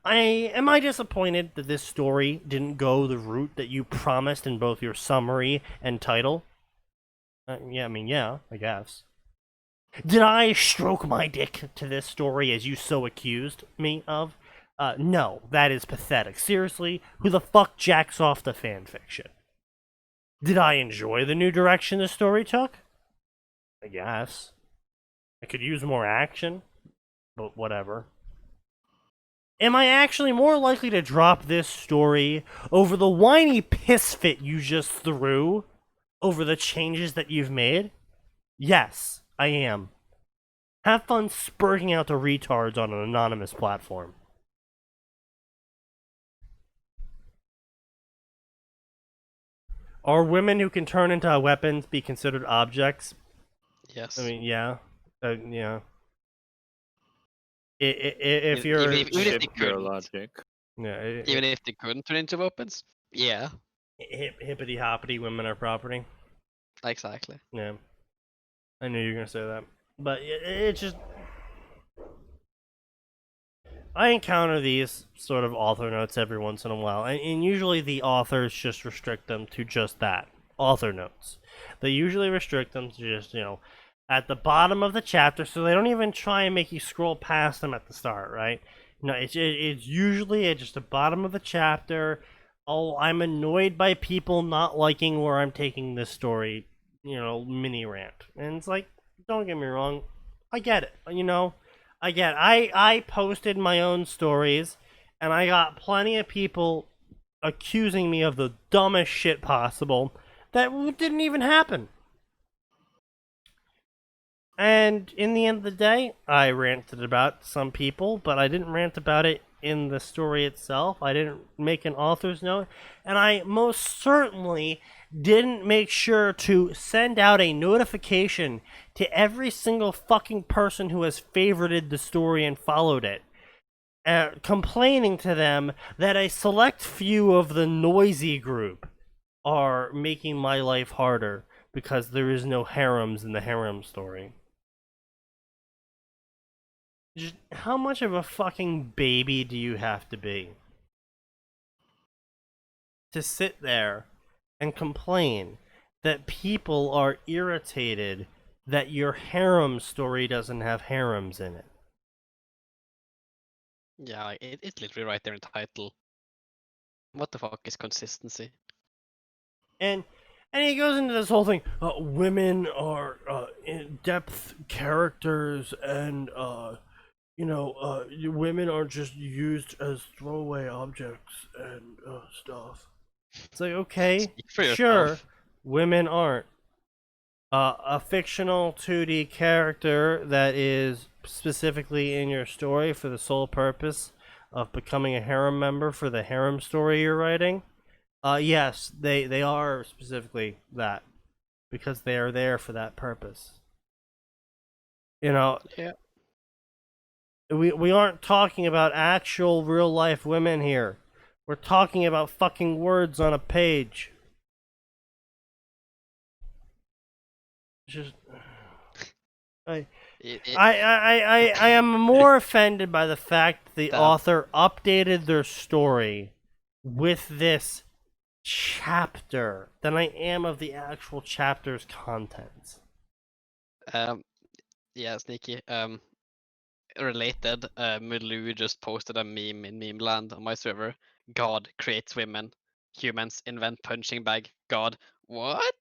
Am I disappointed that this story didn't go the route that you promised in both your summary and title? Yeah, I guess. Did I stroke my dick to this story as you so accused me of? No, that is pathetic. Seriously, who the fuck jacks off the fanfiction? Did I enjoy the new direction the story took? I guess. I could use more action, but whatever. Am I actually more likely to drop this story over the whiny piss fit you just threw over the changes that you've made? Yes, I am. Have fun spurting out the retards on an anonymous platform. Are women who can turn into weapons be considered objects?
Yes.
I mean, yeah. Yeah. If you're...
Even if they
Ship your
couldn't.
logic.
Yeah,
Even if they couldn't turn into weapons? Yeah,
hippity hoppity, women are property.
exactly.
Yeah. I knew you were going to say that. But it's just... I encounter these sort of author notes every once in a while, and usually the authors just restrict them to just that, author notes. They usually restrict them to just, at the bottom of the chapter, so they don't even try and make you scroll past them at the start, right? No, it's usually at just the bottom of the chapter. Oh, I'm annoyed by people not liking where I'm taking this story, mini rant. And it's like, don't get me wrong, I get it, I get it. I posted my own stories, and I got plenty of people accusing me of the dumbest shit possible that didn't even happen. And in the end of the day, I ranted about some people, but I didn't rant about it in the story itself. I didn't make an author's note, and I most certainly didn't make sure to send out a notification to every single fucking person who has favorited the story and followed it, complaining to them that a select few of the noisy group are making my life harder because there is no harems in the harem story. Just, how much of a fucking baby do you have to be to sit there and complain that people are irritated that your harem story doesn't have harems in it?
Yeah, it's literally right there in the title. What the fuck is consistency?
And he goes into this whole thing. Women are in-depth characters, and women are just used as throwaway objects and stuff. It's like, okay,
Speak for
sure,
yourself.
women aren't. A fictional 2D character that is specifically in your story for the sole purpose of becoming a harem member for the harem story you're writing. Yes, they are specifically that, because they are there for that purpose.
Yeah.
We aren't talking about actual real life women here. We're talking about fucking words on a page. Just I am more offended by the fact the author updated their story with this chapter than I am of the actual chapter's contents.
Yeah, Sneaky. Related, Mulu just posted a meme in meme land on my server. God creates women. Humans invent punching bag. God, what?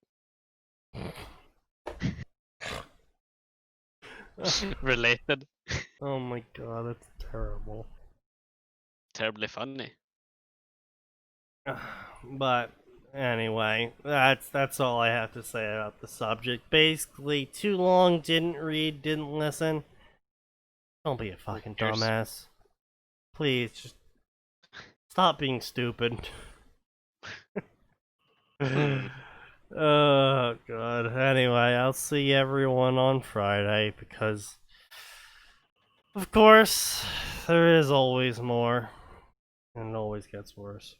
Related.
Oh my god, that's terrible.
Terribly funny.
But anyway, that's all I have to say about the subject. Basically, too long, didn't read, didn't listen. Don't be a fucking dumbass. Please, just stop being stupid. Oh god. Anyway, I'll see everyone on Friday because, of course, there is always more, and it always gets worse.